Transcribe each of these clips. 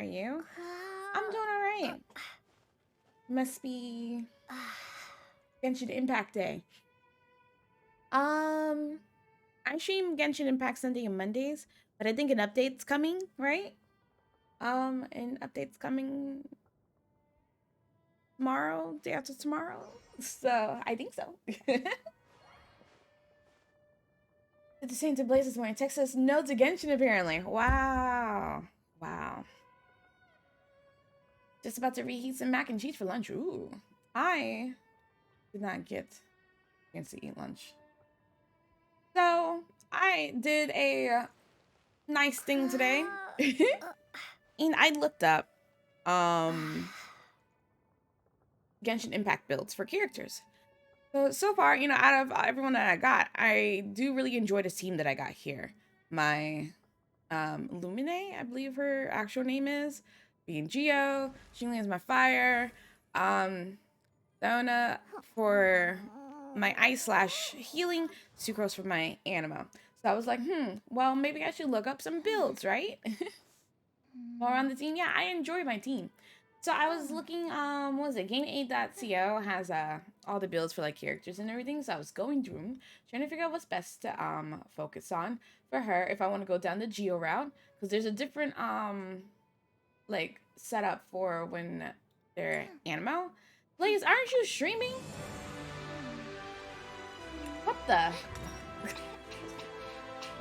are you? I'm doing all right. Must be Genshin Impact Day. Um, I stream Genshin Impact Sunday and Mondays, but I think an update's coming, right? An update's coming tomorrow, day after tomorrow. So I think so. It's the same to Blaze this morning. Texas no to Genshin apparently. Wow. Wow. Just about to reheat some mac and cheese for lunch. Ooh. I did not get a chance to eat lunch. So I did a nice thing today. And I looked up Genshin Impact builds for characters. So far, out of everyone that I got, I do really enjoy the team that I got here. My Lumine, I believe her actual name is, being Geo. Xingli is my fire. Dona for my ice slash healing. Sucrose for my anima. So I was like, well, maybe I should look up some builds, right? While on the team, yeah, I enjoy my team. So I was looking, what was it? Game8.co has all the builds for like characters and everything. So I was going through them, trying to figure out what's best to focus on for her if I want to go down the Geo route, because there's a different like setup for when they're animo. Blaze, aren't you streaming? What the?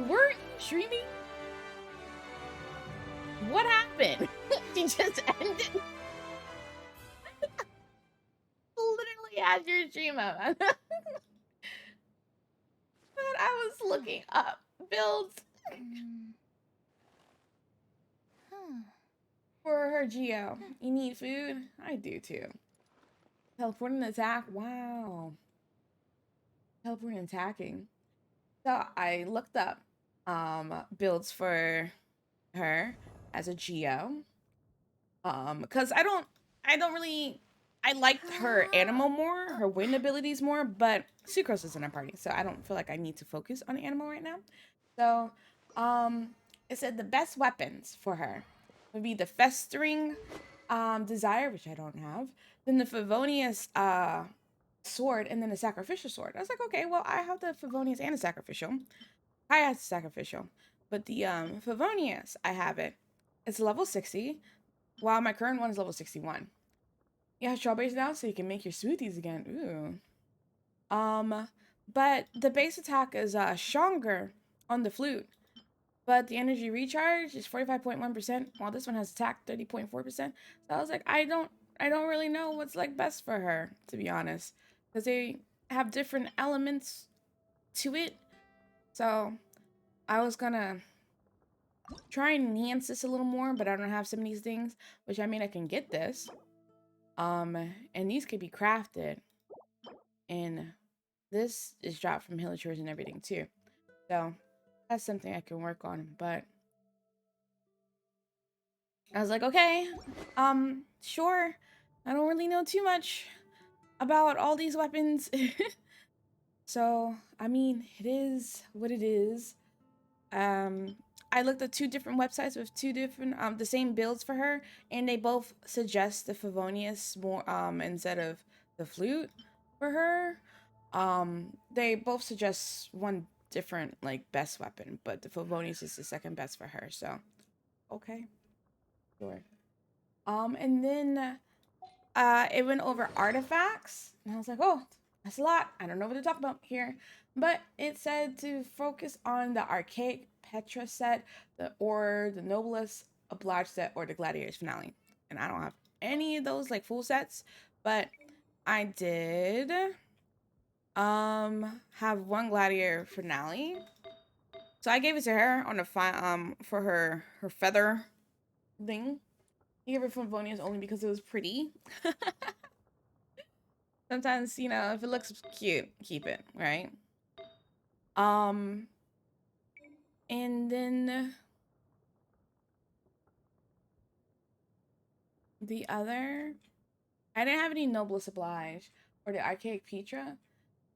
We're streaming? What happened? She just ended. Literally as your stream up. But I was looking up builds for her Geo. You need food? I do too. Teleporting attack? Wow. Teleporting and attacking. So I looked up builds for her as a Geo. Because I don't really, I liked her animal more, her wind abilities more, but Sucrose is in our party, so I don't feel like I need to focus on animal right now. So it said the best weapons for her would be the festering desire, which I don't have, then the Favonius sword, and then the sacrificial sword. I was like, okay, well, I have the Favonius and the sacrificial. I have the sacrificial, but the Favonius, I have it. It's level 60, while my current one is level 61. You have strawberries now, so you can make your smoothies again. Ooh. But the base attack is stronger on the flute, but the energy recharge is 45.1%, while this one has attack 30.4%. So I was like, I don't really know what's like best for her, to be honest, because they have different elements to it. So I was gonna try and enhance this a little more, but I don't have some of these things, which I mean I can get this. And these could be crafted, and this is dropped from Hillagers and everything too. So that's something I can work on, but I was like, okay, sure. I don't really know too much about all these weapons. So, I mean, it is what it is. I looked at two different websites with two different the same builds for her, and they both suggest the Favonius more instead of the flute for her. They both suggest one different like best weapon, but the Favonius is the second best for her. So, okay, sure. And then it went over artifacts, and I was like, oh, that's a lot. I don't know what to talk about here, but it said to focus on the archaic Petra set, the Noblest Obliged set, or the Gladiator's Finale. And I don't have any of those like full sets, but I did have one Gladiator Finale. So I gave it to her on the for her feather thing. I gave her Favonius only because it was pretty. Sometimes, if it looks cute, keep it, right? And then the other, I didn't have any Noblest Oblige or the Archaic Petra.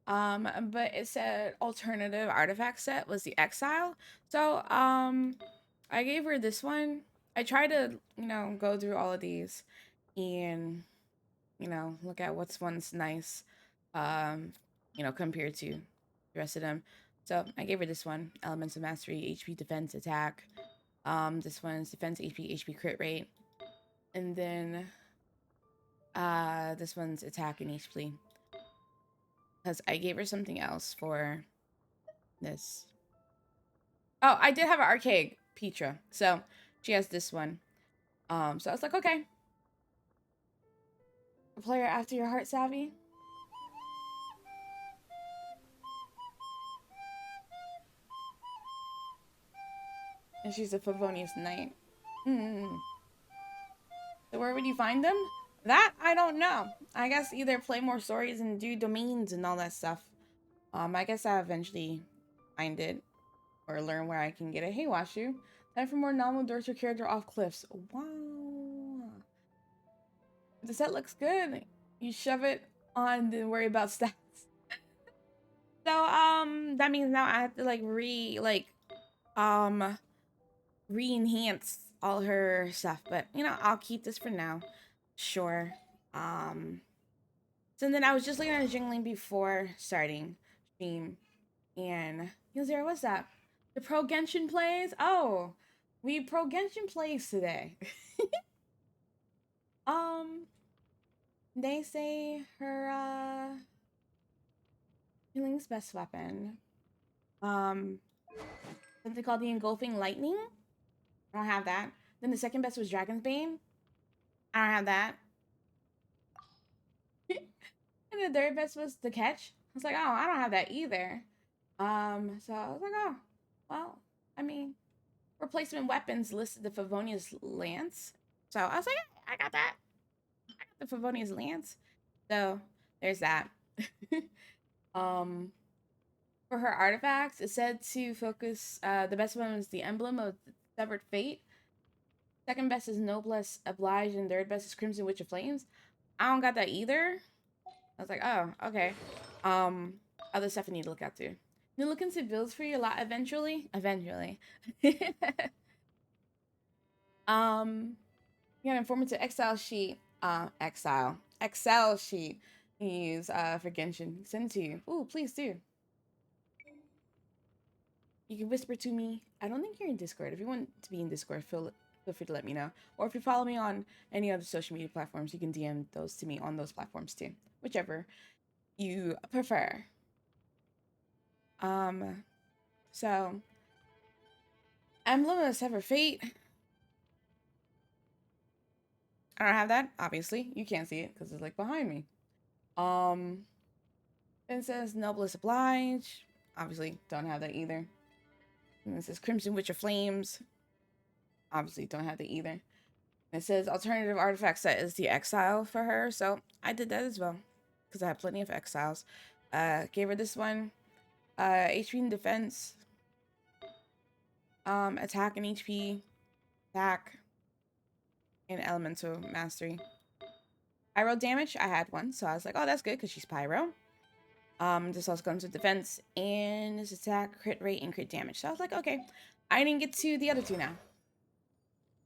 But it said alternative artifact set was the Exile. So, I gave her this one. I try to, go through all of these and, look at what's one's nice, um, compared to the rest of them. So I gave her this one, Elements of Mastery, HP Defense Attack. This one's Defense HP crit rate. And then this one's Attack and HP. Because I gave her something else for this. Oh, I did have an archaic Petra. So she has this one. So I was like, okay. A player after your heart, Savvy. And she's a Favonius Knight. Mm. So where would you find them? That I don't know. I guess either play more stories and do domains and all that stuff. I guess I'll eventually find it or learn where I can get it. Hey, Washu. Time for more novel doors your character off cliffs. Wow. The set looks good. You shove it on, then worry about stats. So, that means now I have to re-enhance all her stuff. But, I'll keep this for now. Sure. So then I was just looking at jingling before starting stream. And he was there, what's that? The Pro Genshin plays? Oh, we Pro Genshin plays today. They say her, healing's best weapon. Something called the Engulfing Lightning. I don't have that. Then the second best was Dragon's Bane. I don't have that. And the third best was the Catch. I was like, oh, I don't have that either. So I was like, oh, well, I mean, replacement weapons listed the Favonius Lance. So I was like, I got that. I got the Favonius Lance. So there's that. For her artifacts, it said to focus, the best one was the Emblem of Severed Fate. Second best is Noblesse Obliged, and third best is Crimson Witch of Flames. I don't got that either. I was like, oh, okay. Other stuff I need to look at too. You look into builds for you a lot eventually. Eventually. You got an informative Excel sheet. Excel sheet you use for Genshin. Send it to you. Ooh, please do. You can whisper to me. I don't think you're in Discord. If you want to be in Discord, feel free to let me know. Or if you follow me on any other social media platforms, you can DM those to me on those platforms too. Whichever you prefer. So Emblem of Severed Fate. I don't have that, obviously. You can't see it because it's like behind me. It says Noblesse Oblige. Obviously, don't have that either. And it says Crimson Witch of Flames. Obviously, don't have that either. And it says alternative artifact set is the Exile for her. So I did that as well because I have plenty of Exiles. Gave her this one. HP and defense. Attack and HP. Attack. And elemental mastery. Pyro damage, I had one, so I was like, oh, that's good because she's pyro. This also comes with defense and this attack, crit rate, and crit damage. So I was like, okay, I didn't get to the other two now.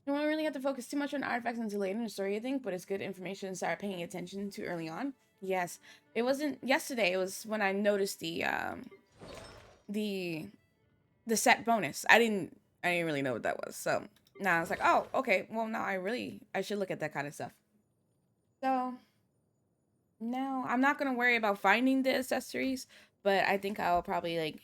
You don't really have to focus too much on artifacts until later in the story, I think, but it's good information to start paying attention to early on. Yes, it wasn't yesterday. It was when I noticed the set bonus. I didn't really know what that was. So now I was like, oh, okay. Well, now I should look at that kind of stuff. So no, I'm not gonna worry about finding the accessories, but I think I'll probably like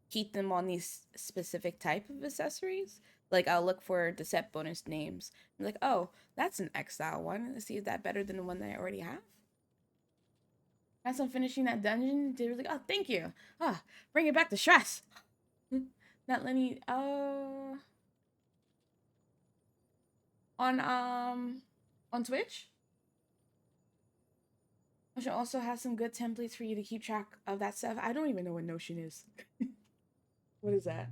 keep them on these specific type of accessories. Like I'll look for the set bonus names. I'm like, oh, that's an Exile one. Let's see if that's better than the one that I already have. As I'm finishing that dungeon, they were like, oh, thank you. Ah, bring it back to stress. Not Lenny. On Twitch. Notion also has some good templates for you to keep track of that stuff. I don't even know what Notion is. What is that?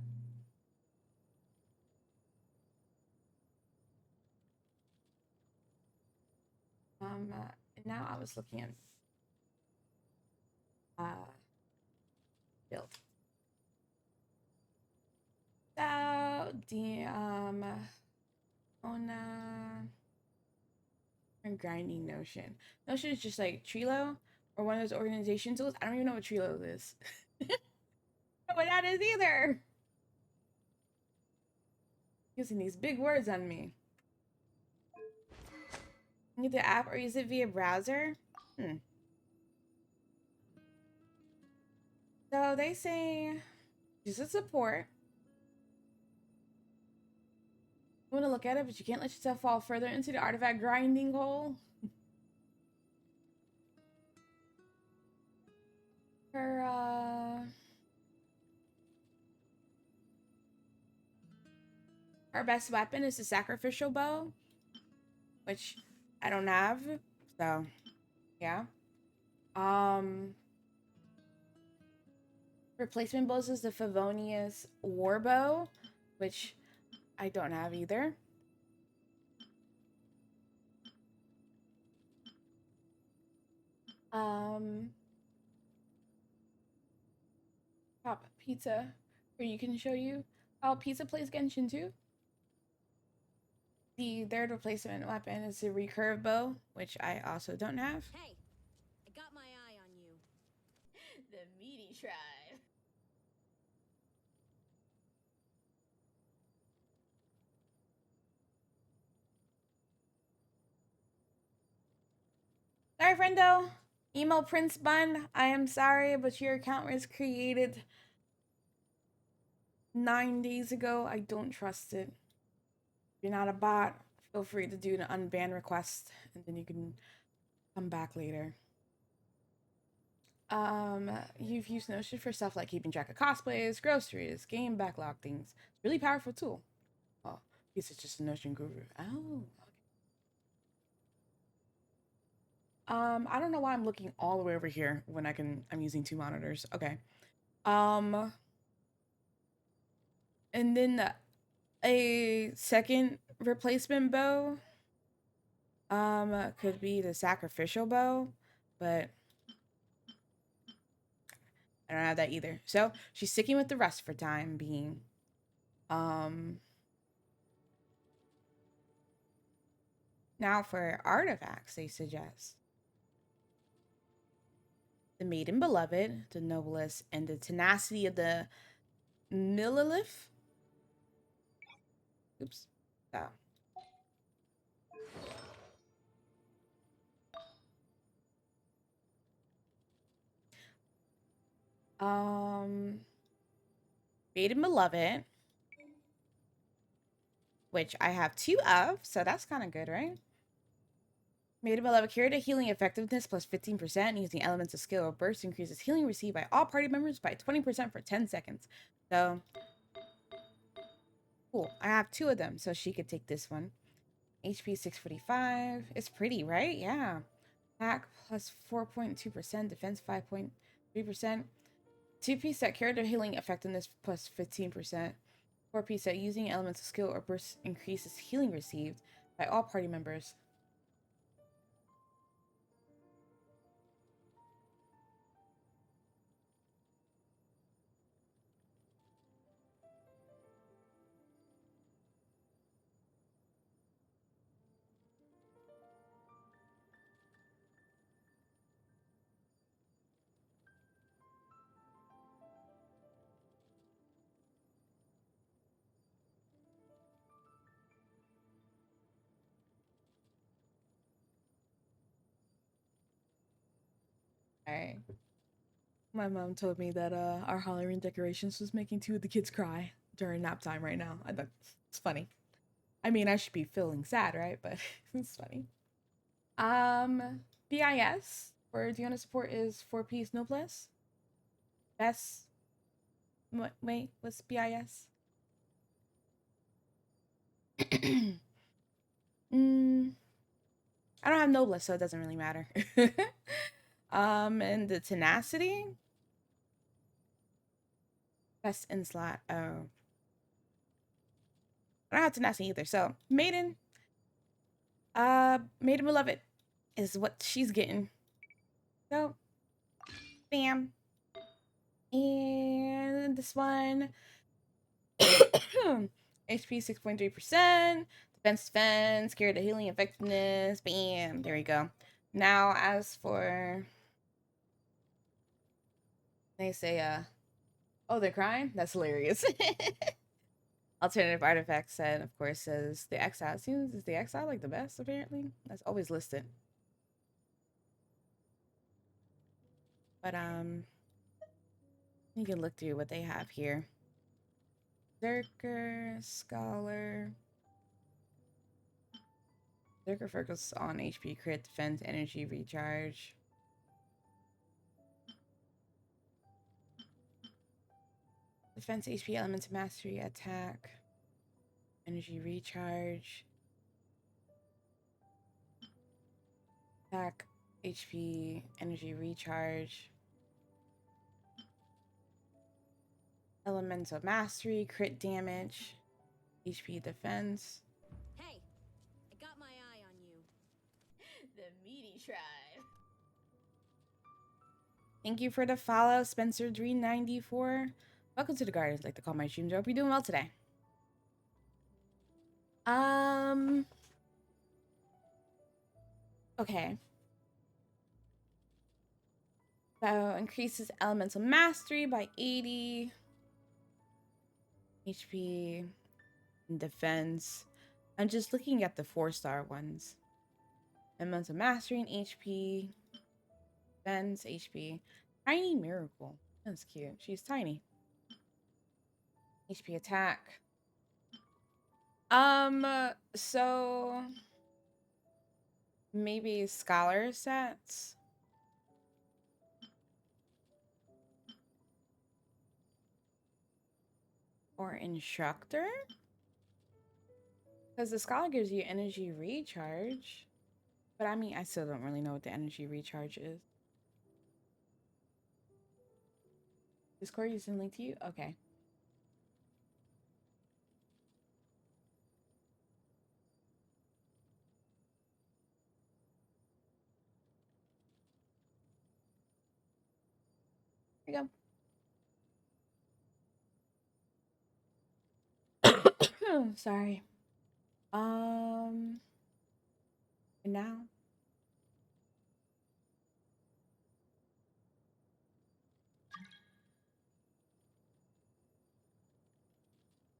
Now I was looking at build. So the Oh no. I'm grinding Notion. Notion is just like Trello or one of those organization tools. I don't even know what Trello is. I don't know what that is either. Using these big words on me. Need the app or use it via browser? So they say use the support. You want to look at it, but you can't let yourself fall further into the artifact grinding hole. Her her best weapon is the sacrificial bow, which I don't have. So yeah. Um Replacement bows is the Favonius Warbow, which I don't have either. Pop Pizza, where you can show you how Pizza plays Genshin too. The third replacement weapon is the recurve bow, which I also don't have. Hey, I got my eye on you. The meaty tribe. Sorry, friendo. Emo Prince Bun, I am sorry, but your account was created 9 days ago. I don't trust it. If you're not a bot, feel free to do an unban request, and then you can come back later. You've used Notion for stuff like keeping track of cosplays, groceries, game backlog things. It's a really powerful tool. Oh, he's just a Notion guru. Oh, I don't know why I'm looking all the way over here when I'm using 2 monitors. Okay. Um, and then a second replacement bow, could be the sacrificial bow, but I don't have that either. So she's sticking with the rest for time being. Now for artifacts, they suggest the Maiden Beloved, the Noblest, and the Tenacity of the Millilith. Oops. Oh. Maiden Beloved, which I have 2 of, so that's kind of good, right? Maiden Beloved carried a healing effectiveness plus 15% using elements of skill or burst increases healing received by all party members by 20% for 10 seconds. So, cool. I have 2 of them, so she could take this one. HP 645. It's pretty, right? Yeah. Attack plus 4.2%, defense 5.3%. 2-piece set character healing effectiveness plus 15%. 4-piece set using elements of skill or burst increases healing received by all party members. Alright. My mom told me that our Halloween decorations was making 2 of the kids cry during nap time right now. I thought it's funny. I mean, I should be feeling sad, right? But it's funny. BIS for Diona support is 4-piece noblesse. Best. Wait, what's BIS? I don't have noblesse, so it doesn't really matter. And the tenacity. Best in slot. Oh. I don't have tenacity either. So Maiden. Maiden Beloved is what she's getting. So bam. And this one. HP 6.3%. Defense, scared of healing effectiveness. Bam. There we go. Now, as for... They say, oh, they're crying? That's hilarious. Alternative artifacts set, of course, says the exile. Seems is the exile like the best, apparently? That's always listed. But, you can look through what they have here. Berserker, Scholar. Berserker focus on HP, crit, defense, energy, recharge. Defense, HP, elements, mastery, attack, energy, recharge. Attack, HP, energy, recharge. Elemental mastery, crit damage, HP, defense. Hey, I got my eye on you. The meaty tribe. Thank you for the follow, Spencer394. Welcome to the garden. I'd like to call my streams. I hope you're doing well today. Okay. So increases elemental mastery by 80. HP and defense. I'm just looking at the 4-star ones. Elemental mastery and HP. Defense, HP. Tiny Miracle. That's cute. She's tiny. HP attack. So maybe scholar sets. Or instructor? Because the scholar gives you energy recharge. But I mean, I still don't really know what the energy recharge is. Discord using link to you? Okay. Here you go. Sorry. And now.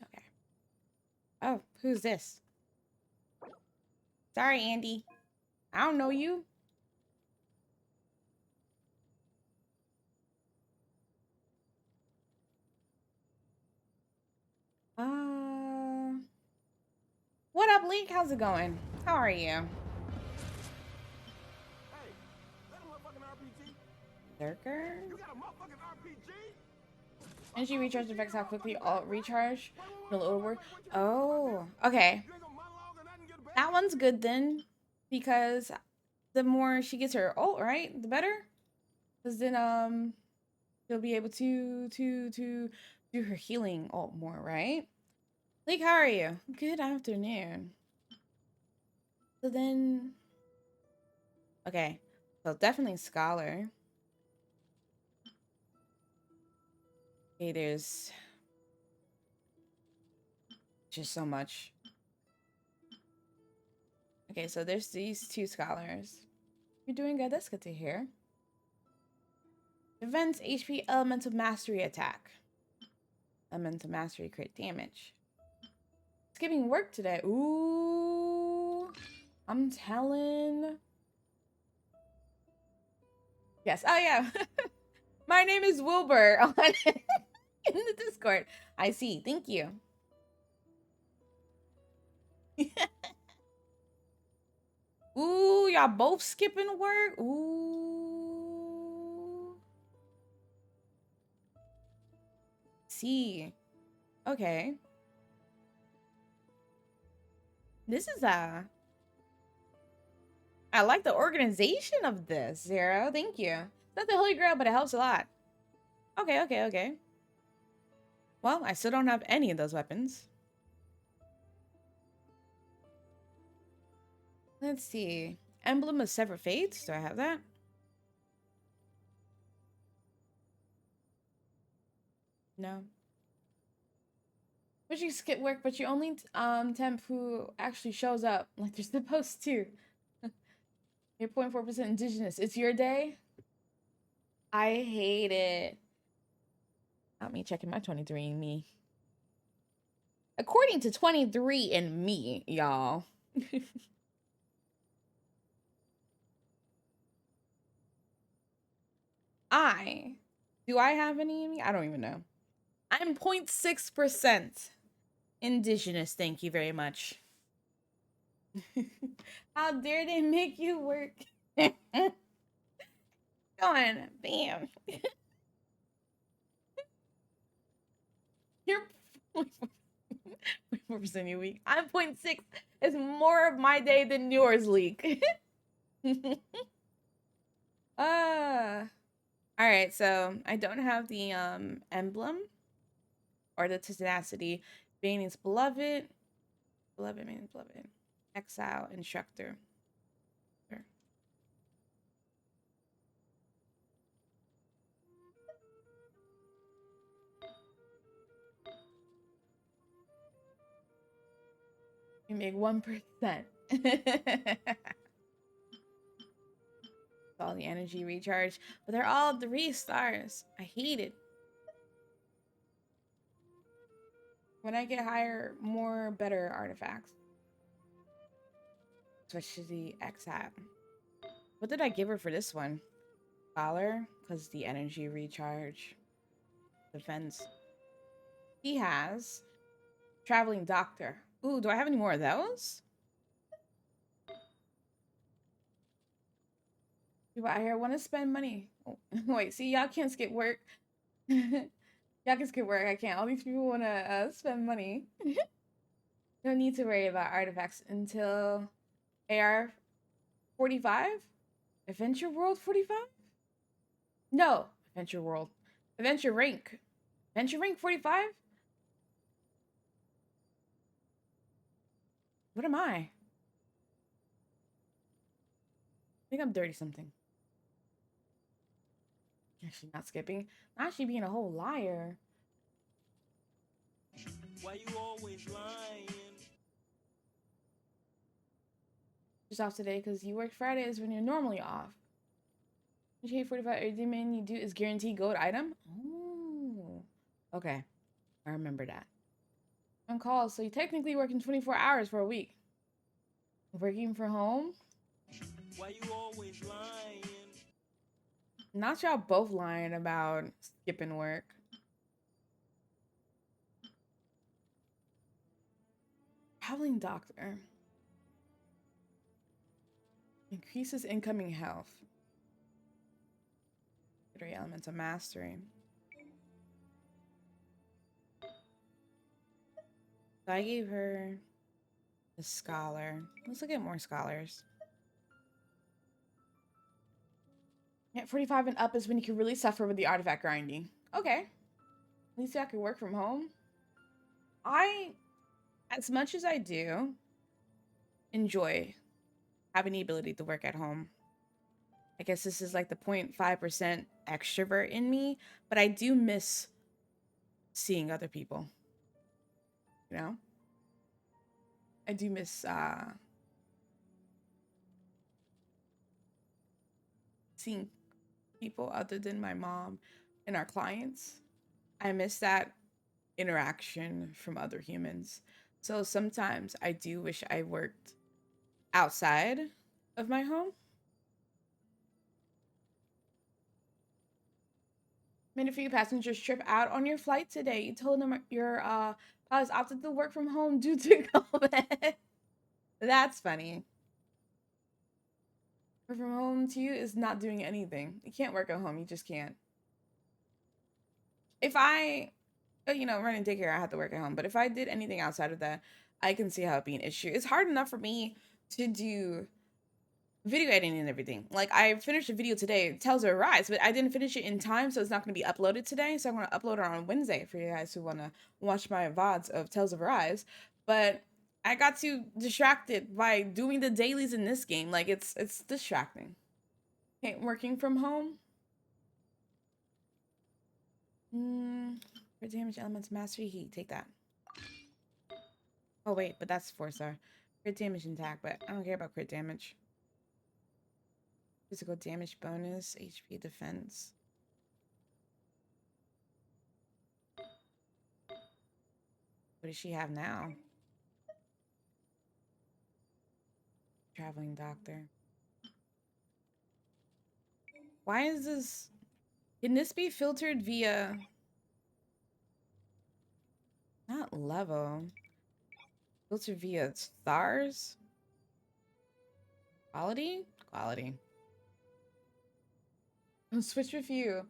Okay. Oh, who's this? Sorry, Andy. I don't know you. What up, Leek? How's it going? How are you? Hey, that a motherfucking RPG? Berserker? You got a motherfucking RPG? Energy recharge affects how quickly all recharge. No load work. Oh, okay. You ain't gonna monologue or nothing, get a bag? That one's good then, because the more she gets her ult, right, the better. Because then she'll be able to do her healing ult more, right? Leek, how are you? Good afternoon. So then, okay, so definitely scholar. Okay, there's just so much. Okay, so there's these 2 scholars. You're doing good. That's good to hear. Defense, HP, elemental mastery, attack. Elemental mastery, crit damage. Skipping work today. Ooh, I'm telling. Yes. Oh yeah. My name is Wilbur in the Discord. I see. Thank you. Ooh, y'all both skipping work. Ooh. See. Okay. This is I like the organization of this, Zero. Thank you. It's not the Holy Grail, but it helps a lot. Okay, okay, okay. Well, I still don't have any of those weapons. Let's see. Emblem of Severed Fates. Do I have that? No. But you skip work, but you only temp who actually shows up like they're supposed to. You're 0.4% indigenous. It's your day. I hate it. Not me checking my 23andMe. According to 23andMe, y'all. Do I have any in me? I don't even know. I'm 0.6% indigenous. Thank you very much. How dare they make you work? Going, bam. You're 0.4% you week. I'm 0.6. It's more of my day than yours, Leak. All right, so I don't have the emblem or the tenacity. Baning's beloved. Beloved means beloved. Exile, instructor. Sure. You make 1%. All the energy recharge, but they're all 3 stars. I hate it. When I get higher, more better artifacts. Switch to the X hat. What did I give her for this one? Scholar, because the energy recharge. Defense. He has traveling doctor. Ooh, do I have any more of those? People out here want to spend money. Oh, wait, see, y'all can't skip work. Y'all can skip work. I can't. All these people want to spend money. No need to worry about artifacts until AR 45? Adventure World 45? No, Adventure World. Adventure Rank. Adventure Rank 45? What am I? I think I'm 30 something. Actually, not skipping. Not she being a whole liar. Why you always lying? Just off today because you work Fridays when you're normally off. GTA 45 every man you do is guaranteed gold item? Oh. Okay. I remember that. On call, so you're technically working 24 hours for a week. Working from home? Why you always lying? Not y'all both lying about skipping work. Traveling doctor. Increases incoming health. 3 elements of mastery. So I gave her the scholar. Let's look at more scholars. Yeah, 45 and up is when you can really suffer with the artifact grinding. Okay. At least I could work from home. As much as I do, enjoy having the ability to work at home. I guess this is like the 0.5% extrovert in me, but I do miss seeing other people. You know? I do miss seeing people other than my mom and our clients. I miss that interaction from other humans. So sometimes I do wish I worked outside of my home. Made a few passengers trip out on your flight today. You told them your pilots opted to work from home due to COVID. That's funny. Work from home to you is not doing anything. You can't work at home. You just can't. If I, running daycare, I have to work at home. But if I did anything outside of that, I can see how it'd be an issue. It's hard enough for me to do video editing and everything. Like, I finished a video today, Tales of Arise, but I didn't finish it in time, so it's not going to be uploaded today. So I'm going to upload it on Wednesday for you guys who want to watch my VODs of Tales of Arise. But I got too distracted by doing the dailies in this game. Like, it's distracting. Okay, working from home. For damage elements, mastery, heat. Take that. Oh wait, but that's 4-star. Crit damage intact, but I don't care about crit damage. Physical damage bonus, HP defense. What does she have now? Traveling doctor. Why is this? Can this be filtered via not level? Filtered via stars? Quality? Quality. I'll switch with you.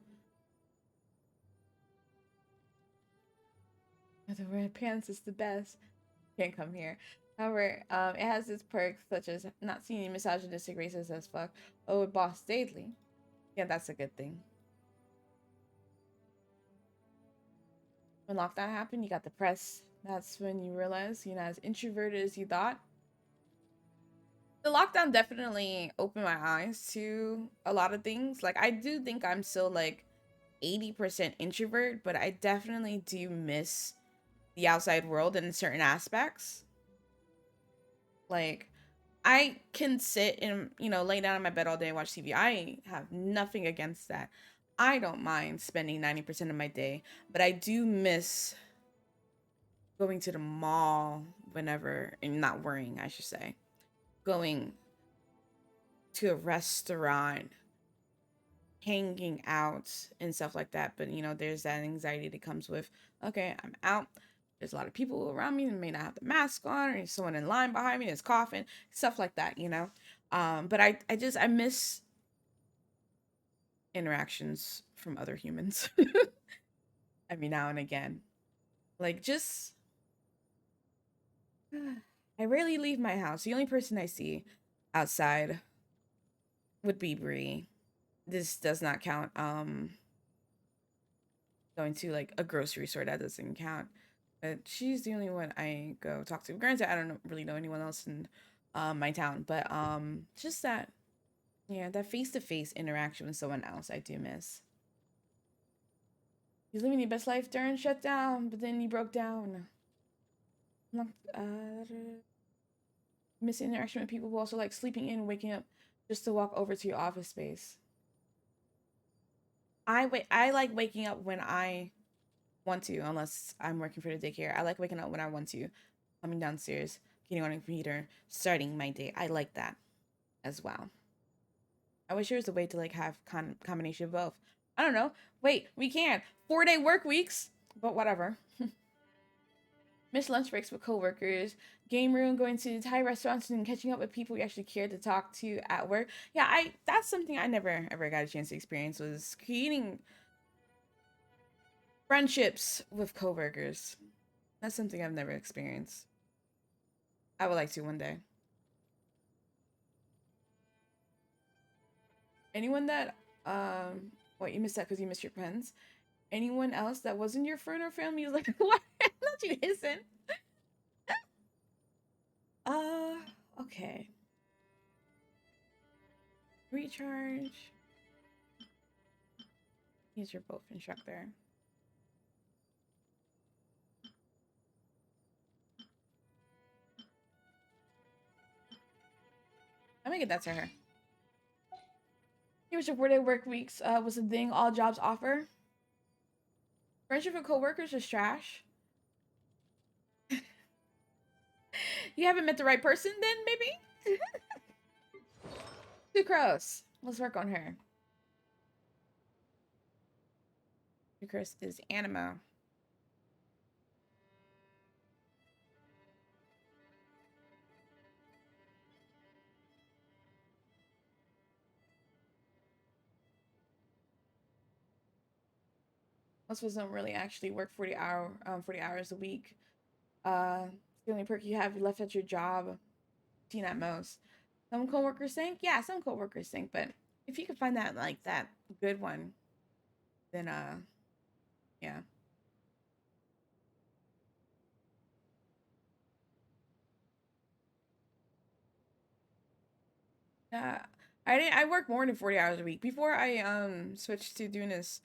The red pants is the best. Can't come here. However, it has its perks such as not seeing any misogynistic racist as fuck. Oh, boss daily. Yeah, that's a good thing. When lockdown happened, you got the press. That's when you realize you're not as introverted as you thought. The lockdown definitely opened my eyes to a lot of things. Like, I do think I'm still like 80% introvert, but I definitely do miss the outside world in certain aspects. Like, I can sit and, lay down in my bed all day and watch TV. I have nothing against that. I don't mind spending 90% of my day, but I do miss going to the mall whenever, and not worrying, I should say. Going to a restaurant, hanging out, and stuff like that. But, there's that anxiety that comes with, okay, I'm out. There's a lot of people around me that may not have the mask on, or someone in line behind me that's coughing, stuff like that, But I miss interactions from other humans every now and again. Like, just, I rarely leave my house. The only person I see outside would be Bree. This does not count. Going to like a grocery store, that doesn't count. But she's the only one I go talk to. Granted, I don't really know anyone else in my town, but just that, yeah, that face-to-face interaction with someone else I do miss. You're living your best life during shutdown, but then you broke down. Miss interaction with people who also like sleeping in, waking up just to walk over to your office space. I like waking up when I want to, unless I'm working for the daycare. I like waking up when I want to, coming downstairs, getting on a computer, starting my day. I like that as well. I wish there was a way to like have combination of both. I don't know. Wait, we can. 4-day work weeks, but whatever. Miss lunch breaks with coworkers, game room, going to Thai restaurants, and catching up with people we actually care to talk to at work. Yeah, that's something I never ever got a chance to experience, was creating friendships with coworkers. That's something I've never experienced. I would like to one day. Anyone that what, you missed that because you missed your pens? Anyone else that wasn't your friend or family is like, what? Not you hissing. Uh, okay. Recharge. He's your both instructor. I'm gonna get that to her. Here's your 4-day work weeks was the thing all jobs offer. Friendship with coworkers is trash. You haven't met the right person then, maybe? Sucrose. Let's work on her. Sucrose is Animo. Most of us don't really actually work 40 hours a week. The only perk you have left at your job, 15 at most. Some coworkers think, yeah, some coworkers think, but if you can find that like that good one, then yeah. I work more than 40 hours a week. Before I switched to doing this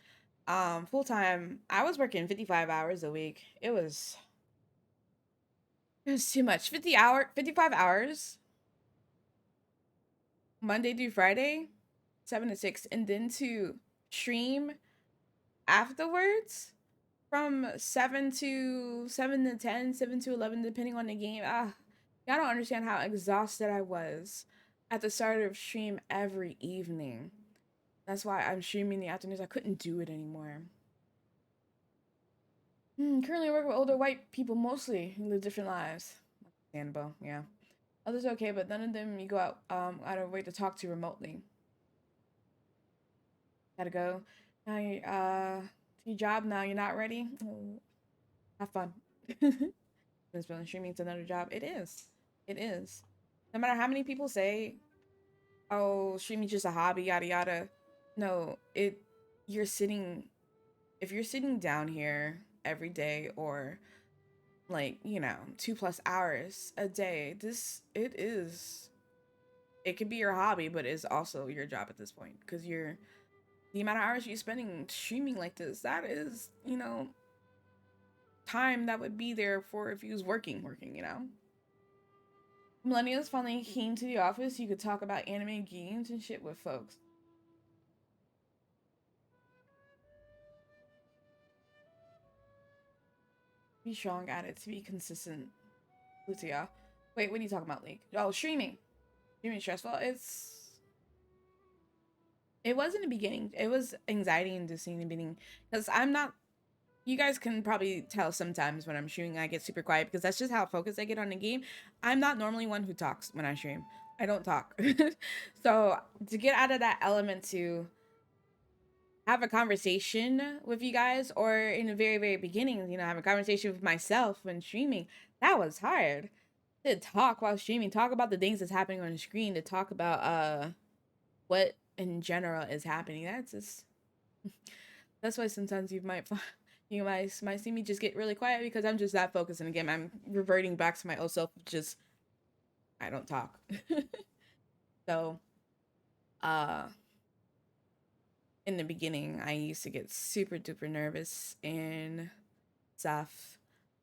full time, I was working 55 hours a week. It was It was too much. 55 hours, Monday through Friday, 7 to 6, and then to stream afterwards from 7 to 10, 7 to 11, depending on the game. Y'all don't understand how exhausted I was at the start of stream every evening. That's why I'm streaming in the afternoons. I couldn't do it anymore. Currently, I work with older white people mostly who live different lives. Understandable, yeah. Others are okay, but none of them you go out of way to talk to remotely. Gotta go. Now you to your job now. You're not ready. Oh, have fun. This building streaming is another job. It is. It is. No matter how many people say, "Oh, streaming's just a hobby," yada yada. No, you're sitting. If you're sitting down here every day or like 2+ hours a day, it could be your hobby, but it's also your job at this point because the amount of hours you're spending streaming like this, that is time that would be there for if you was working. Millennials finally came to the office. You could talk about anime games and shit with folks. Be strong at it to be consistent. Lucia. Wait, what are you talking about, League? Oh, streaming. Streaming stressful. It was in the beginning. It was anxiety inducing in the beginning. Because I'm not, you guys can probably tell sometimes when I'm streaming, I get super quiet because that's just how focused I get on the game. I'm not normally one who talks when I stream. I don't talk. So to get out of that element to have a conversation with you guys, or in the very, very beginning, have a conversation with myself when streaming, that was hard. To talk while streaming, talk about the things that's happening on the screen, to talk about what in general is happening. That's why sometimes you might see me just get really quiet because I'm just that focused, and again I'm reverting back to my old self, just I don't talk. So in the beginning I used to get super duper nervous and stuff.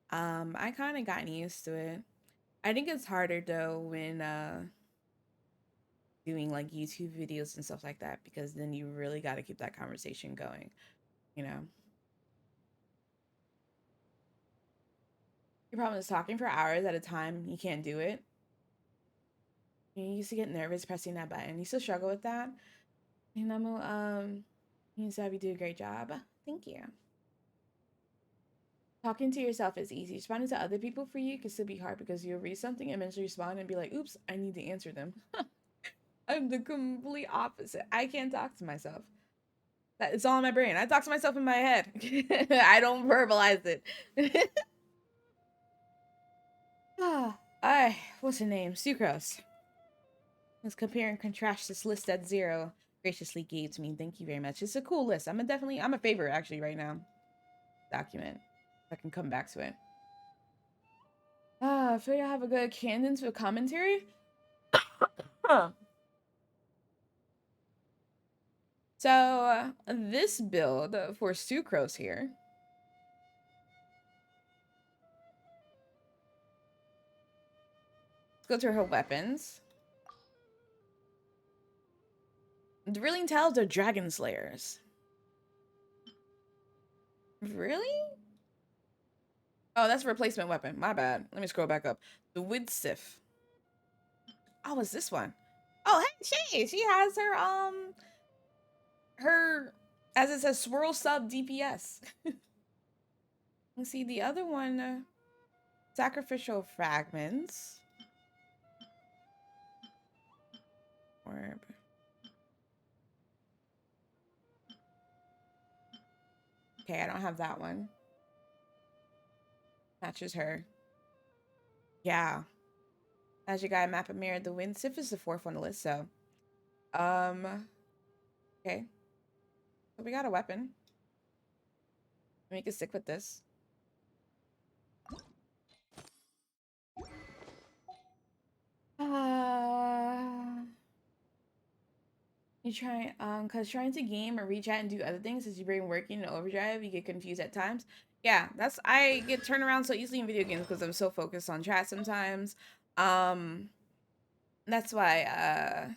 I kind of gotten used to it. I think it's harder though when doing like YouTube videos and stuff like that, because then you really got to keep that conversation going, you know. Your problem is talking for hours at a time. You can't do it. You used to get nervous pressing that button. You still struggle with that. And you used to have you do a great job. Thank you. Talking to yourself is easy. Responding to other people for you can still be hard because you'll read something and eventually respond and be like, oops, I need to answer them. I'm the complete opposite. I can't talk to myself. It's all in my brain. I talk to myself in my head. I don't verbalize it. What's her name? Sucrose. Let's compare and contrast this list that Zero graciously gave to me. Thank you very much. It's a cool list. I'm a favorite actually right now. Document. I can come back to it. I feel like I have a good cadence with commentary. Huh. So this build for Sucrose here. Let's go to her weapons. Drilling Tales of Dragon Slayers. Really? Oh, that's a replacement weapon. My bad. Let me scroll back up. The Widstiff. Oh, what's this one? Oh, hey, she has her, as it says, swirl sub DPS. Let's see the other one. Sacrificial fragments. Orb. Okay, I don't have that one. Matches her. Yeah. Magic Eye, Map of Mirror, the Windsif is the 4th on the list, so. Okay. So we got a weapon. We can stick with this. You try, cause trying to game or reach out and do other things as you bring working and overdrive, you get confused at times. Yeah, I get turned around so easily in video games because I'm so focused on chat sometimes. Um, that's why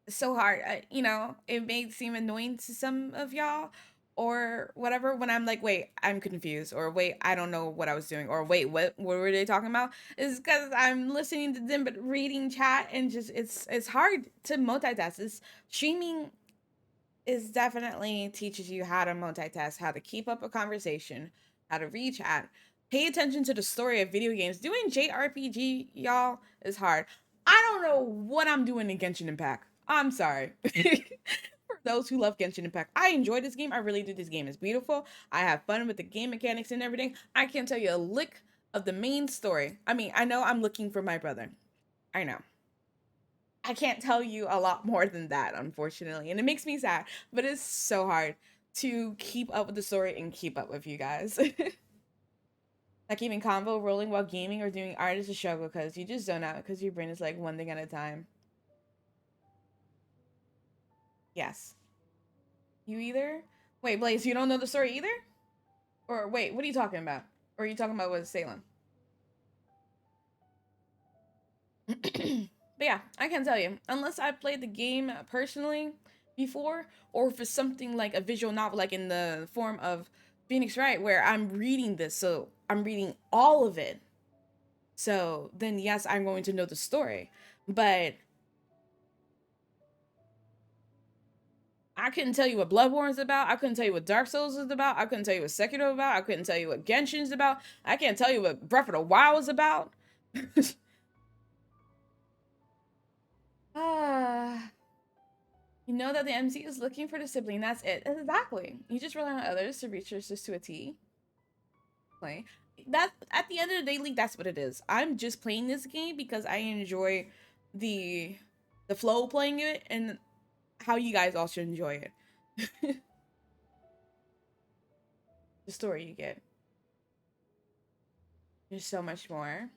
it's so hard. It may seem annoying to some of y'all or whatever when I'm like, wait, I'm confused, or wait, I don't know what I was doing, or wait, what were they talking about? Is because I'm listening to them but reading chat, and just it's hard to multitask. This streaming is definitely teaches you how to multitask, how to keep up a conversation, how to read chat, pay attention to the story of video games. Doing JRPG, y'all, is hard. I don't know what I'm doing in Genshin Impact. I'm sorry. For those who love Genshin Impact, I enjoy this game. I really do. This game is beautiful. I have fun with the game mechanics and everything. I can't tell you a lick of the main story. I mean, I know I'm looking for my brother. I know. I can't tell you a lot more than that, unfortunately. And it makes me sad, but it's so hard to keep up with the story and keep up with you guys. Like even convo rolling while gaming or doing art is a struggle because you just zone out because your brain is like one thing at a time. Yes. You either? Wait, Blaze, you don't know the story either? Or wait, what are you talking about? Or are you talking about with Salem? But yeah, I can tell you, unless I played the game personally before, or if it's something like a visual novel, like in the form of Phoenix Wright, where I'm reading this, so I'm reading all of it. So then, yes, I'm going to know the story. But I couldn't tell you what Bloodborne is about. I couldn't tell you what Dark Souls is about. I couldn't tell you what Sekiro is about. I couldn't tell you what Genshin's about. I can't tell you what Breath of the Wild is about. Ah. You know that the MC is looking for the sibling. That's it. Exactly. You just rely on others to reach your sister to a T. Play. That at the end of the day, League, that's what it is. I'm just playing this game because I enjoy the the flow playing it and how you guys also enjoy it. The story you get. There's so much more.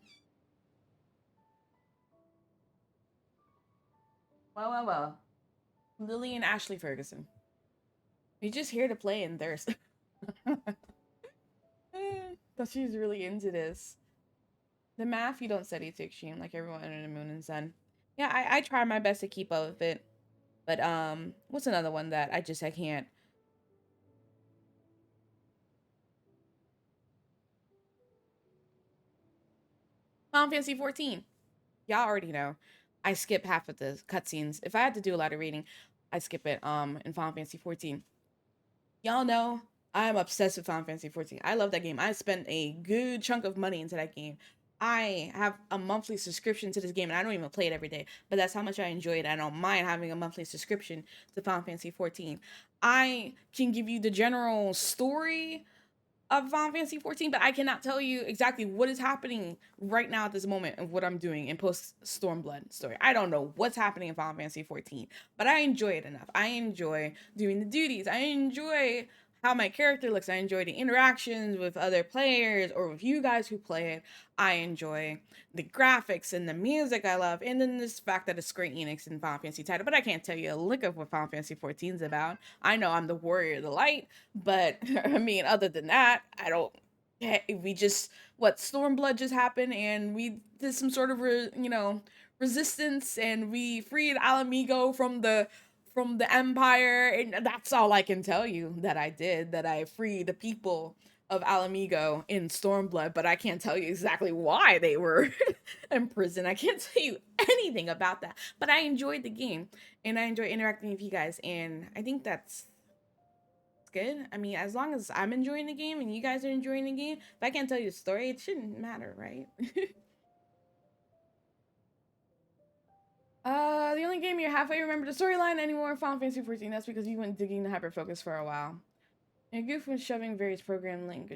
Well. Lily and Ashley Ferguson. You're just here to play and thirst. But she's really into this. The math you don't study to extreme like everyone under the moon and sun. Yeah, I try my best to keep up with it. But what's another one that I can't? Final Fantasy 14. Y'all already know. I skip half of the cutscenes. If I had to do a lot of reading, I skip it in Final Fantasy 14. Y'all know I'm obsessed with Final Fantasy 14. I love that game. I spent a good chunk of money into that game. I have a monthly subscription to this game, and I don't even play it every day. But that's how much I enjoy it. I don't mind having a monthly subscription to Final Fantasy 14. I can give you the general story of Final Fantasy 14, but I cannot tell you exactly what is happening right now at this moment of what I'm doing in post Stormblood story. I don't know what's happening in Final Fantasy 14, but I enjoy it enough. I enjoy doing the duties. I enjoy how my character looks. I enjoy the interactions with other players or with you guys who play it. I enjoy the graphics and the music I love, and then this fact that it's Square Enix and Final Fantasy title, but I can't tell you a lick of what Final Fantasy 14 is about. I know I'm the Warrior of the Light, but I mean, other than that, I don't. We just what Stormblood just happened, and we did some sort of resistance, and we freed Alamigo from the Empire, and that's all I can tell you that I did. That I freed the people of Alamigo in Stormblood, but I can't tell you exactly why they were in prison. I can't tell you anything about that. But I enjoyed the game, and I enjoy interacting with you guys, and I think that's good. I mean, as long as I'm enjoying the game and you guys are enjoying the game, if I can't tell you the story, it shouldn't matter, right? The only game you halfway remember the storyline anymore, Final Fantasy 14. That's because you went digging the hyper focus for a while. And goof when shoving various programming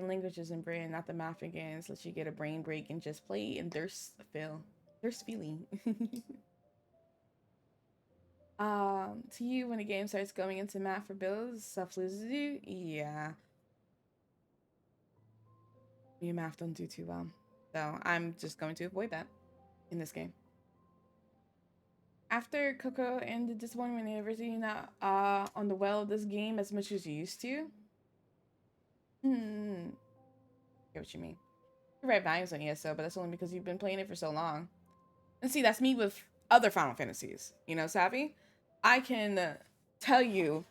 languages in brain, not the math games, lets you get a brain break and just play and thirst feeling. To you, when a game starts going into math for builds, stuff loses you. Yeah, your math don't do too well, so I'm just going to avoid that in this game. After Coco and the disappointment university, not on the well of this game as much as you used to. Get what you mean. You write volumes on ESO, but that's only because you've been playing it for so long. And see, that's me with other Final Fantasies. You know, Savvy? I can tell you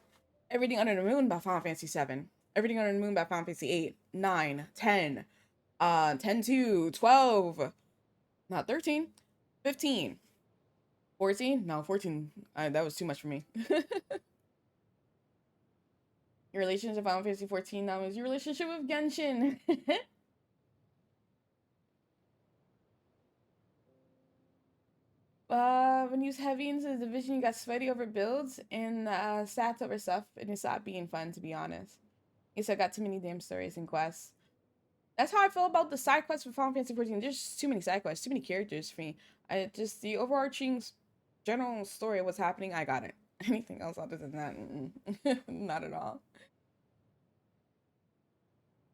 everything under the moon about Final Fantasy 7, everything under the moon about Final Fantasy 8, 9, 10, 10 2, 12, not 13, 15, 14. No, 14. That was too much for me. Your relationship with Final Fantasy 14 now is your relationship with Genshin. When you was heavy into the division, you got sweaty over builds and stats over stuff, and it stopped being fun, to be honest. Guess I got too many damn stories and quests. That's how I feel about the side quests for Final Fantasy 14. There's just too many side quests, too many characters for me. I just the overarching general story of what's happening, I got it. Anything else other than that, not at all.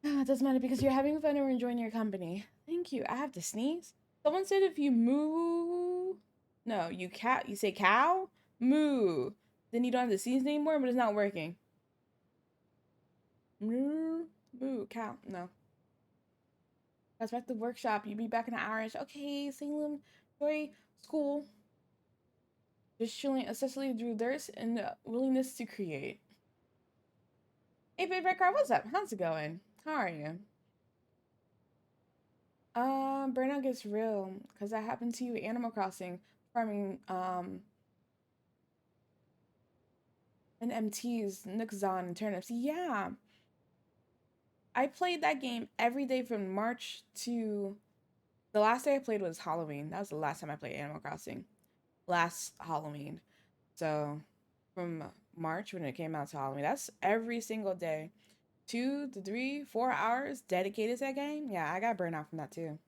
It doesn't matter because you're having fun and we're enjoying your company. Thank you. I have to sneeze. Someone said if you moo, no, you say cow, moo, then you don't have to sneeze anymore, but it's not working. Moo, moo, cow, no. That's back to the workshop. You be back in an hour. Okay, Salem, enjoy school. Just chilling, especially through thirst and willingness to create. Hey, babe, Red Car, what's up? How's it going? How are you? Burnout gets real because that happened to you. Animal Crossing, farming, and MTs, Nixon, and turnips. Yeah. I played that game every day from March to the last day I played was Halloween. That was the last time I played Animal Crossing. Last Halloween. So from March when it came out to Halloween, that's every single day. 2 to 3, 4 hours dedicated to that game. Yeah, I got burned out from that too.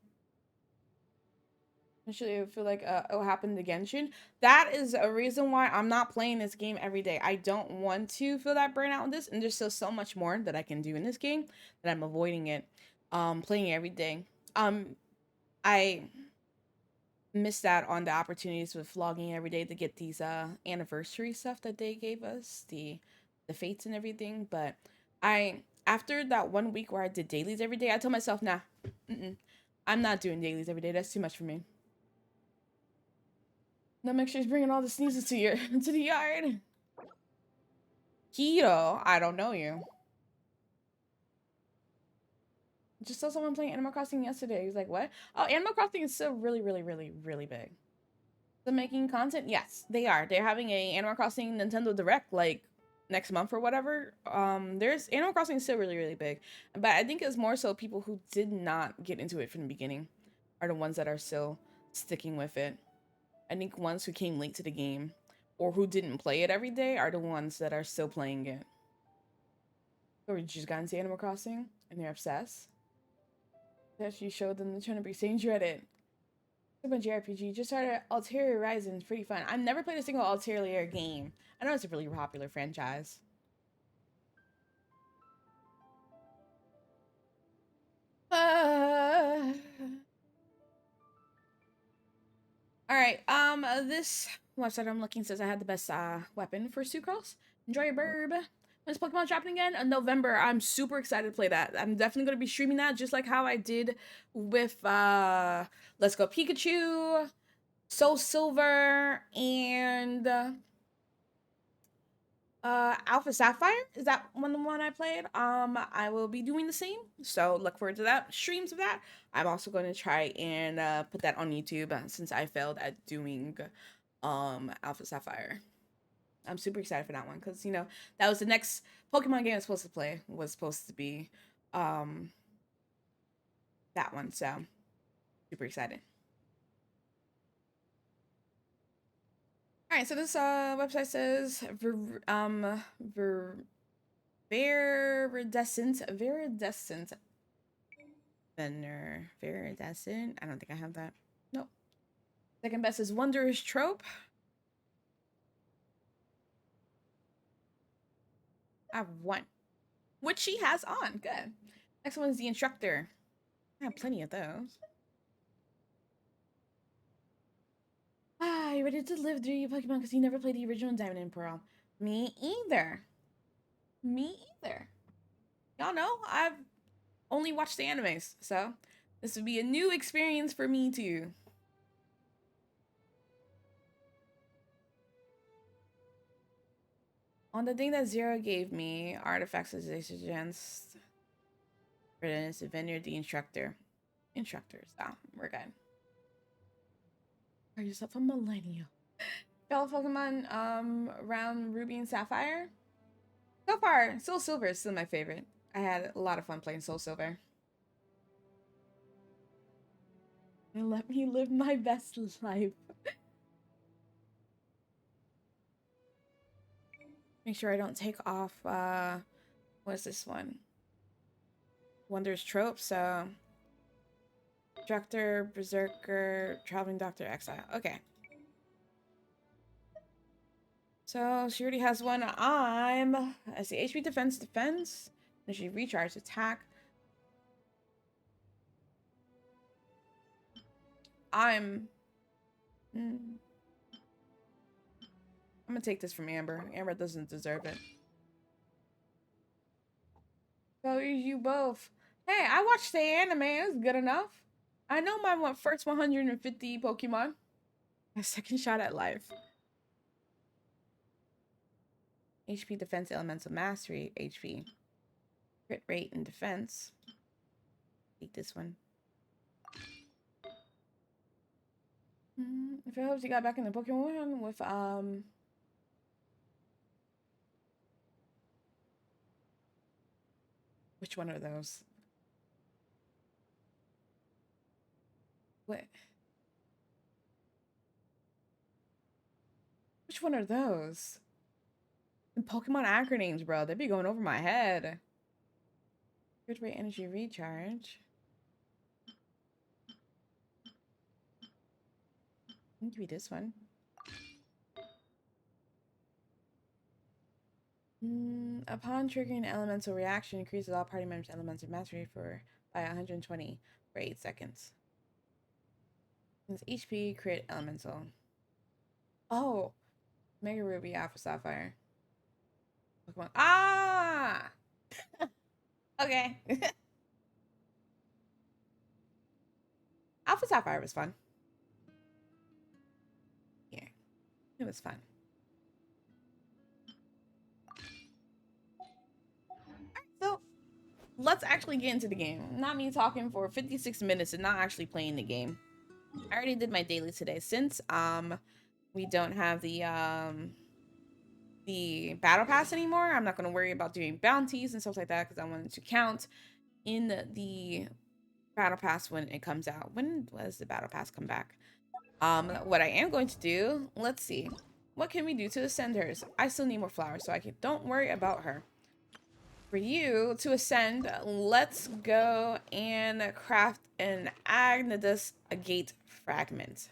Actually, I feel like it happened to Genshin. That is a reason why I'm not playing this game every day. I don't want to feel that burnout in this, and there's still so much more that I can do in this game that I'm avoiding it. Playing it every day. I missed out on the opportunities with vlogging every day to get these anniversary stuff that they gave us, the fates and everything. But after that 1 week where I did dailies every day, I told myself, nah, I'm not doing dailies every day. That's too much for me. Now make sure he's bringing all the sneezes to the yard. Keto, I don't know you. Just saw someone playing Animal Crossing yesterday. He was like, what? Oh, Animal Crossing is still really, really, really, really big. So making content? Yes, they are. They're having a Animal Crossing Nintendo Direct like next month or whatever. There's Animal Crossing is still really, really big. But I think it's more so people who did not get into it from the beginning are the ones that are still sticking with it. I think ones who came late to the game or who didn't play it every day are the ones that are still playing it. Or just got into Animal Crossing and they're obsessed. That you showed them the Chernobyl Exchange Reddit. A bunch of RPG. Just started Ulterior Horizon. It's pretty fun. I've never played a single Ulterior game. I know it's a really popular franchise. Alright, this website I'm looking says I had the best weapon for Sucrose. Enjoy your burb. When's Pokemon dropping again? In November. I'm super excited to play that. I'm definitely going to be streaming that just like how I did with Let's Go Pikachu, Soul Silver, and Alpha Sapphire. Is that the one I played? I will be doing the same, so look forward to that streams of that. I'm also going to try and put that on YouTube since I failed at doing Alpha Sapphire. I'm super excited for that one because you know that was the next Pokemon game I was supposed to play, was supposed to be that one, so super excited. All right, so this website says Viridescent Vendor. Viridescent. I don't think I have that. Nope. Second best is Wondrous Trope. I have one, which she has on. Good. Next one is the Instructor. I have plenty of those. You ready to live through your Pokemon because you never played the original Diamond and Pearl? Me either. Me either. Y'all know I've only watched the animes, so this would be a new experience for me too. On the thing that Zero gave me, artifacts as agents. It's a vineyard, the instructor. Instructors. Ah, we're good. Are yourself a millennial? Fellow Pokemon, around Ruby and Sapphire. So far, Soul Silver is still my favorite. I had a lot of fun playing Soul Silver. And let me live my best life. Make sure I don't take off, what's this one? Wonders Trope, so... Instructor, Berserker, Traveling Doctor, Exile. Okay. So, she already has one. I see HP Defense, Defense. And she recharge, Attack. I'm gonna take this from Amber. Amber doesn't deserve it. So you both. Hey, I watched the anime. It's good enough. I know my first 150 Pokemon. My second shot at life. HP, Defense, Elemental Mastery, HP. Crit rate and defense. Take this one. If it helps, you got back in the Pokemon with which one are those? What? Which one are those? And Pokemon acronyms, bro. They'd be going over my head. Crit rate, energy recharge. Give me this one. Upon triggering an elemental reaction, increases all party members' elemental mastery by 120 for 8 seconds. It's HP, crit, elemental. Oh! Mega Ruby, Alpha Sapphire. Pokemon. Ah! Okay. Alpha Sapphire was fun. Yeah. It was fun. So, let's actually get into the game. Not me talking for 56 minutes and not actually playing the game. I already did my daily today. Since we don't have the battle pass anymore, I'm not going to worry about doing bounties and stuff like that because I wanted to count in the battle pass when it comes out. When does the battle pass come back? What I am going to do, let's see. What can we do to ascend hers? I still need more flowers, so don't worry about her. For you to ascend, let's go and craft an Agnidus Agate fragment.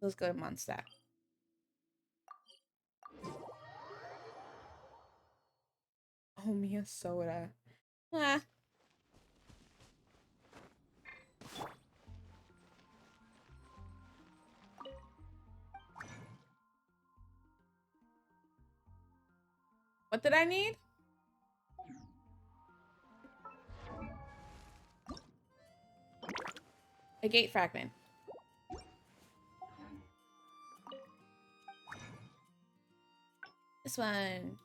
Let's go to Mondstadt. Oh, Mia Soda. Ah. What did I need? A gate fragment. This one.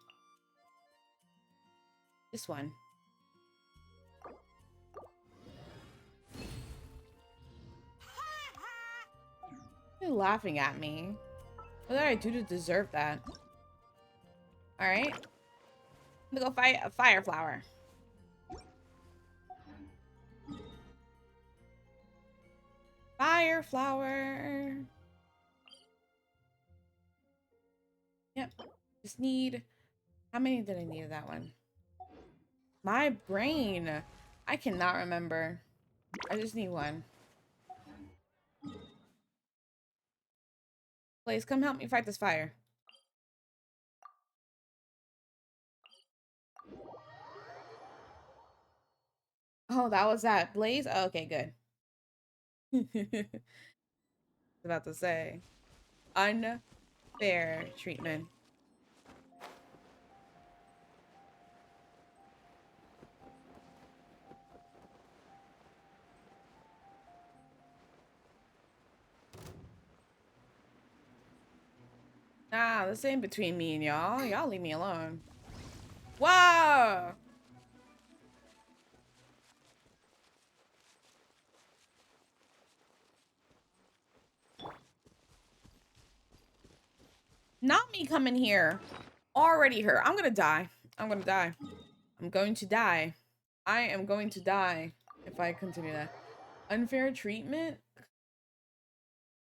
This one. You're laughing at me. What did I do to deserve that? Alright. I'm gonna go fight a fire flower. Fire flower. Yep. Just need... How many did I need of that one? My brain. I cannot remember. I just need one. Please come help me fight this fire. Oh, that was that. Blaze? Oh, okay, good. About to say. Unfair treatment. Nah, this ain't between me and y'all. Y'all leave me alone. Whoa! Not me coming here. Already hurt. I'm gonna die. I'm gonna die. I'm going to die. I am going to die if I continue that. Unfair treatment?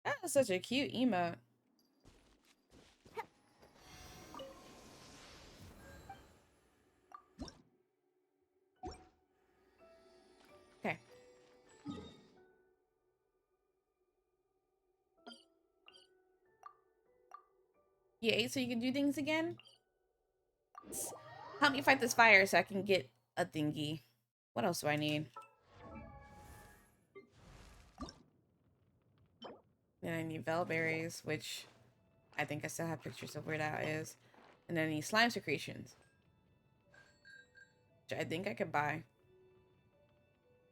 That is such a cute emote. Okay. You ate so you can do things again? Help me fight this fire so I can get a thingy. What else do I need? Then I need Velberries, which I think I still have pictures of where that is. And then I need slime secretions, which I think I could buy.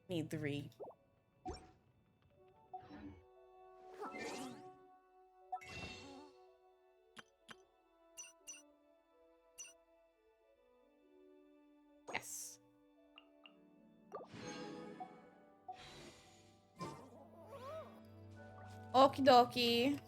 Need 3. Yes. Okie dokie.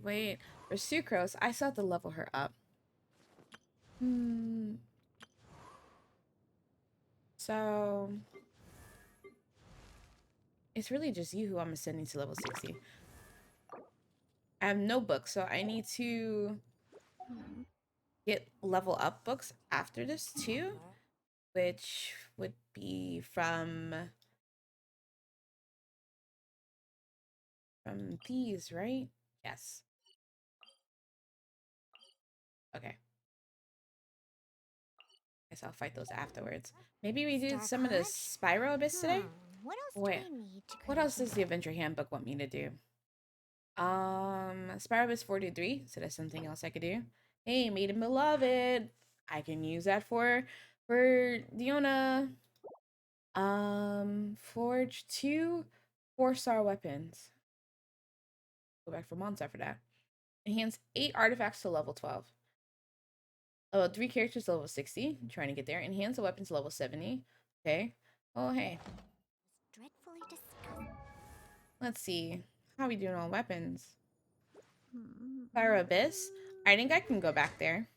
Wait. For Sucrose, I still have to level her up. So it's really just you who I'm ascending to level 60. I have no books, so I need to get level up books after this too, which would be from these, right? Yes. Okay. Guess I'll fight those afterwards. Maybe we do some of the Spyro Abyss today? What else Wait, do we need to what else does the Adventure Handbook want me to do? Spyro Abyss 43. So that's something else I could do. Hey, Maiden Beloved. I can use that for Diona. Forge 2 4-star weapons. Go back for months after that. Enhance 8 artifacts to level 12. Level 3 characters to level 60. I'm trying to get there. Enhance the weapons to level 70. Okay. Oh, hey. Dreadfully disgusting. Let's see. How are we doing on weapons? Fire Abyss? I think I can go back there.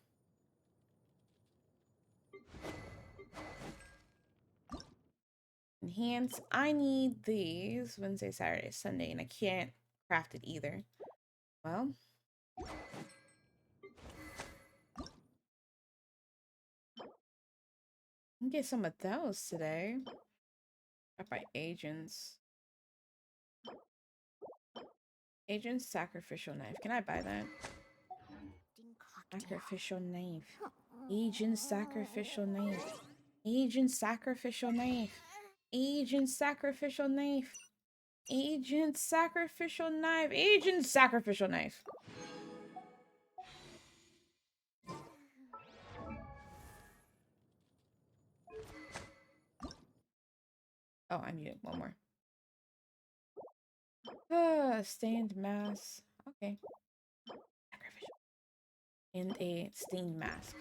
Enhance. I need these Wednesday, Saturday, Sunday, and I can't craft it either. Well. I can get some of those today. Up by agents. Agent's sacrificial knife. Can I buy that? Sacrificial knife. Agent sacrificial knife. Agent sacrificial knife. Agent sacrificial knife. Agent sacrificial knife. Agent sacrificial knife. Oh, I need one more. Stained mask. Okay. Sacrificial. And a stained mask.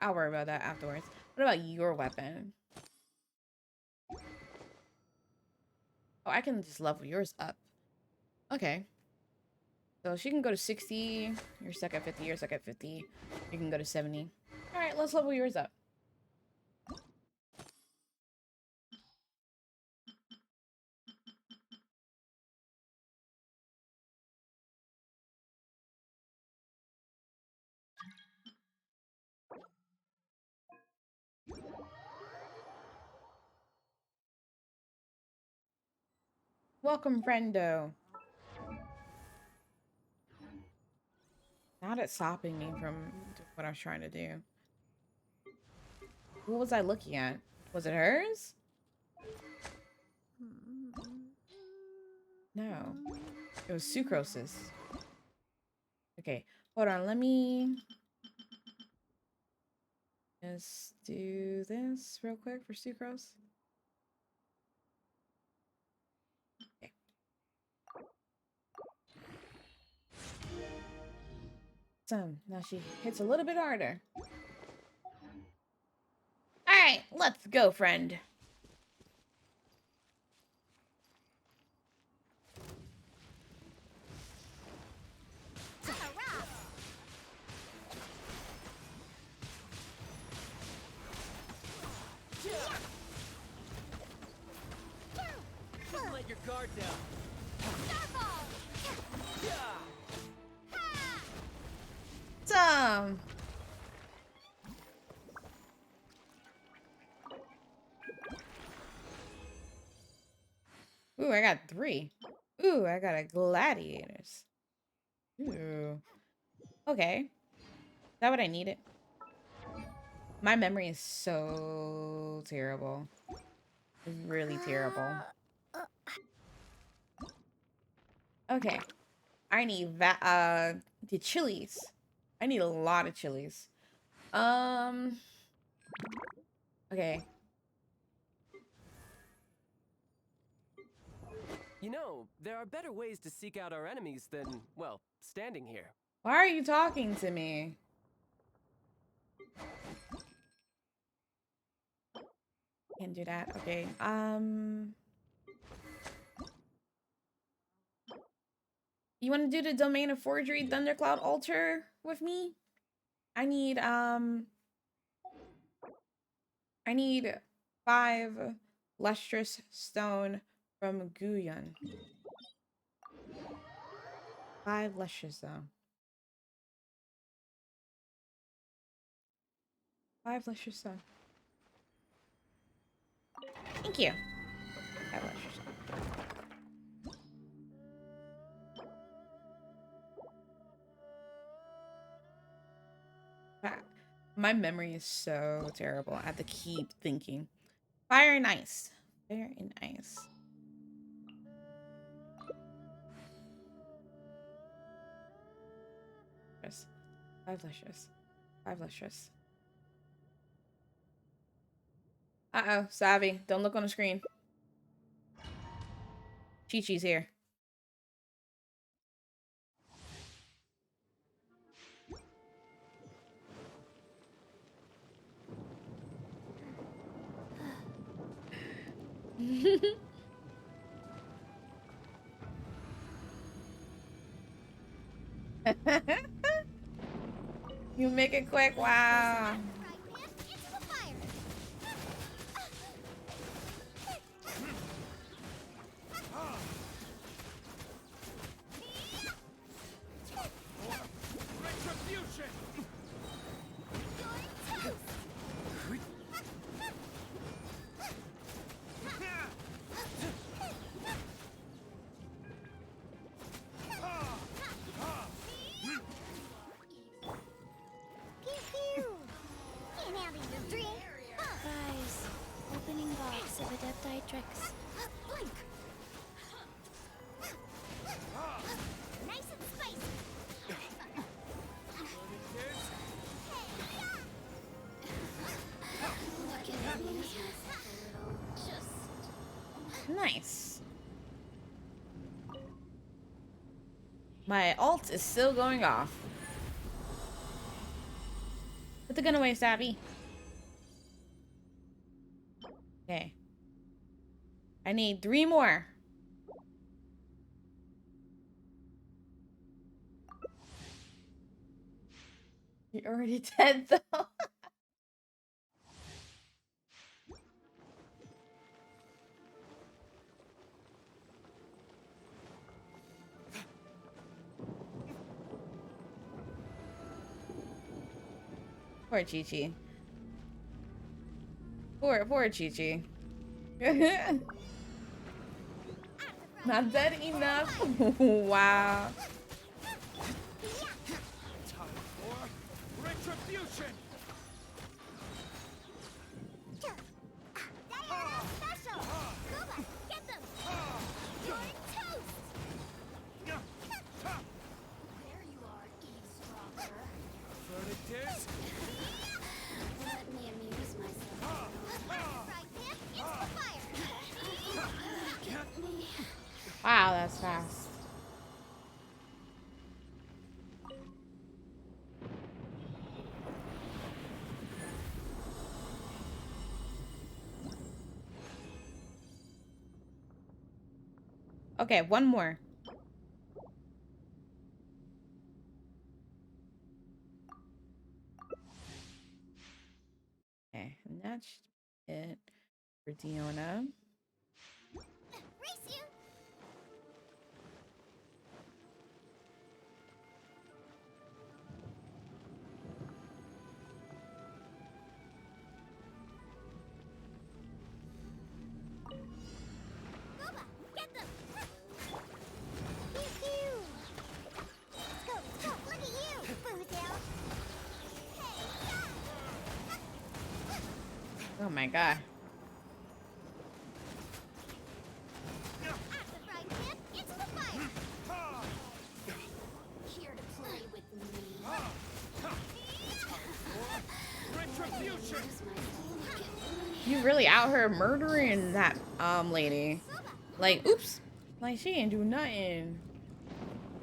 I'll worry about that afterwards. What about your weapon? Oh, I can just level yours up. Okay. So she can go to 60. You're stuck at 50. You're stuck at 50. You can go to 70. All right, let's level yours up. Welcome, friendo. Not it stopping me from doing what I was trying to do. What was I looking at? Was it hers? No. It was Sucrose's. Okay, hold on. Let me just do this real quick for Sucrose. Okay. So now she hits a little bit harder. All right, let's go, friend. Don't let your guard down. Some. Ooh, I got 3. Ooh, I got a gladiators. Ooh. Okay. Is that what I needed? My memory is so terrible. It's really terrible. Okay. I need the chilies. I need a lot of chilies. Okay. You know, there are better ways to seek out our enemies than, well, standing here. Why are you talking to me? Can't do that. Okay. You want to do the Domain of Forgery Thundercloud Altar with me? I need 5 lustrous stone from Guyon. 5 lustrous though. 5 lustrous stone. Thank you. 5 lustrous stone. My memory is so terrible. I have to keep thinking. Fire and ice. Fire and ice. Lustrous. 5 lustrous. 5 lustrous. Uh-oh, Savvy. Don't look on the screen. Chi-Chi's here. You make it quick. Wow. Retribution! Guys, opening box of Adepti tricks. Blink! Nice and spicy! Look at me. Just... Nice. My alt is still going off. Put the gun away, Savvy. Okay. I need 3 more. You're already dead, though. Poor Chi-Chi. Poor Chi-Chi. Not dead enough. Wow. Time for retribution. Special! Kuba, get them! You're toast! There you are, eavesdropper. Verdict is Let me amuse myself. Right, Pip, it's the fire! Get me. Wow, that's fast. Okay, one more. Okay, and that's it for Diona. Race you! Kuba, get them! Pew-pew! Go, go, look at you, Boozle! Hey, Oh my god. At the right, Pip, it's the fire! Here to play with me. retribution. You really out here murdering that lady. Like, oops. Like, she didn't do nothing.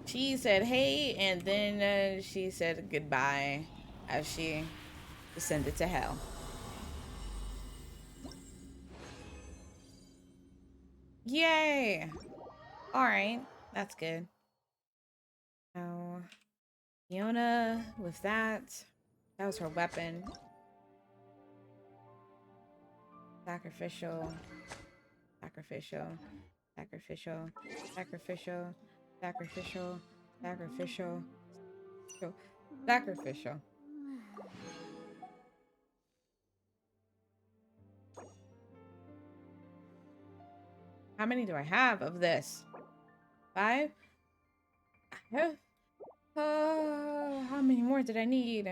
She said hey, and then she said goodbye as she descended to hell. Yay! Alright, that's good. Now, Fiona, with that was her weapon. Sacrificial. Sacrificial. Sacrificial. Sacrificial. Sacrificial. Sacrificial. Sacrificial. How many do I have of this? 5? How many more did I need?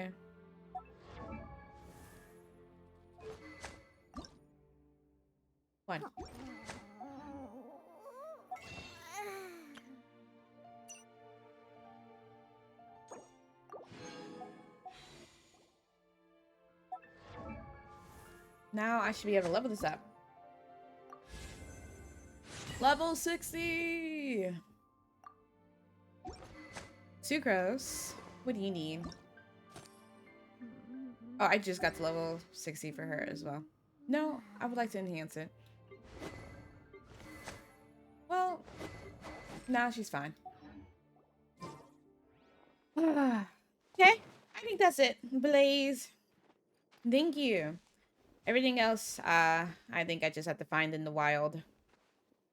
One. Now I should be able to level this up. Level 60! Sucrose, what do you need? Oh, I just got to level 60 for her as well. No, I would like to enhance it. Well, now she's fine. Okay, I think that's it. Blaze. Thank you. Everything else, I think I just have to find in the wild.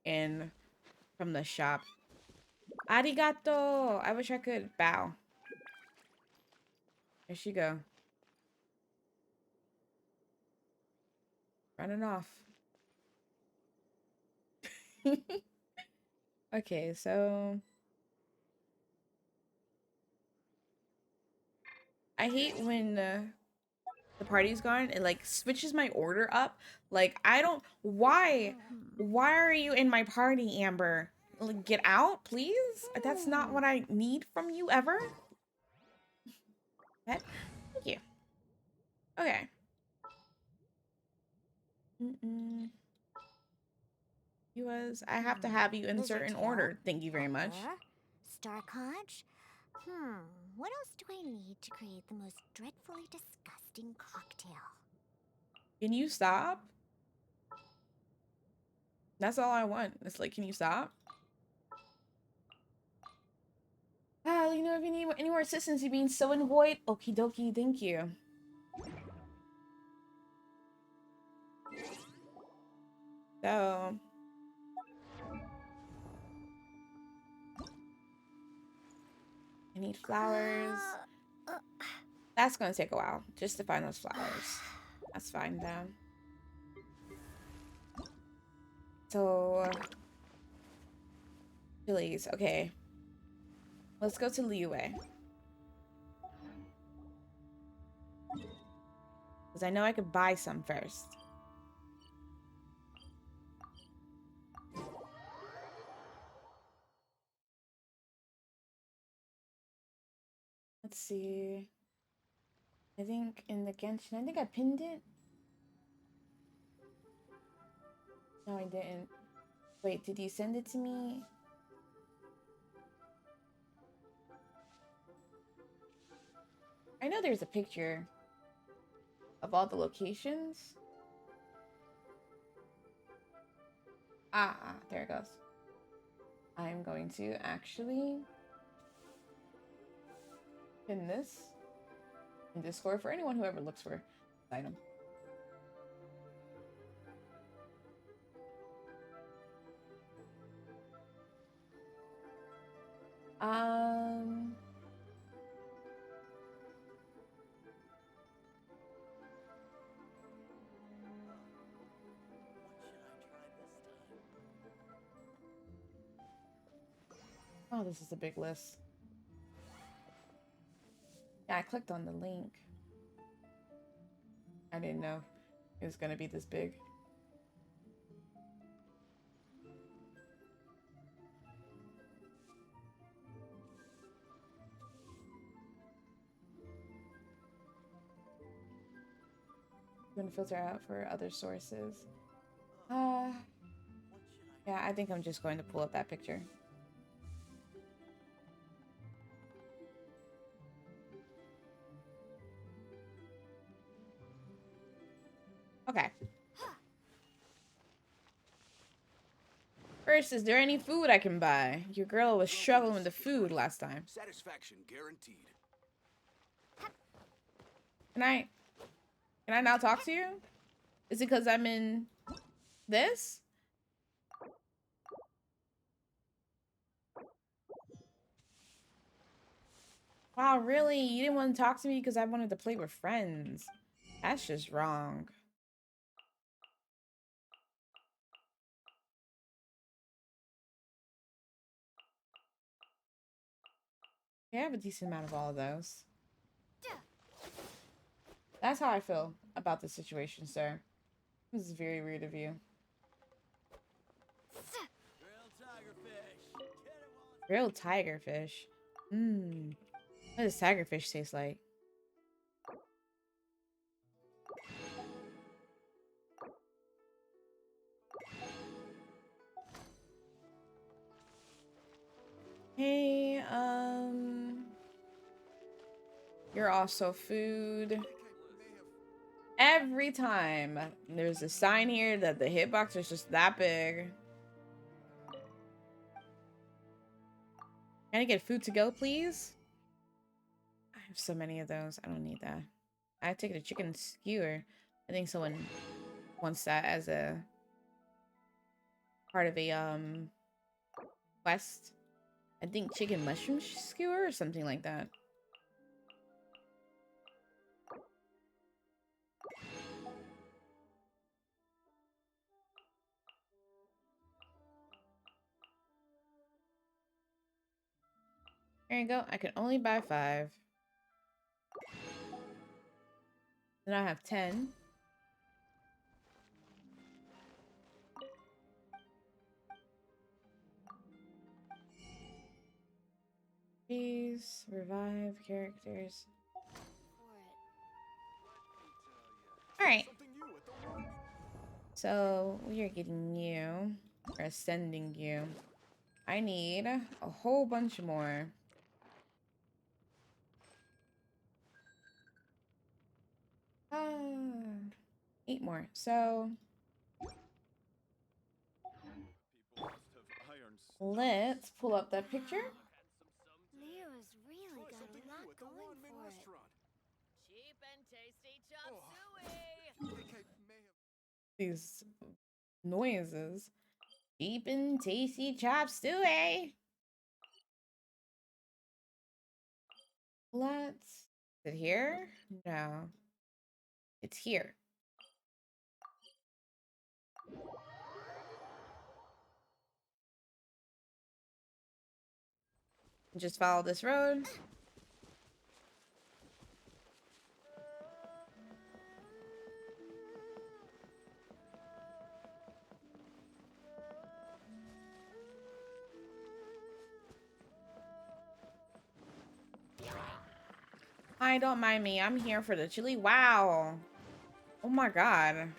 And from the shop. Arigato! I wish I could bow. There she go. Running off. Okay, so... I hate when the party's gone. It, like, switches my order up. Like, I don't... Why? Why are you in my party, Amber? Like, get out, please? That's not what I need from you, ever. Okay. Thank you. Okay. I have to have you in a certain order. Thank you very much. Star Conch? What else do I need to create the most dreadfully disgusting cocktail? Can you stop? That's all I want. It's like, can you stop? You know, if you need any more assistance, you're being so in void. Okie dokie, thank you. So... I need flowers. That's gonna take a while, just to find those flowers. That's fine, though. So... Chili's. Okay. Let's go to Liyue. Because I know I could buy some first. Let's see. I think in the Genshin, I think I pinned it. No, I didn't. Wait, did you send it to me? I know there's a picture of all the locations. There it goes. I'm going to actually pin this in Discord for anyone who ever looks for this item. Oh, this is a big list. Yeah, I clicked on the link. I didn't know it was gonna be this big. I'm gonna filter out for other sources. Yeah, I think I'm just going to pull up that picture. Okay. First, is there any food I can buy? Your girl was struggling with the food last time. Satisfaction guaranteed. Can I now talk to you? Is it because I'm in this? Wow, really? You didn't want to talk to me because I wanted to play with friends. That's just wrong. I have a decent amount of all of those. That's how I feel about the situation, sir. This is very rude of you. Grilled tigerfish. Mmm. What does tigerfish taste like? Hey, you're also food. Every time there's a sign here that the hitbox is just that big. Can I get food to go, please? I have so many of those. I don't need that. I have to get a chicken skewer. I think someone wants that as a part of a quest. I think chicken mushroom skewer or something like that. There you go. I can only buy 5. Then I have 10. Please revive characters. Alright. So we are getting you. We're ascending you. I need a whole bunch more. Ah, 8 more. So let's pull up that picture. Leo's really got a lot going for it. Cheap and tasty chop suey. These noises. Deep and tasty chop suey. Let's. Is it here? No. It's here. Just follow this road. Hi, don't mind me. I'm here for the chili. Wow. Oh my god.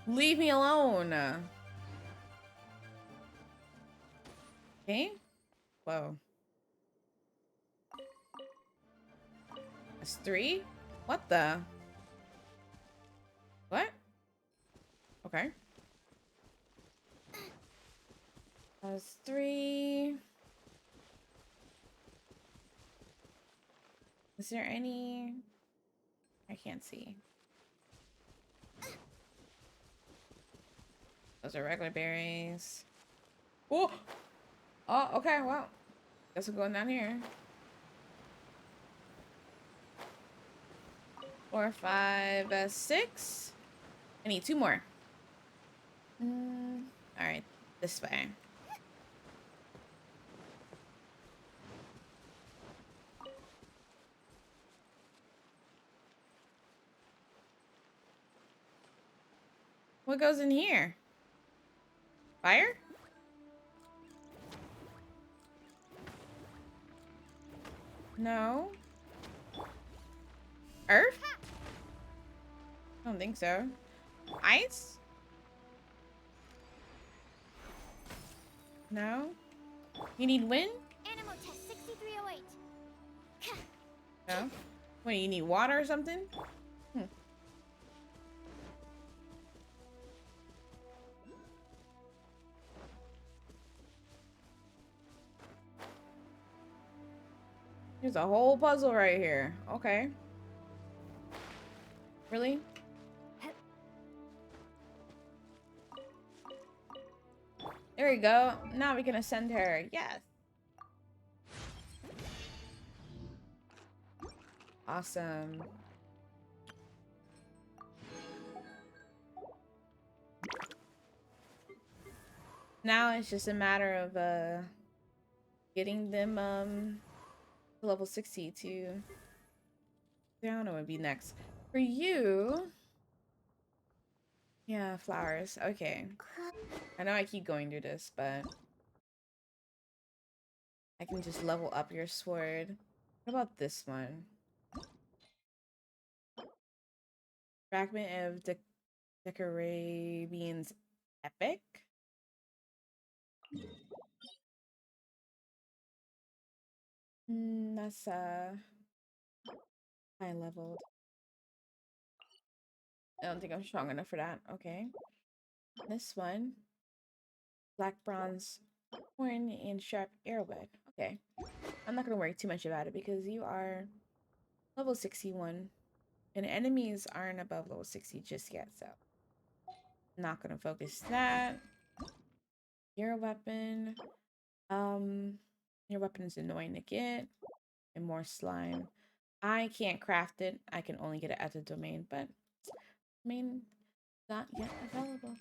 Leave me alone. Okay. Whoa. That's 3? What the? What? Okay. That's 3. Is there any? I can't see. Those are regular berries. Oh! Oh, okay, well. Guess I'm going down here. 4, 5, 6. I need 2 more. Alright, this way. What goes in here? Fire? No. Earth? I don't think so. Ice? No. You need wind? Animal test 6308. No. What, you need water or something? There's a whole puzzle right here. Okay. Really? There we go. Now we can ascend her. Yes. Awesome. Now it's just a matter of getting them to level 60 to I don't know what would be next. For you. Yeah, flowers. Okay. I know I keep going through this, but I can just level up your sword. What about this one? Fragment of Decarabian's Epic? That's high leveled. I don't think I'm strong enough for that. Okay. This one. Black bronze horn and sharp arrowhead. Okay. I'm not gonna worry too much about it because you are level 61. And enemies aren't above level 60 just yet, so I'm not gonna focus that. Your weapon. Your weapon is annoying to get. And more slime. I can't craft it. I can only get it at the domain, but domain not yet available.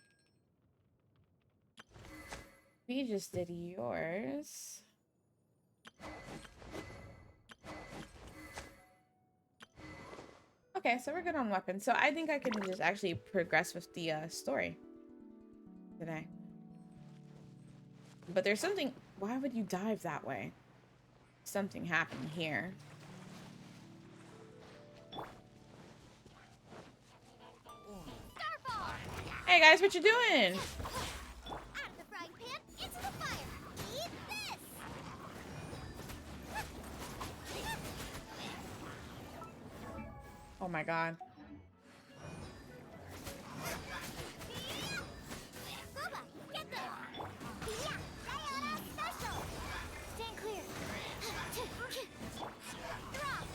We just did yours. Okay, so we're good on weapons. So I think I can just actually progress with the story today. But there's something. Why would you dive that way? Something happened here. Hey guys, what you doing? Out of the frying pan, into the fire. Eat this. Oh my god. Booba, get there. Yeah, Diana special. Stand clear. Drop.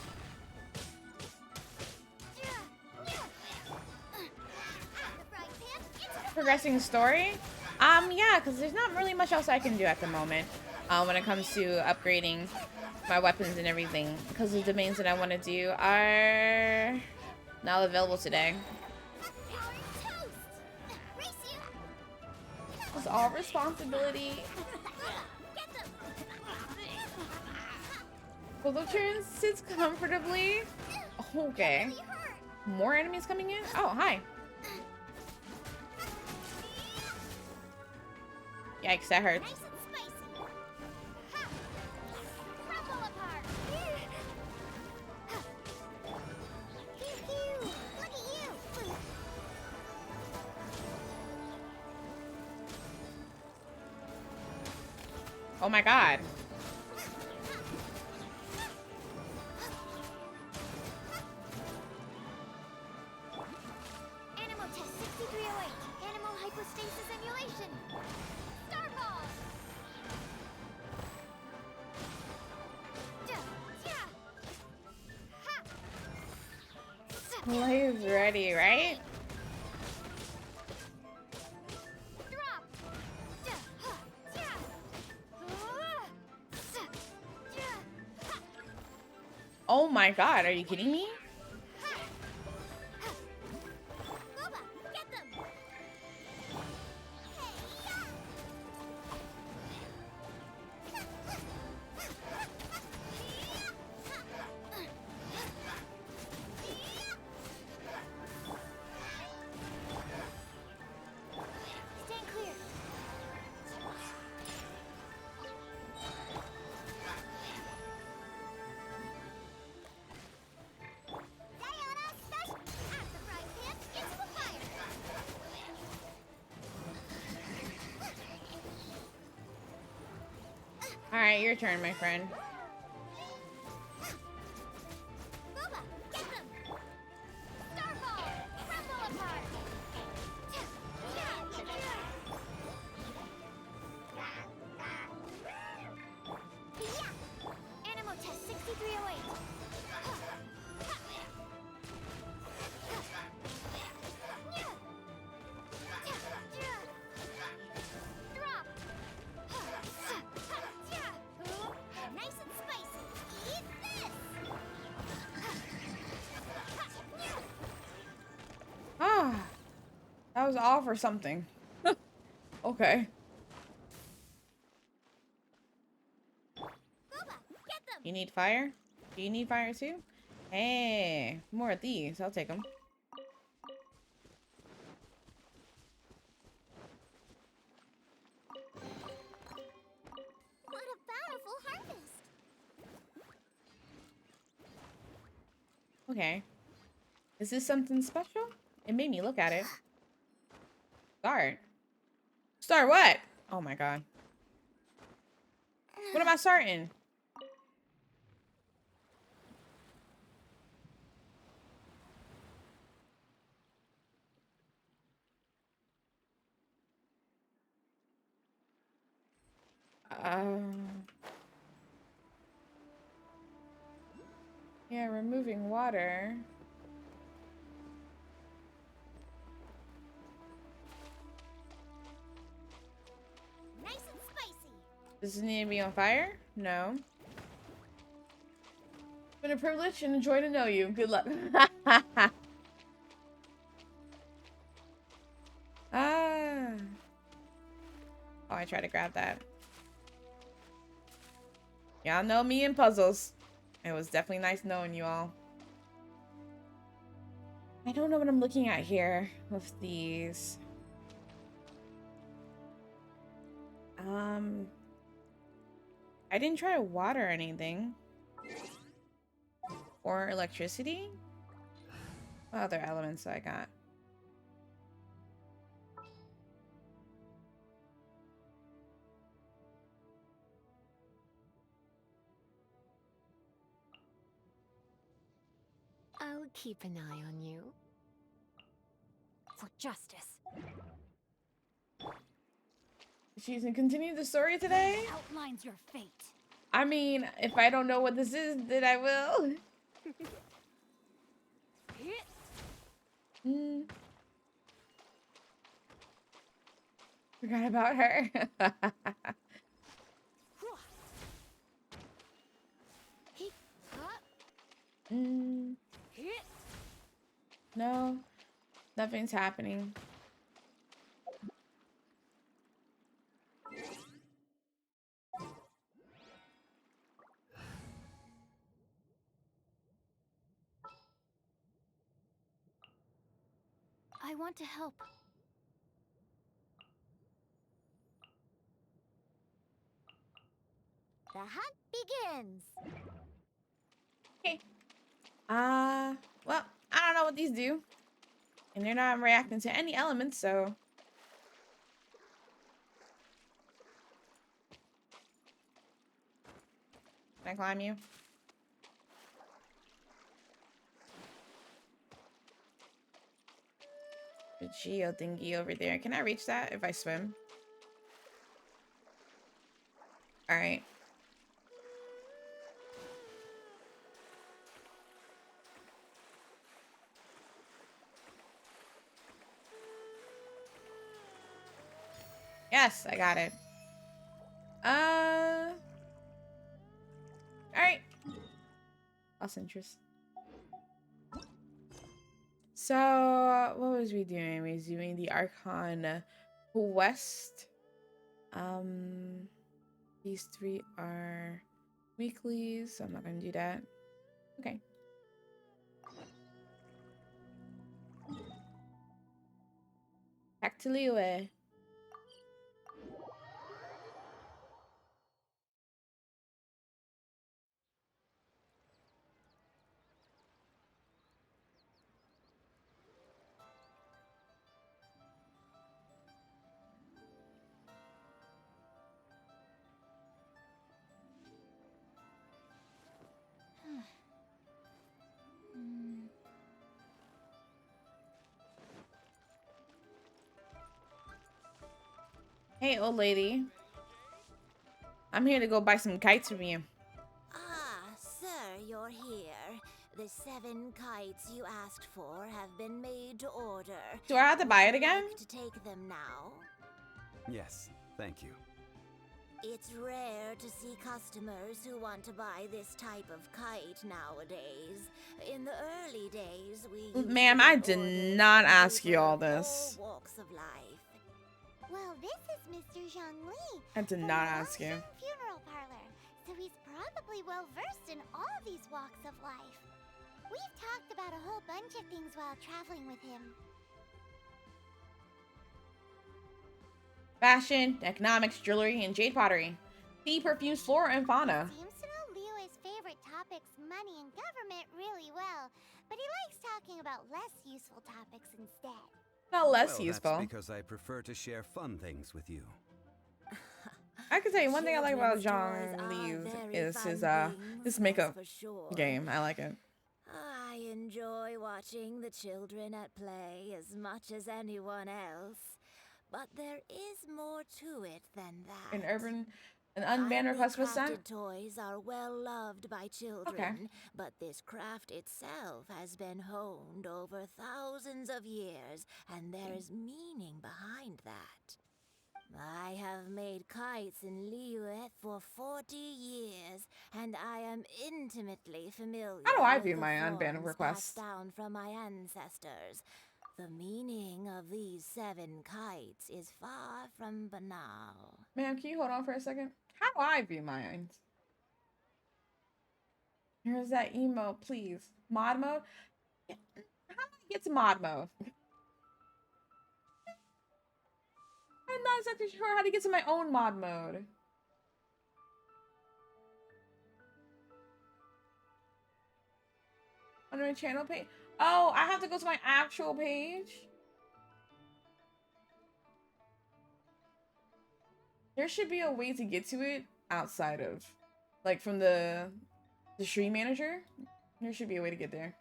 Progressing story? Yeah, because there's not really much else I can do at the moment when it comes to upgrading my weapons and everything, because the domains that I want to do are not available today. It's all responsibility. Children sits comfortably. Okay. More enemies coming in? Oh, hi. Yikes, that hurts. Nice and spicy. Ha! Crumble apart. Pew, pew. Look at you. Oh my god. Animal test 6308. Animal hypostasis emulation. Starball. Play's ready, right? Oh my god, are you kidding me? Booba, get them. Stand clear. Diana, special. At the frying pan, into the fire. Alright, your turn, my friend. Booba, get them. Starball, crumble apart. Yeah. Animal test 6308. Drop. Nice and spicy. Eat this. Ah, that was all for something. Okay. Booba, get them. You need fire? Do you need fire too? Hey, more of these. I'll take them. What a bountiful harvest. Okay. Is this something special? It made me look at it. Start. Start what? Oh my god. What am I starting? Yeah, removing water. Nice and spicy. Does it need to be on fire? No. It's been a privilege and a joy to know you. Good luck. Ah. Oh, I tried to grab that. Y'all know me in puzzles. It was definitely nice knowing you all. I don't know what I'm looking at here with these. I didn't try to water anything. Or electricity? What other elements I got? I'll keep an eye on you. For justice. She's gonna continue the story today? Outlines your fate. I mean, if I don't know what this is, then I will. Forgot about her. No, nothing's happening. want to help. The hunt begins. Okay. Well, I don't know what these do. And they're not reacting to any elements, so... Can I climb you? The geo thingy over there. Can I reach that if I swim? Alright. Yes, I got it. Alright. Lost interest. So, what was we doing? We was doing the Archon quest. These three are weeklies, so I'm not gonna do that. Okay. Back to Liyue. Hey, old lady. I'm here to go buy some kites from you. Ah, sir, you're here. The 7 kites you asked for have been made to order. Do I have to buy it Would you again? like to take them now? Yes, thank you. It's rare to see customers who want to buy this type of kite nowadays. In the early days, we used Ma'am, to I get did orders not from ask you people all of this. all walks of life. Well, this is Mr. Zhongli. I did from not the ask you. Longsheng Funeral Parlor, so he's probably well versed in all these walks of life. We've talked about a whole bunch of things while traveling with him. Fashion, economics, jewelry, and jade pottery. Tea, perfumes, flora, and fauna. Seems to know Liyue's favorite topics, money and government, really well, but he likes talking about less useful topics instead. Not less Well, useful. that's because I prefer to share fun things with you. I can tell you one thing I like about Children's Zhang toys are Liu very is his fun things, his that's makeup for sure. game. I like it. I enjoy watching the children at play as much as anyone else. But there is more to it than that. An unbanned request was Finely sent. crafted toys are well loved by children, but this craft itself has been honed over thousands of years, and there is meaning behind that. I have made kites in Liyue for 40 years, and I am intimately familiar How do I with view the my unbanned forms requests? passed down from my ancestors. The meaning of these 7 kites is far from banal. Ma'am, can you hold on for a second? How do I view mine? Here's that emote, please. Mod mode? Yeah, how do I get to mod mode? I'm not exactly sure how to get to my own mod mode. On my channel page? Oh, I have to go to my actual page? There should be a way to get to it outside of, like, from the stream manager. There should be a way to get there.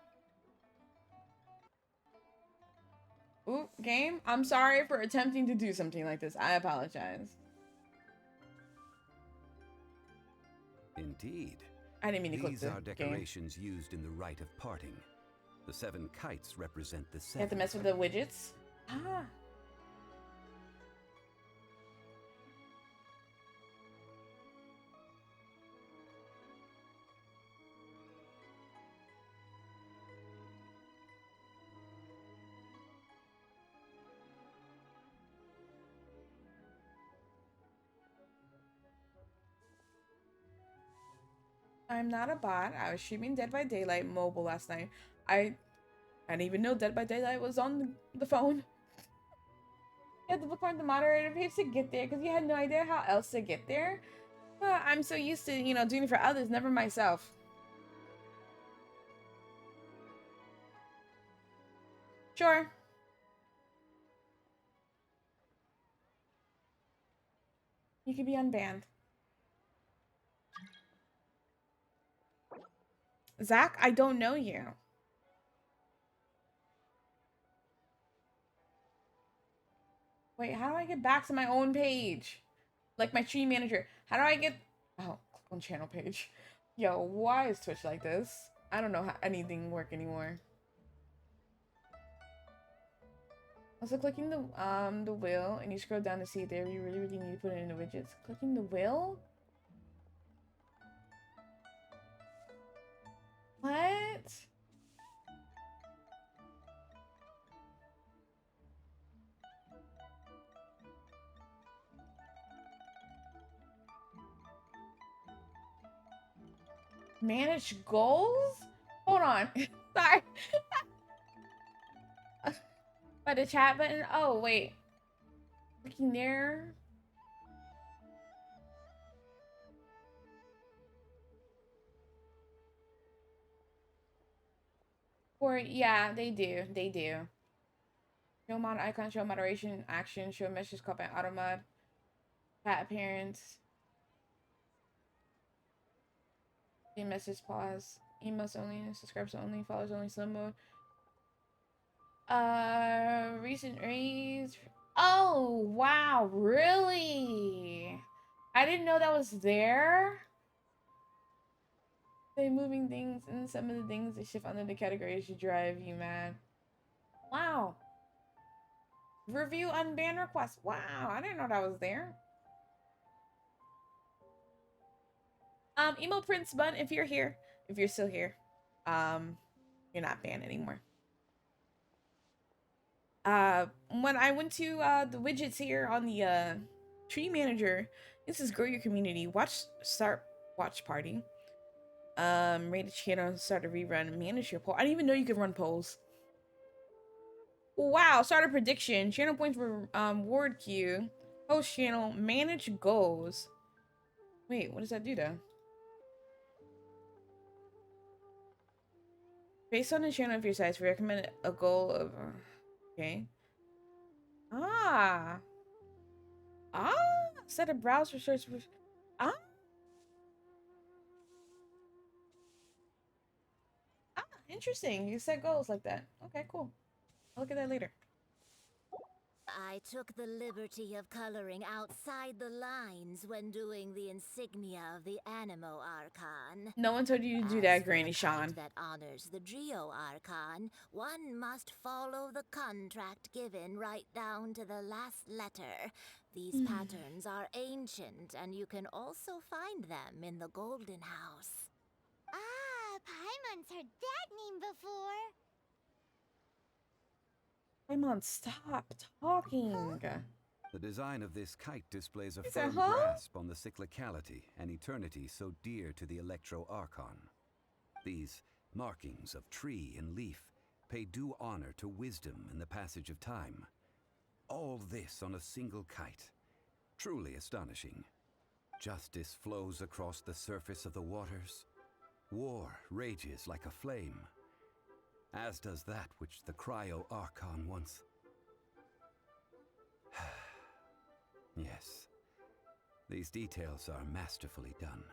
Ooh, game. I'm sorry for attempting to do something like this. I apologize. Indeed. I didn't mean to click These the are game. decorations used in the rite of parting. The 7 kites represent the 7. You have to mess with the widgets? Ah. I'm not a bot. I was streaming Dead by Daylight mobile last night. I didn't even know Dead by Daylight was on the phone. You had to bookmark the moderator page to get there because you had no idea how else to get there. I'm so used to, you know, doing it for others, never myself. Sure. You could be unbanned. Zach, I don't know you. Wait, how do I get back to my own page? Like my stream manager. How do I get... Oh, click on channel page. Yo, why is Twitch like this? I don't know how anything work anymore. Also, clicking the wheel, and you scroll down to see it there. You really need to put it in the widgets. Clicking the wheel? What? Manage goals? Hold on. Sorry. By the chat button? Oh, wait. Clicking there. Or, yeah, they do. They do. Show mod icon, show moderation, action, show message call by auto mod, chat appearance, message pause, emails only, subscribers only, followers only, slow mode. Recent raise. Oh, wow, really? I didn't know that was there. They moving things, and some of the things that shift under the categories should drive you mad. Wow. Review unbanned request. Wow, I didn't know that was there. Emo Prince Bun, if you're here, if you're still here, you're not banned anymore. When I went to the widgets here on the tree manager, this is grow your community. Start watch party. Rate a channel, start a rerun, manage your poll. I didn't even know you could run polls. Wow, start a prediction, channel points for ward queue, host channel, manage goals. Wait, what does that do though? Based on the channel of your size, we recommend a goal of okay. Ah. Set a browser search for ah. Interesting. You set goals like that. Okay, cool. I'll look at that later. I took the liberty of coloring outside the lines when doing the insignia of the Animo Archon. No one told you to do that, Granny Sean. That honors the Geo Archon, one must follow the contract given right down to the last letter. These patterns are ancient, and you can also find them in the Golden House. Ah, Paimon's heard that name before. Paimon, stop talking. The design of this kite displays a He firm said, huh? grasp on the cyclicality and eternity so dear to the Electro Archon. These markings of tree and leaf pay due honor to wisdom and the passage of time. All this on a single kite. Truly astonishing. Justice flows across the surface of the waters. War rages like a flame. As does that which the Cryo Archon once... Yes. These details are masterfully done.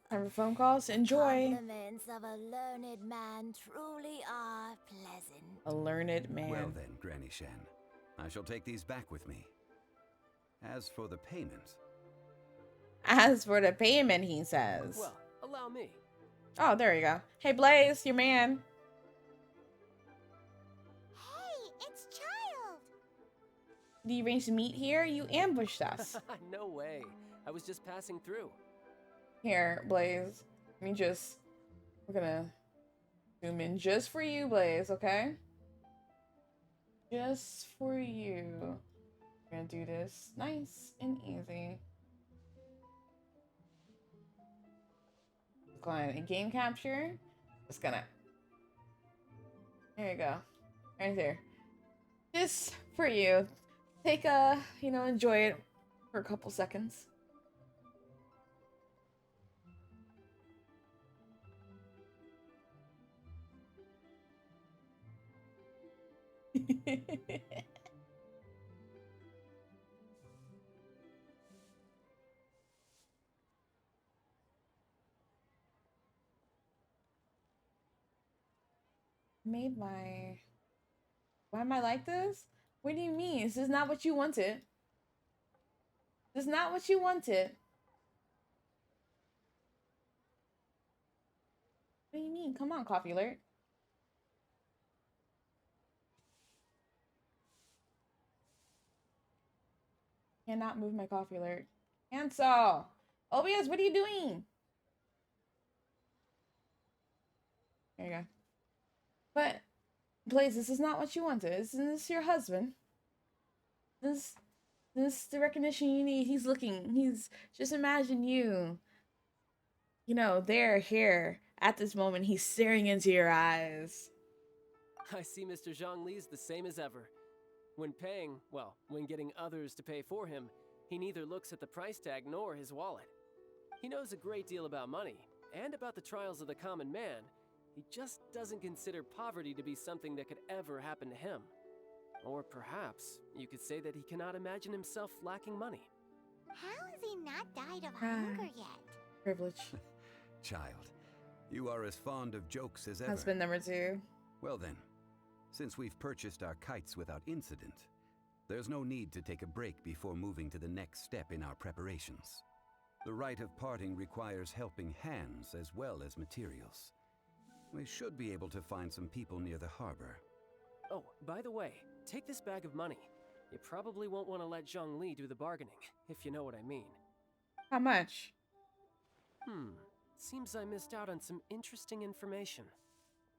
Time for phone calls. Enjoy. Compliments of a learned man truly are pleasant. A learned man. Well then, Granny Shan, I shall take these back with me. As for the payment... As for the payment, he says. Well, allow me. Oh, there you go. Hey, Blaze, your man. Hey, it's Child! Did you arrange to meet here? You ambushed us. No way. I was just passing through. Here, Blaze. We're gonna zoom in just for you, Blaze, okay? Just for you. We're gonna do this nice and easy. Going in game capture. Just gonna you go. Right there. Just for you. Take a, enjoy it for a couple seconds. Made my... Why am I like this? What do you mean? This is not what you wanted. This is not what you wanted. What do you mean? Come on, Coffee Alert. Cannot move my Coffee Alert. Cancel! OBS, what are you doing? There you go. But, Blaze, this is not what you wanted. Isn't this your husband? This is the recognition you need. He's looking. He's... Just imagine you. There, here. At this moment, he's staring into your eyes. I see Mr. Zhongli's the same as ever. When paying, well, when getting others to pay for him, he neither looks at the price tag nor his wallet. He knows a great deal about money, and about the trials of the common man. He just doesn't consider poverty to be something that could ever happen to him. Or perhaps you could say that he cannot imagine himself lacking money. How has he not died of hunger yet? Privilege. Child, you are as fond of jokes as ever. Husband number 2. Well then, since we've purchased our kites without incident, there's no need to take a break before moving to the next step in our preparations. The rite of parting requires helping hands as well as materials. We should be able to find some people near the harbor. Oh, by the way, take this bag of money. You probably won't want to let Zhongli do the bargaining, if you know what I mean. How much? Seems I missed out on some interesting information.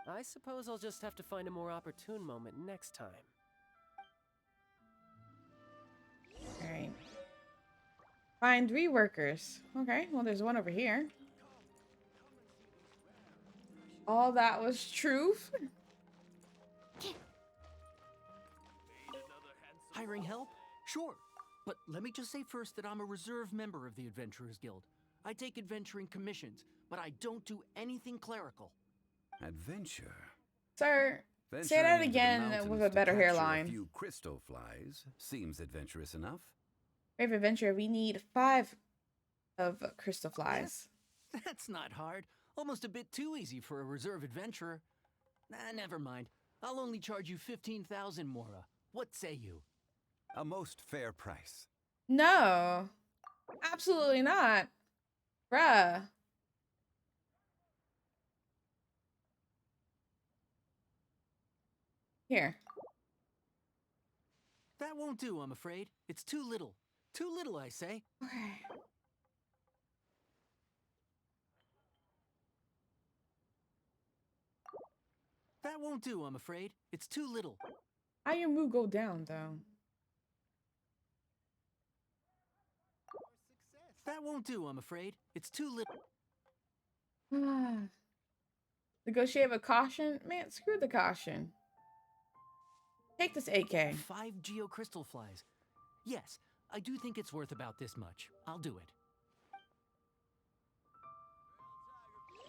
I suppose I'll just have to find a more opportune moment next time. Alright. Find 3 workers. Okay, well there's one over here. All that was truth? Hiring help? Sure. But let me just say first that I'm a reserve member of the Adventurers Guild. I take adventuring commissions, but I don't do anything clerical. Adventure? Sir, say Venturing that into the again mountains with a to better capture hairline. A few crystal flies seems adventurous enough. Brave adventure, we need 5 of crystal flies. That's not hard. Almost a bit too easy for a reserve adventurer. Never mind. I'll only charge you 15,000 Mora. What say you? A most fair price. No. Absolutely not. Bruh. Here. That won't do, I'm afraid. It's too little. Too little, I say. Okay. That won't do, I'm afraid. It's too little. How your mood go down, though? That won't do, I'm afraid. It's too little. Negotiate with caution? Man, screw the caution. Take this AK. 5 geocrystal flies. Yes, I do think it's worth about this much. I'll do it.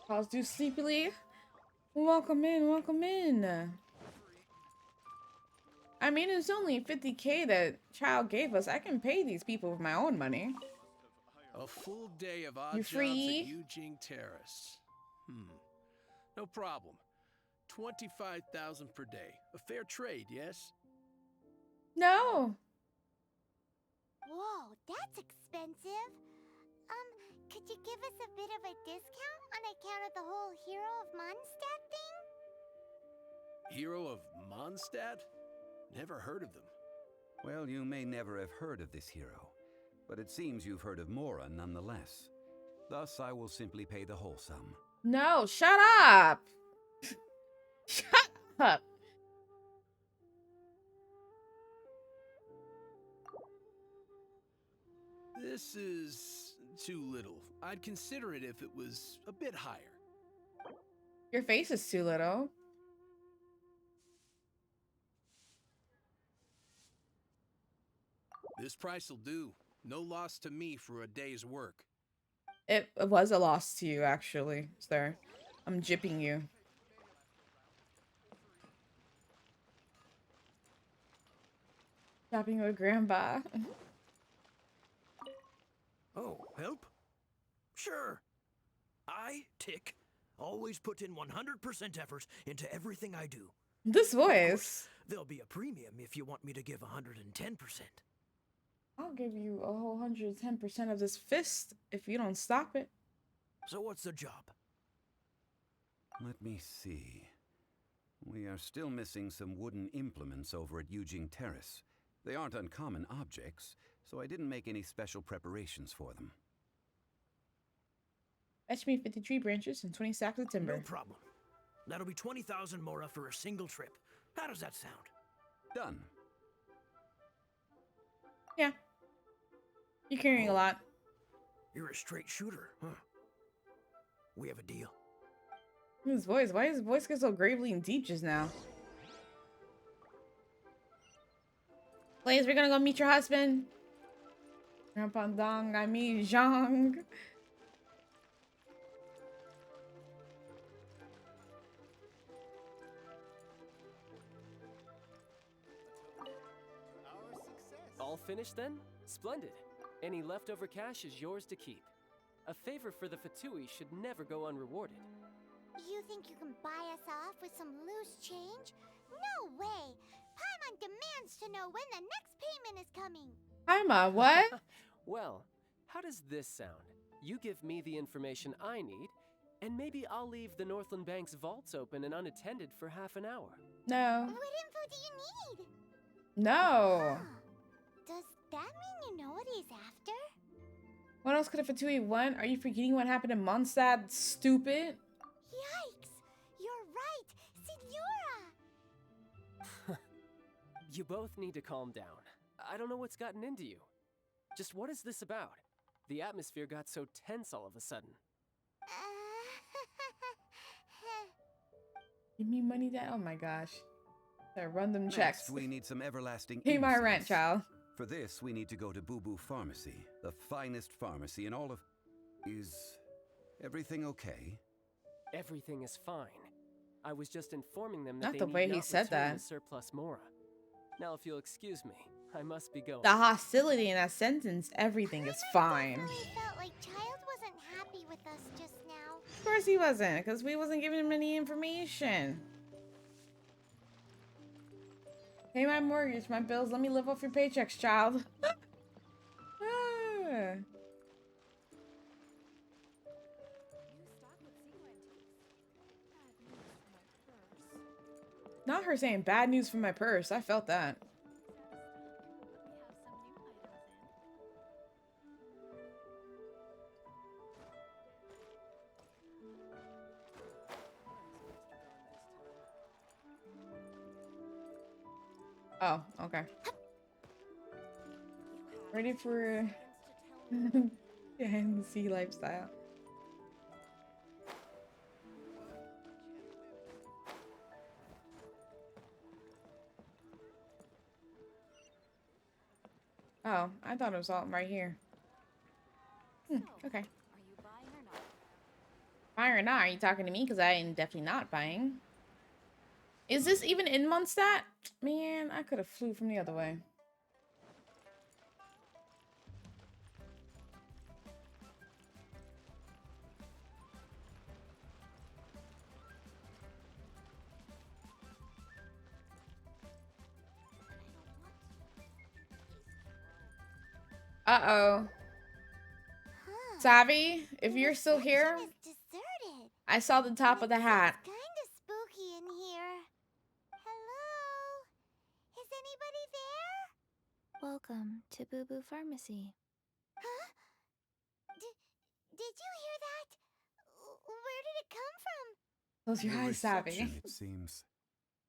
Calls do sleepily. Welcome in, welcome in. I mean, it's only 50K that Child gave us. I can pay these people with my own money. A full day of odd You jobs free? at Eugene Terrace. No problem. 25,000 per day. A fair trade, yes? No. Whoa, that's expensive. Could you give us a bit of a discount on account of the whole Hero of Mondstadt thing? Hero of Mondstadt? Never heard of them. Well, you may never have heard of this hero, but it seems you've heard of Mora nonetheless. Thus, I will simply pay the whole sum. No, shut up. Shut up. This is too little. I'd consider it if it was a bit higher. Your face is too little. This price will do. No loss to me for a day's work. It was a loss to you, actually, sir. I'm jipping you. Shopping with Grandpa. Oh, help? Sure. I, Tick, always put in 100% effort into everything I do. This Of course, voice. there'll be a premium if you want me to give 110%. I'll give you a whole 110% of this fist if you don't stop it. So what's the job? Let me see. We are still missing some wooden implements over at Eugene Terrace. They aren't uncommon objects, so I didn't make any special preparations for them. Fetch me 50 tree branches and 20 sacks of timber. No problem. That'll be 20,000 mora for a single trip. How does that sound? Done. Yeah. You're carrying a lot. You're a straight shooter, huh? We have a deal. His voice. Why does his voice get so gravely and deep just now? Please, we're gonna go meet your husband. Grandpa Dong, I mean Zhang. All finished then? Splendid. Any leftover cash is yours to keep. A favor for the Fatui should never go unrewarded. You think you can buy us off with some loose change? No way! Paimon demands to know when the next payment is coming. Paimon, what? Well, how does this sound? You give me the information I need, and maybe I'll leave the Northland Bank's vaults open and unattended for half an hour. No. What info do you need? No. Huh. Does that mean you know what he's after? What else could a Fatui want? Are you forgetting what happened in Mondstadt, stupid? Yikes! You're right! Signora! You both need to calm down. I don't know what's gotten into you. Just what is this about? The atmosphere got so tense all of a sudden. Give me money that. Oh my gosh. I run them Next, checks. we need some everlasting Pay my incense. rent, child. For this, we need to go to Boo Boo Pharmacy, the finest pharmacy in all of... Is everything okay? Everything is fine. I was just informing them that Not they the need way he not said return that. the surplus mora. Now, if you'll excuse me, I must be going. The hostility in that sentence, everything is fine. Definitely felt like Child wasn't happy with us just now. Of course he wasn't, because we wasn't giving him any information. Pay my mortgage, my bills. Let me live off your paychecks, child. Ah. Not her saying bad news for my purse. I felt that. Oh, okay. Ready for and sea lifestyle. Oh, I thought it was all right here. Okay. Buying or not? Are you talking to me? Because I am definitely not buying. Is this even in Mondstadt? Man, I could have flew from the other way. Uh-oh. Savvy, if you're still here, Deserted. I saw the top of the hat. It's kind of spooky in here. Hello? Is anybody there? Welcome to Boo Boo Pharmacy. Huh? Did you hear that? Where did it come from? Close your The eyes, Savvy. reception, it seems.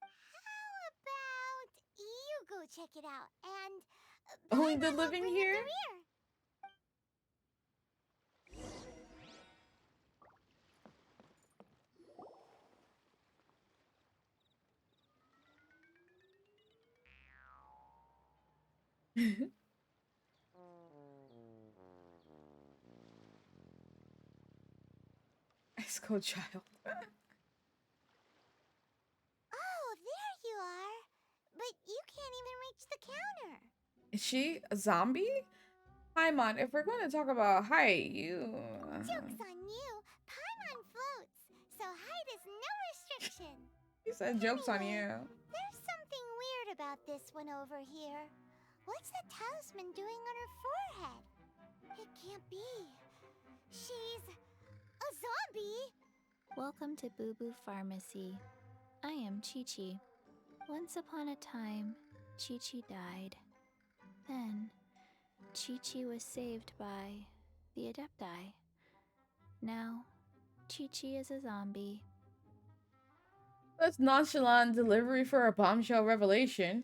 How about you go check it out and Only Paimon the will living bring here? it to rear. go, child. Oh, there you are. But you can't even reach the counter. Is she a zombie? Hi, Mon. If we're going to talk about height, you. Joke's on you. Paimon floats, so height is no restriction. He said jokes on Anyway, you. There's something weird about this one over here. What's the talisman doing on her forehead? It can't be. She's a zombie. Welcome to Boo Boo Pharmacy. I am Chi-Chi. Once upon a time, Chi-Chi died. Then, Chi-Chi was saved by the Adepti. Now, Chi-Chi is a zombie. That's nonchalant delivery for a bombshell revelation.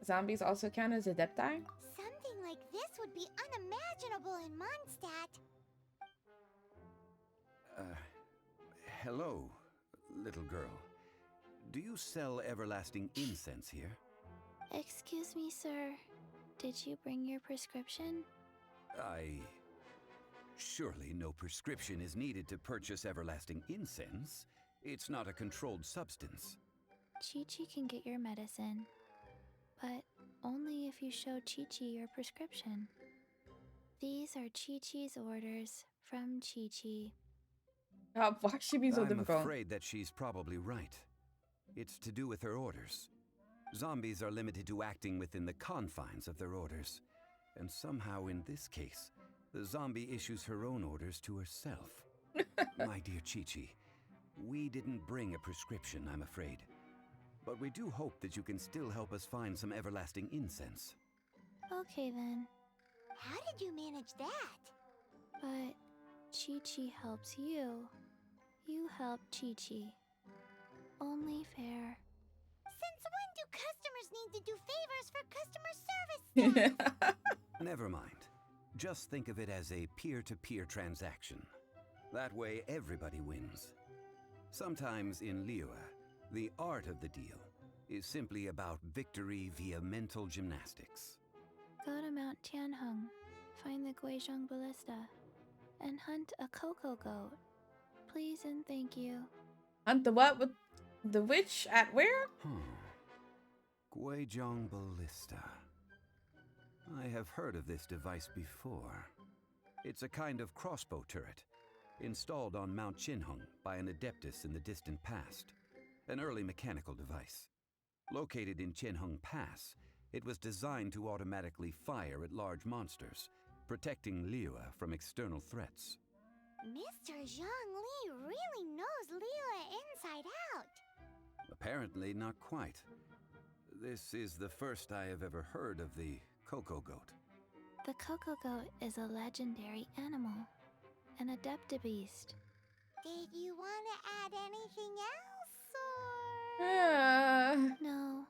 Zombies also count as adepti? Something like this would be unimaginable in Mondstadt. Hello, little girl. Do you sell everlasting incense here? Excuse me, sir. Did you bring your prescription? Surely no prescription is needed to purchase everlasting incense. It's not a controlled substance. Chi-Chi can get your medicine, but only if you show Chi-Chi your prescription. These are Chi-Chi's orders from Chi-Chi. Why should she be so difficult? I'm afraid that she's probably right. It's to do with her orders. Zombies are limited to acting within the confines of their orders. And somehow in this case, the zombie issues her own orders to herself. My dear Chi-Chi, we didn't bring a prescription, I'm afraid. But we do hope that you can still help us find some everlasting incense. Okay then, How did you manage that? but Chi-Chi helps you. You help Chi-Chi. Only fair. Since when do customers need to do favors for customer service staff? Never mind. Just think of it as a peer-to-peer transaction. That way everybody wins. Sometimes in Liyue, the art of the deal is simply about victory via mental gymnastics. Go to Mount Tianheng, find the Guizhong Ballista, and hunt a cocoa goat. Please and thank you. Hunt the what with the witch at where? Guizhong Ballista. I have heard of this device before. It's a kind of crossbow turret, installed on Mount Qinheng by an adeptus in the distant past. An early mechanical device. Located in Qinheng Pass, it was designed to automatically fire at large monsters, protecting Liyue from external threats. Mr. Zhang Li really knows Liyue inside out. Apparently not quite. This is the first I have ever heard of the cocoa goat. The cocoa goat is a legendary animal, an adeptabeast. Did you want to add anything else, or...? No,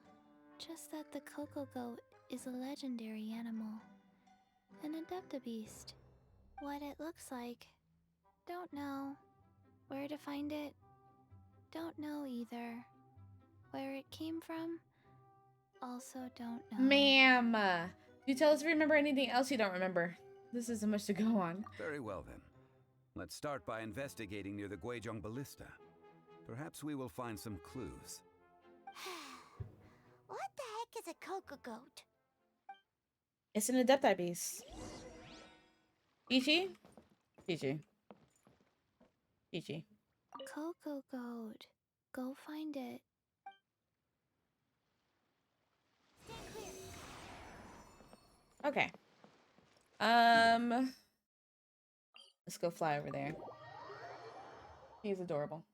just that the cocoa goat is a legendary animal, an adeptabeast. What it looks like, don't know. Where to find it, don't know either. Where it came from, also don't know. Ma'am, do you tell us if you remember anything else you don't remember? This isn't much to go on. Very well then. Let's start by investigating near the Guizhong Ballista. Perhaps we will find some clues. What the heck is a cocoa goat? It's an adepti beast. Chi-Chi? Chi-Chi. Chi-Chi. Cocoa goat. Go find it. Okay. Let's go fly over there. He's adorable.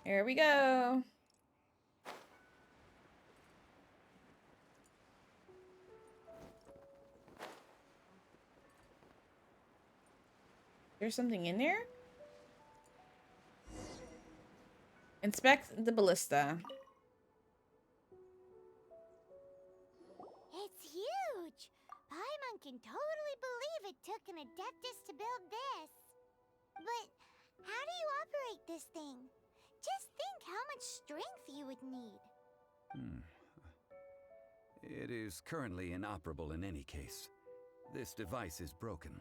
Here we go. There's something in there? Inspect the ballista. It's huge! Paimon can totally believe it took an adeptus to build this. But how do you operate this thing? Just think how much strength you would need. It is currently inoperable in any case. This device is broken.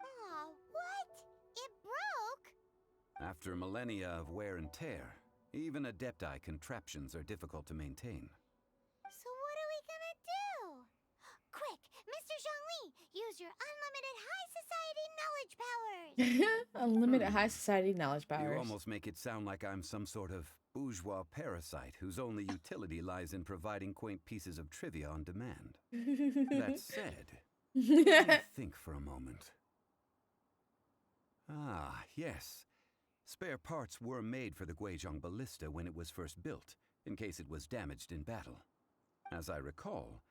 Aw, what? It broke? After millennia of wear and tear, even Adepti contraptions are difficult to maintain. So what are we gonna do? Quick, Mr. Zhongli, use your unlimited high society knowledge powers! Unlimited high society knowledge You powers. almost make it sound like I'm some sort of bourgeois parasite whose only utility lies in providing quaint pieces of trivia on demand. That said, let me think for a moment. Ah, yes. Spare parts were made for the Guizhong ballista when it was first built, in case it was damaged in battle. As I recall,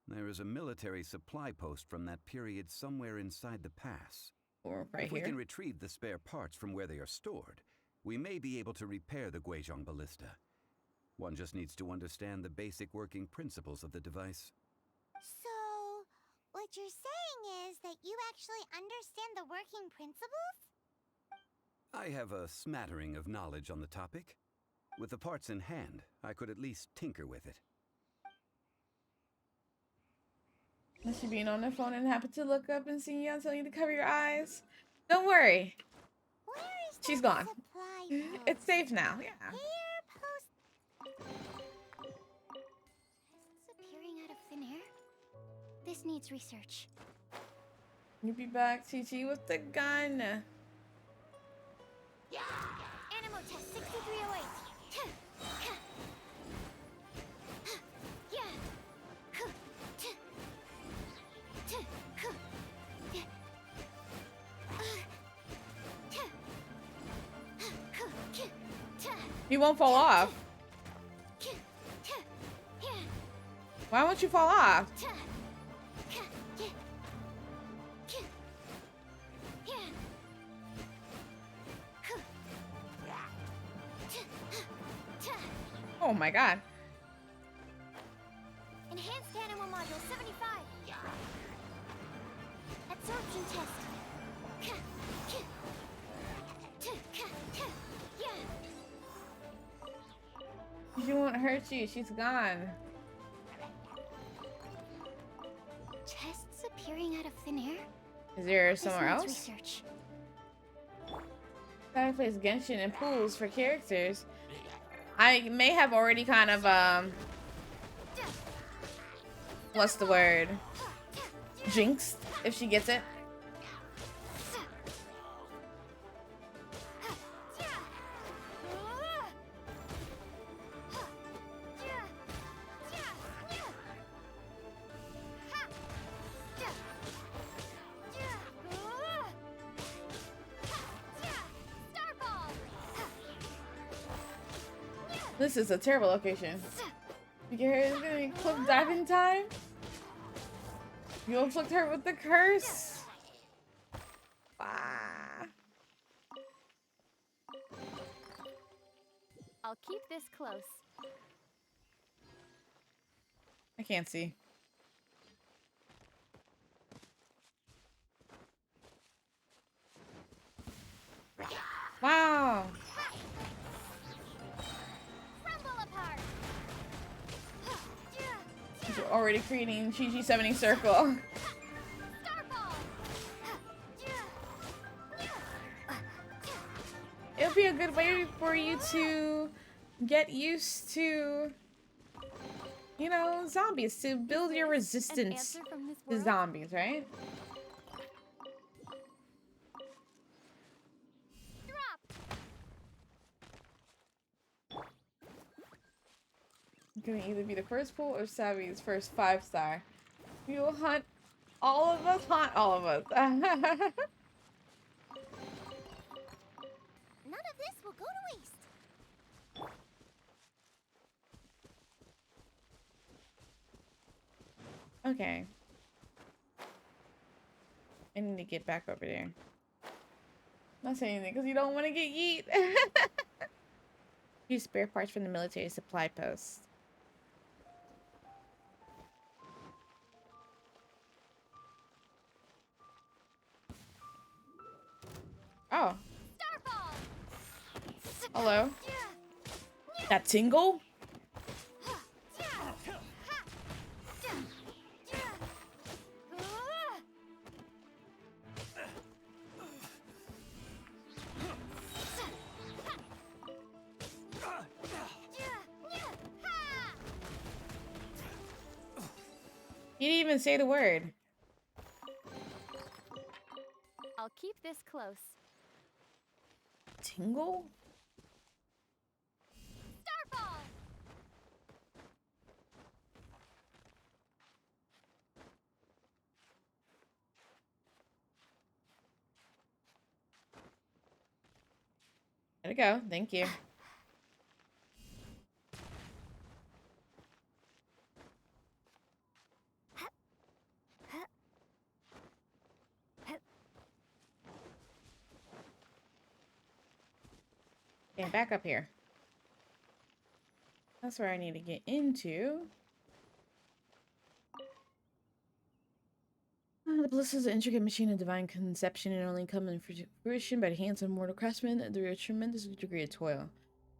there is a military supply post from that period somewhere inside the pass. Or right If we here. can retrieve the spare parts from where they are stored, we may be able to repair the Guizhong ballista. One just needs to understand the basic working principles of the device. So, what you're saying is that you actually understand the working principles? I have a smattering of knowledge on the topic. With the parts in hand, I could at least tinker with it. Unless you're being on the phone and happen to look up and see you telling you to cover your eyes. Don't worry. Where is She's that gone. supply It's post? safe now. Yeah. Here, post. Tests appearing out of thin air? This needs research. You be back, Chi-Chi, with the gun. Animal test 6308. You won't fall off. Why won't you fall off? Oh my god. Enhanced animal module 75. Absorption test. She won't hurt you. She's gone. Tests appearing out of thin air? Is there This somewhere needs else? research. Gotta place Genshin and pools for characters. I may have already kind of, what's the word? Jinxed, if she gets it. This is a terrible location. You get her, it's gonna be cliff diving time. You inflict her with the curse. Ah. I'll keep this close. I can't see. Wow. She's already creating Chi-Chi 70 circle. It'll be a good way for you to get used to, you know, zombies, to build your resistance to zombies, right? You're gonna either be the first pool or Savvy's first 5-star. You'll hunt all of us, haunt all of us. None of this will go to waste. Okay. I need to get back over there. Not saying anything because you don't want to get yeet. Use spare parts from the military supply post. Oh. Hello. That tingle? He didn't even say the word. I'll keep this close. Tingle? Starfall! There we go. Thank you. Okay, back up here. That's where I need to get into. The bliss is an intricate machine of divine conception and only come in fruition by the hands of mortal craftsmen through a tremendous degree of toil.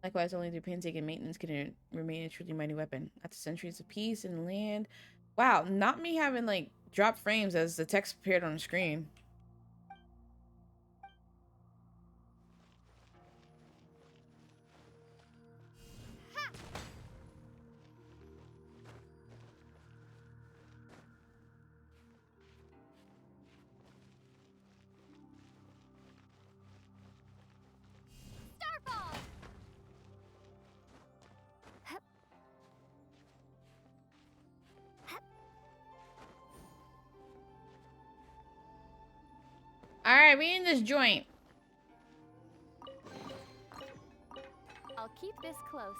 Likewise, only through painstaking maintenance can it remain a truly mighty weapon. After centuries of peace and land. Wow, not me having like drop frames as the text appeared on the screen. Starfall! Alright, we in this joint. I'll keep this close.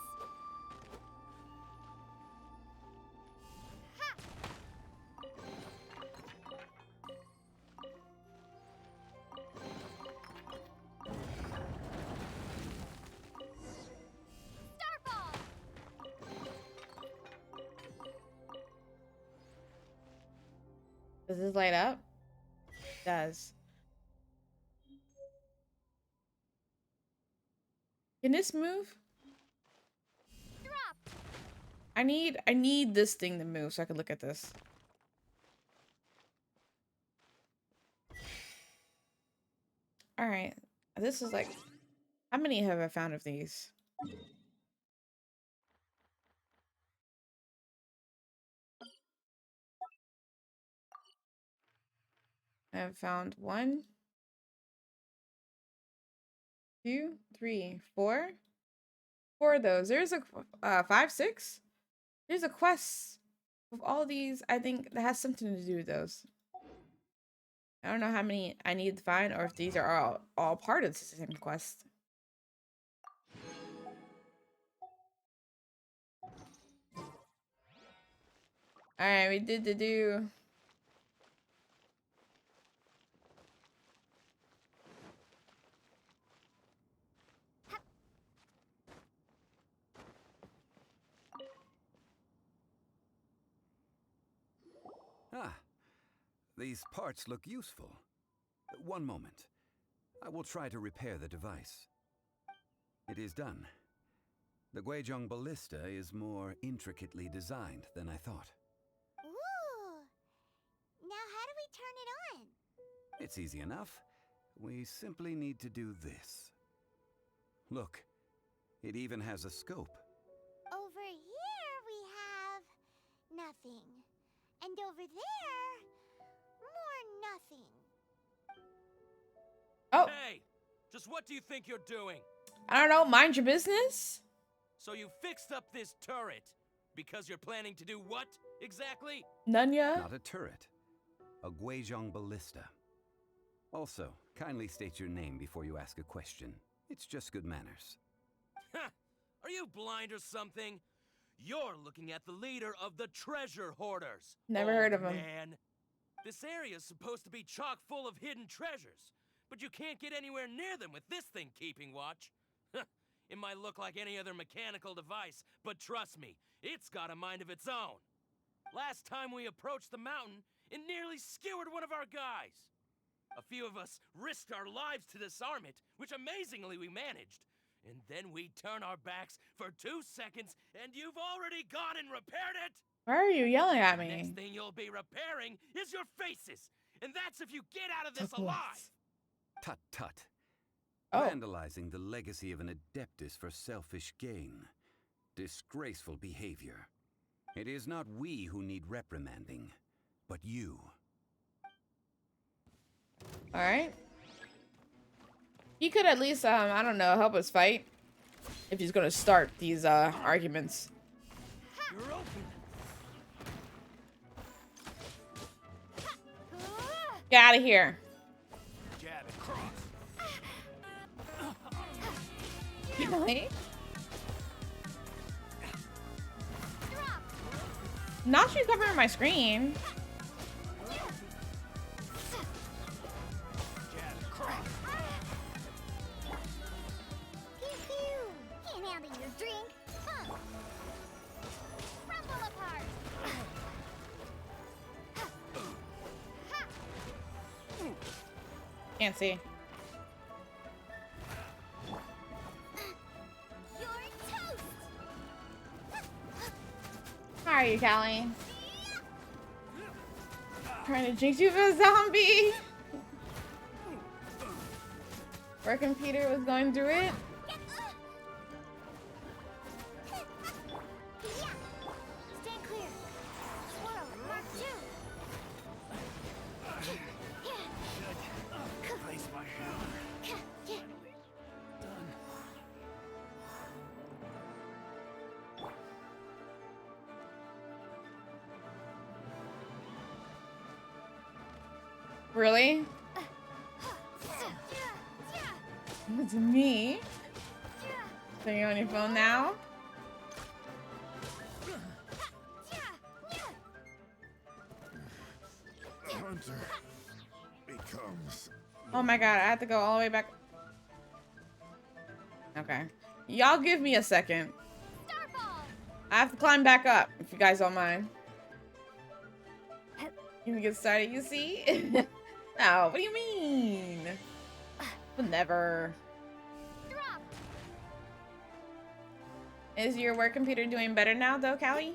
Starfall! Does this light up? It does. Can this move? Drop! I need this thing to move so I can look at this. Alright. This is like, how many have I found of these? I have found 1, 2, 3, 4. 4 of those. There's a 5, 6. There's a quest of all these. I think that has something to do with those. I don't know how many I need to find or if these are all part of the same quest. Alright, we did the do. Ah, these parts look useful. One moment. I will try to repair the device. It is done. The Guizhong ballista is more intricately designed than I thought. Ooh! Now how do we turn it on? It's easy enough. We simply need to do this. Look, it even has a scope. Over here we have nothing. And over there, more nothing. Oh, Hey! Just what do you think you're doing? I don't know. Mind your business. So you fixed up this turret because you're planning to do what exactly? Nunya. Not a turret. A Guizhong ballista. Also, kindly state your name before you ask a question. It's just good manners. Ha! Are you blind or something? You're looking at the leader of the treasure hoarders. Never heard of him. Man, this area's supposed to be chock full of hidden treasures, but you can't get anywhere near them with this thing keeping watch. It might look like any other mechanical device, but trust me, it's got a mind of its own. Last time we approached the mountain, it nearly skewered one of our guys. A few of us risked our lives to disarm it, which amazingly we managed. And then we turn our backs for 2 seconds, and you've already gone and repaired it! Why are you yelling at The next me? thing you'll be repairing is your faces! And that's if you get out of this Took alive! Tut tut. Oh. Vandalizing the legacy of an adeptus for selfish gain. Disgraceful behavior. It is not we who need reprimanding, but you. All right. He could at least, I don't know, help us fight. If he's gonna start these, arguments. You're open. Get out of here. Jab and cross. Really? Not you covering my screen. Jab and cross. Pew pew. Can't handle your drink. Huh. Crumble apart. Can't see. You're toast. How are you, Callie? Trying to jinx you for a zombie. Working Peter was going through it. Stand clear. Swirl, Mark 2. Place my hammer. Done. Really? It's me. So you're on your phone now? Hunter becomes. Oh my god, I have to go all the way back. Okay. Y'all give me a second. I have to climb back up, if you guys don't mind. Can we get started, you see? No, what do you mean? Never. Is your work computer doing better now, though, Callie?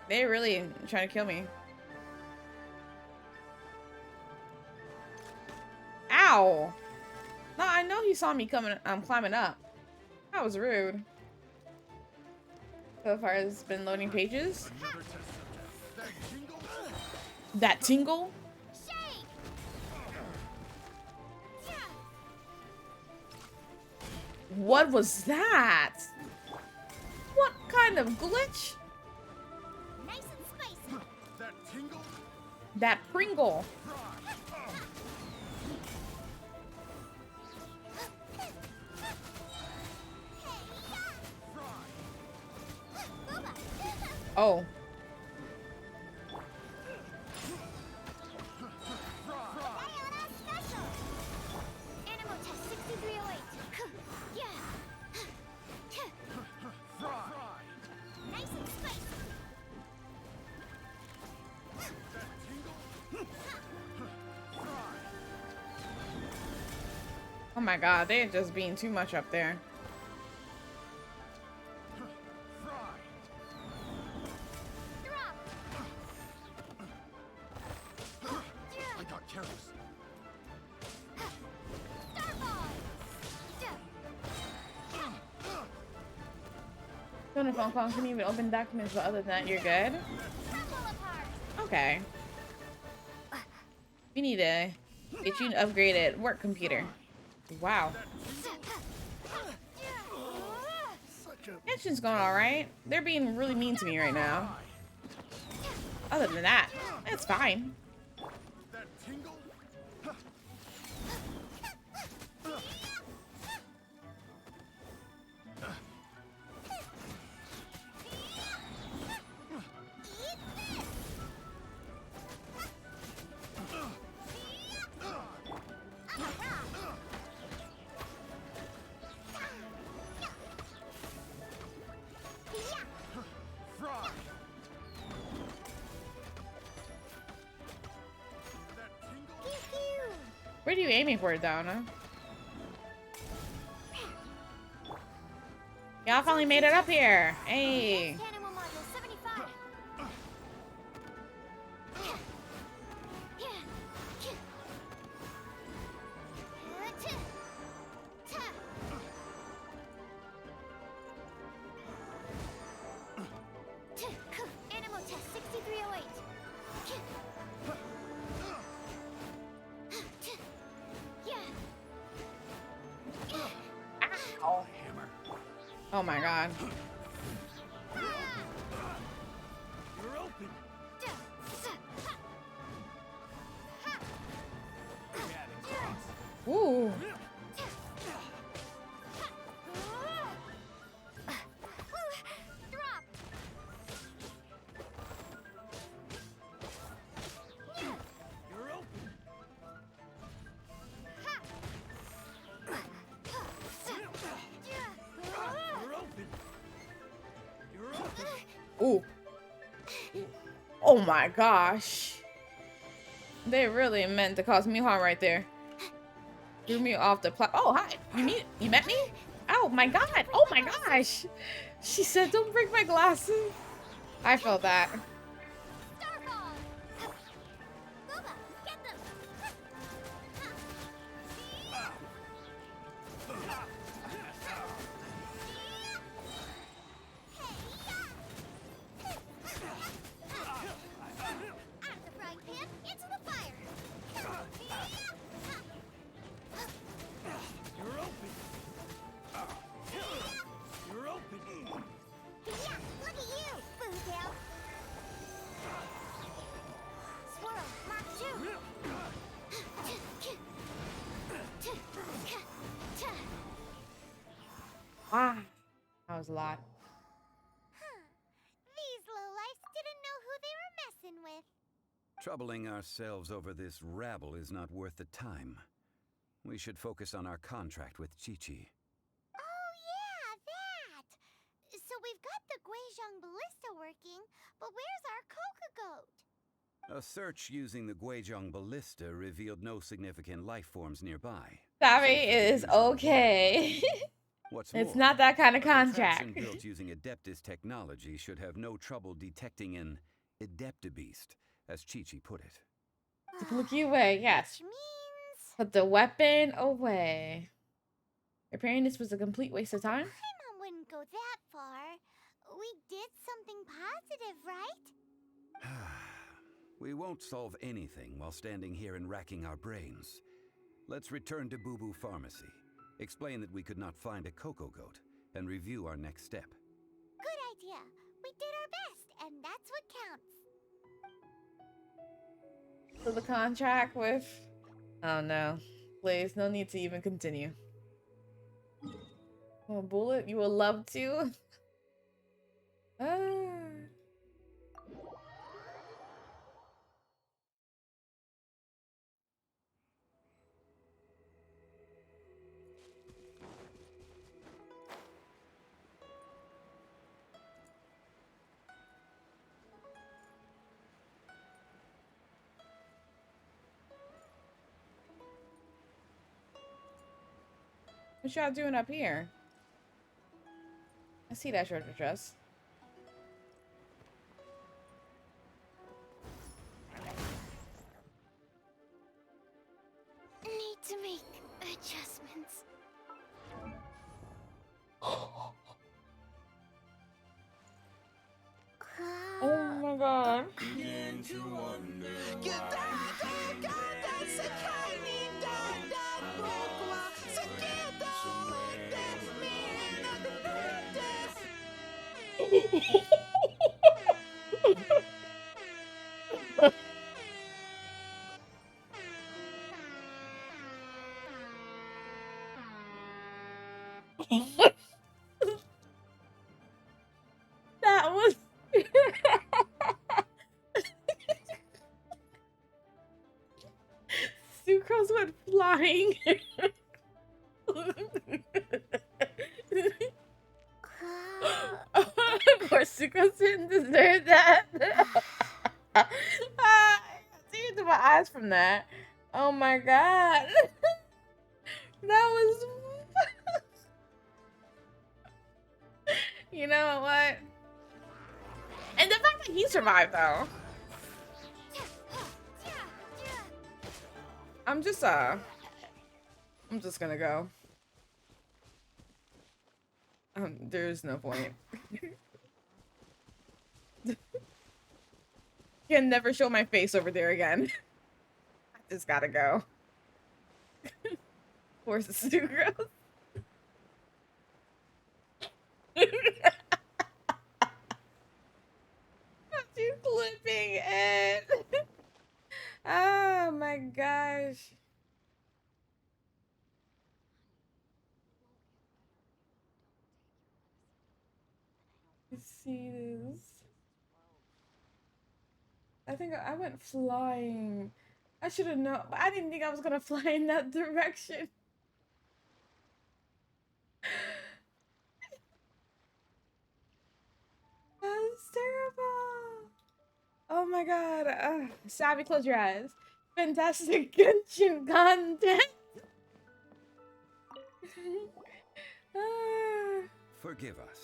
They're really trying to kill me. Ow! No, I know he saw me coming. I'm climbing up. That was rude. So far, it's been loading pages. That tingle? What was that? What kind of glitch? Nice and spicy. That tingle? That Pringle. Oh. Animal test 6308. Yeah. Nice and spicy. Oh my god, they're just being too much up there. I got careless. Phone and phone call can even open documents, but other than that, you're good? Okay. We need to get you an upgraded work computer. Wow. Genshin's going alright. They're being really mean to me right now. Other than that, it's fine. That tingle? Where are you aiming for, Donna? Y'all finally made it up here. Hey. Animal module 75. Oh my god. You're open. Ooh. You're open. You're open. You're open. Ooh. Oh my gosh. They really meant to cause me harm right there. Threw me off the Oh, hi. You met me? Oh my god. Oh my gosh. She said, don't break my glasses. I felt that. You're open. You're open. Yeah, look at you, Boozle. Swirl, Mark 2. Ah. That was a lot. These lowlifes didn't know who they were messing with. Troubling ourselves over this rabble is not worth the time. We should focus on our contract with Chi-Chi. Oh yeah, that! So we've got the Guizhong Ballista working, but where's our Coca Goat? A search using the Guizhong Ballista revealed no significant life forms nearby. Sorry Safe for the is usual okay. What's It's more, not that kind of a contraption contract. built using Adeptus technology should have no trouble detecting an Adeptabeast, as Chi-Chi put it. To look you away, yes. Which means... Put the weapon away. Repairing this was a complete waste of time? My mom wouldn't go that far. We did something positive, right? We won't solve anything while standing here and racking our brains. Let's return to Boo Boo Pharmacy, explain that we could not find a Coco Goat, and review our next step. Good idea. We did our best, and that's what counts. So the contract with... Oh no. Please, no need to even continue. Oh, Bullet, you would love to? What y'all doing up here? I see that short dress. Need to make adjustments. Oh my god. That was... Sucrose went flying. Poor Sucrose didn't deserve that. I tears in my eyes from that. Oh my god. That was... You know what? And the fact that he survived, though. I'm just gonna go. There's no point. Can never show my face over there again. I just gotta go. Poor Sucrose. You clipping it. Oh my gosh. Let's see this. I think I went flying. I should have known, but I didn't think I was gonna fly in that direction. That's terrible. Oh my god. Savvy, close your eyes. Fantastic Genshin content. Forgive us.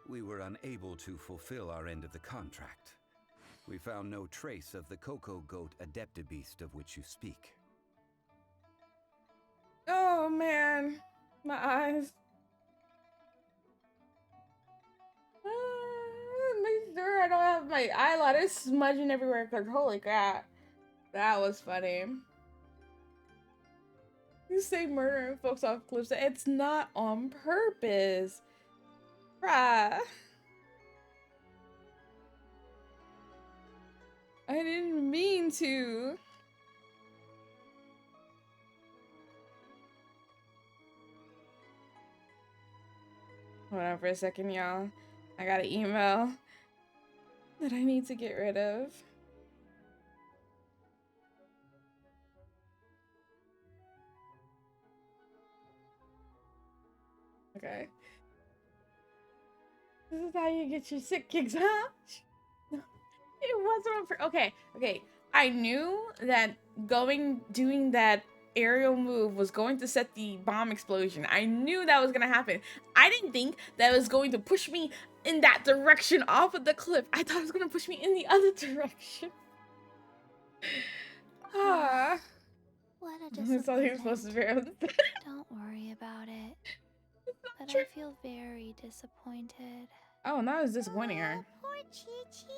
We were unable to fulfill our end of the contract. We found no trace of the Cocoa Goat Adeptabeast of which you speak. Oh man, my eyes. Make sure I don't have my eyeliner smudging everywhere, because holy crap. That was funny. You say murdering folks off cliffs. It's not on purpose. Bruh. I didn't mean to. Hold on for a second, y'all. I got an email that I need to get rid of. Okay. This is how you get your sick kicks, huh? It wasn't for okay. I knew that doing that aerial move was going to set the bomb explosion. I knew that was gonna happen. I didn't think that was going to push me in that direction off of the cliff. I thought it was gonna push me in the other direction. Ah. What a That's all he was supposed to disappointment. be. Don't worry about it. But true. I feel very disappointed. Oh, now it's disappointing her. Poor Chi-Chi.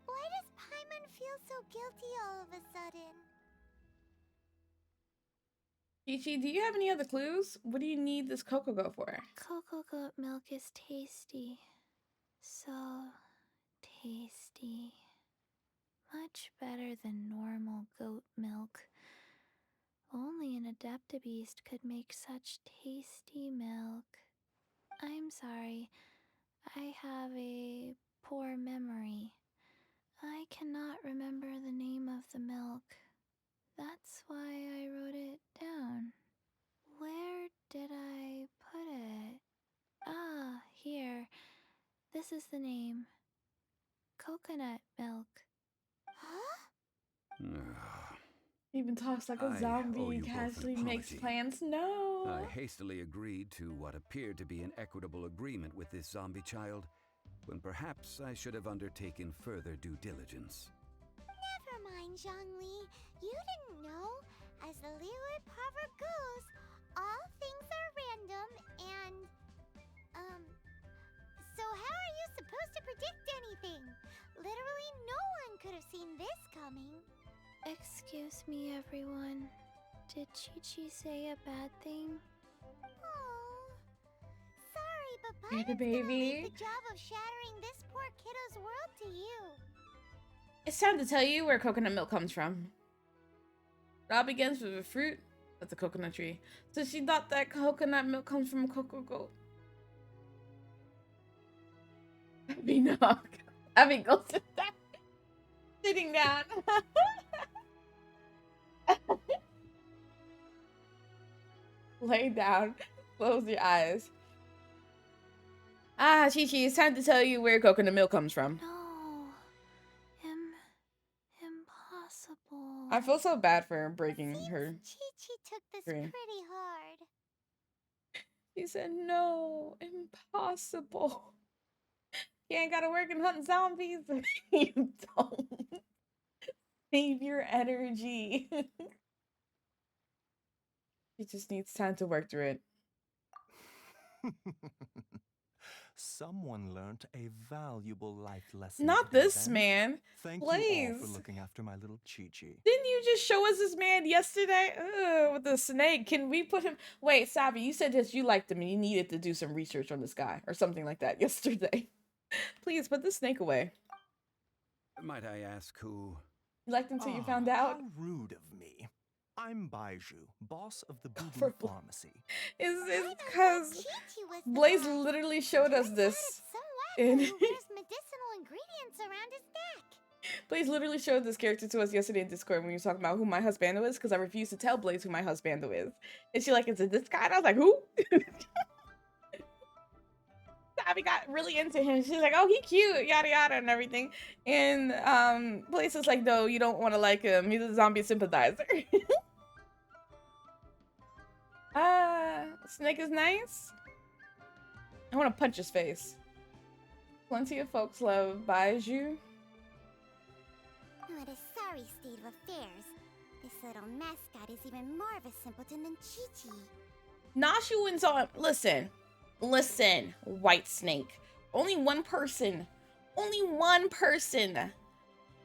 Why does Paimon feel so guilty all of a sudden? Chi-Chi, do you have any other clues? What do you need this Cocoa Go for? Cocoa goat milk is tasty. So tasty. Much better than normal goat milk. Only an Adeptabeast could make such tasty milk. I'm sorry. I have a poor memory. I cannot remember the name of the milk. That's why I wrote it down. Where did I put it? Ah, here. This is the name. Coconut milk. Huh? Even talks like a I owe zombie you and both an casually makes apology. plans. No. I hastily agreed to what appeared to be an equitable agreement with this zombie child, when perhaps I should have undertaken further due diligence. Never mind, Zhongli. You didn't know. As the Liyue proverb goes, all things are random and, so how are you supposed to predict anything? Literally no one could have seen this coming. Excuse me, everyone. Did Chi-Chi say a bad thing? Oh, sorry, but Hey, the Paimon's gonna leave baby. the job of shattering this poor kiddo's world to you. It's time to tell you where coconut milk comes from. It all begins with a fruit that's a coconut tree. So she thought that coconut milk comes from a cocoa goat. Abby, no. Abby, go sit down. Sitting down. Lay down. Close your eyes. Ah, Chi-Chi, it's time to tell you where coconut milk comes from. No. Impossible. I feel so bad for breaking her. Chi-Chi took this Three. pretty hard. She said, no, impossible. You ain't gotta work and hunt zombies. You don't. Save your energy. She just needs time to work through it. Someone learned a valuable life lesson. Not today, this then. man. thank you all Blaze. for looking after my little Chi-Chi. Didn't you just show us this man yesterday? Ugh, with the snake. Can we put him? Wait, Savi, you said that you liked him and you needed to do some research on this guy or something like that yesterday. Please put the snake away. Might I ask who? You liked him till you found out? How rude of me. I'm Baiju, boss of the Boo For Boo Pharmacy. Is because Blaze literally showed us this. Who wears medicinal ingredients around his neck? Blaze literally showed this character to us yesterday in Discord when we were talking about who my husbando is, because I refused to tell Blaze who my husbando is. And she like, is it this guy? And I was like, who? Abby got really into him. She's like, oh, he cute, yada yada and everything. And Blaze is like, no, you don't want to like him. He's a zombie sympathizer. Snake is nice. I want to punch his face. Plenty of folks love Baiju. What a sorry state of affairs. This little mascot is even more of a simpleton than Chi-Chi. Nashu wins on. Listen, White Snake. Only one person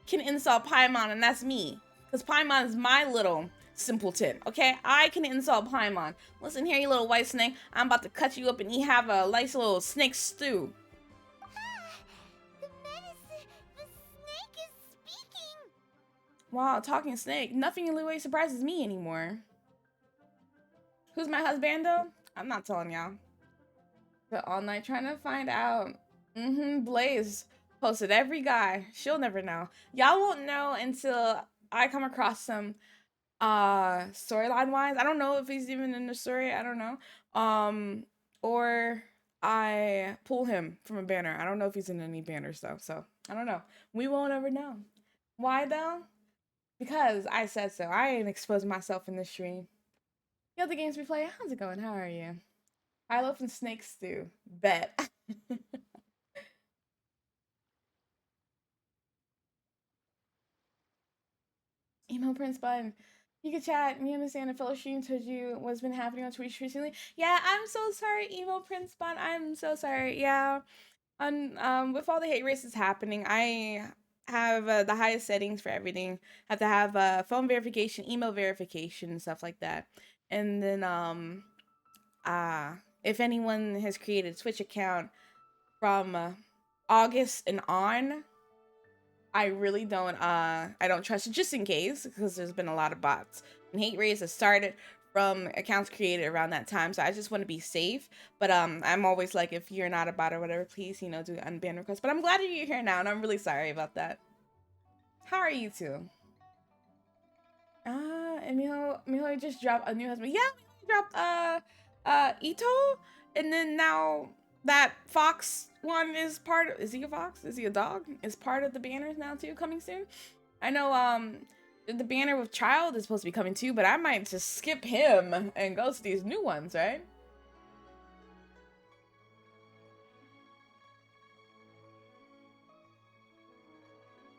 can insult Paimon, and that's me. Because Paimon is my little simpleton, okay? I can insult Paimon. Listen here, you little white snake. I'm about to cut you up and you have a nice little snake stew. The snake is speaking. Wow, talking snake. Nothing in Liyue surprises me anymore. Who's my husbando? I'm not telling y'all. But all night trying to find out. Blaze posted every guy. She'll never know. Y'all won't know until I come across some storyline wise. I don't know if he's even in the story. I don't know. Or I pull him from a banner. I don't know if he's in any banners though. So I don't know. We won't ever know. Why though? Because I said so. I ain't exposed myself in this stream. Yo, the games we play. How's it going? How are you? I love some snake stew. Bet. Emo Prince Button. You can chat. You understand a fellow stream told you what's been happening on Twitch recently. Yeah, I'm so sorry, Emo Prince Button. I'm so sorry. Yeah. With all the hate races happening, I have the highest settings for everything. Have to have phone verification, email verification, and stuff like that. And then if anyone has created a Twitch account from August and on, I really don't I don't trust it, just in case, because there's been a lot of bots and hate raids that started from accounts created around that time. So I just want to be safe. But I'm always like, if you're not a bot or whatever, please, do unban request. But I'm glad you're here now, and I'm really sorry about that. How are you two? And Miho just dropped a new husband. Yeah, he dropped Ito, and then now that fox one is part of, is he a fox? Is he a dog? Is part of the banners now too, coming soon? I know the banner with child is supposed to be coming too, but I might just skip him and go to these new ones, right?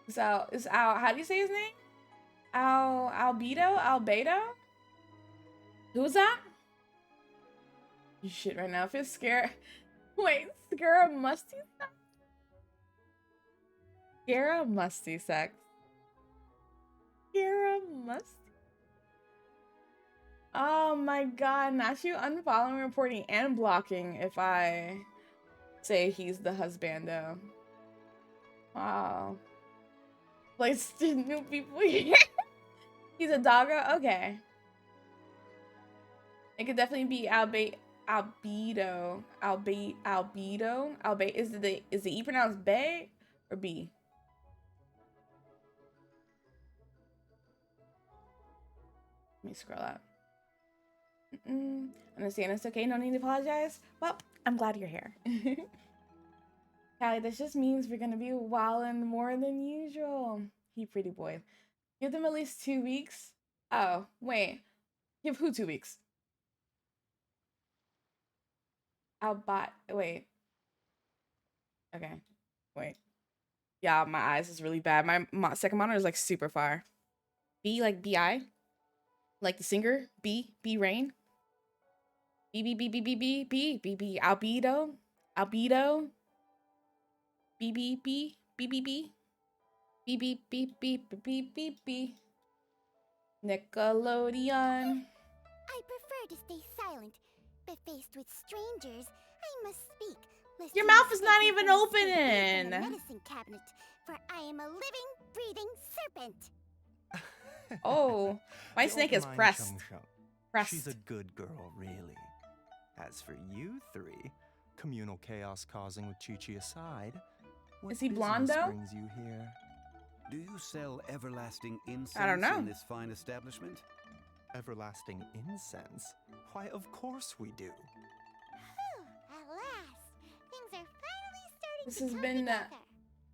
So is Al, how do you say his name? Albedo? Who's that? You shit right now. If it's wait, Scara Musty Sex? Scara Musty Sex. Scara Musty. Oh my god, not you unfollowing, reporting, and blocking if I say he's the husbando. Wow. Like, new people here. He's a doggo? Okay. It could definitely be Albedo. Is the E pronounced Bay or B? Let me scroll up. Understand, it's okay, no need to apologize. Well, I'm glad you're here. Callie, this just means we're gonna be wildin' more than usual. He pretty boy. Give them at least 2 weeks. Oh, wait. Give who 2 weeks? Wait. Okay. Wait. Yeah, my eyes is really bad. My second monitor is like super far. B like B-I? Like the singer? B Rain? B. Albedo. B. Beep beep beep beep beep beep beep beep. Nickelodeon. I prefer to stay silent, but faced with strangers, I must speak. Lest Your you mouth is mistake not me even for a stray beast in the opening. medicine cabinet, for I am a living, breathing serpent. Oh, my Don't snake is mind pressed. Chung Chung. Pressed. She's a good girl, really. As for you three, communal chaos causing with Chi-Chi aside, what Is he business blonde, though? brings you here? Do you sell everlasting incense I don't know. in this fine establishment? Everlasting incense? Why, of course we do. Whew, at last, things are finally starting This to has come been together.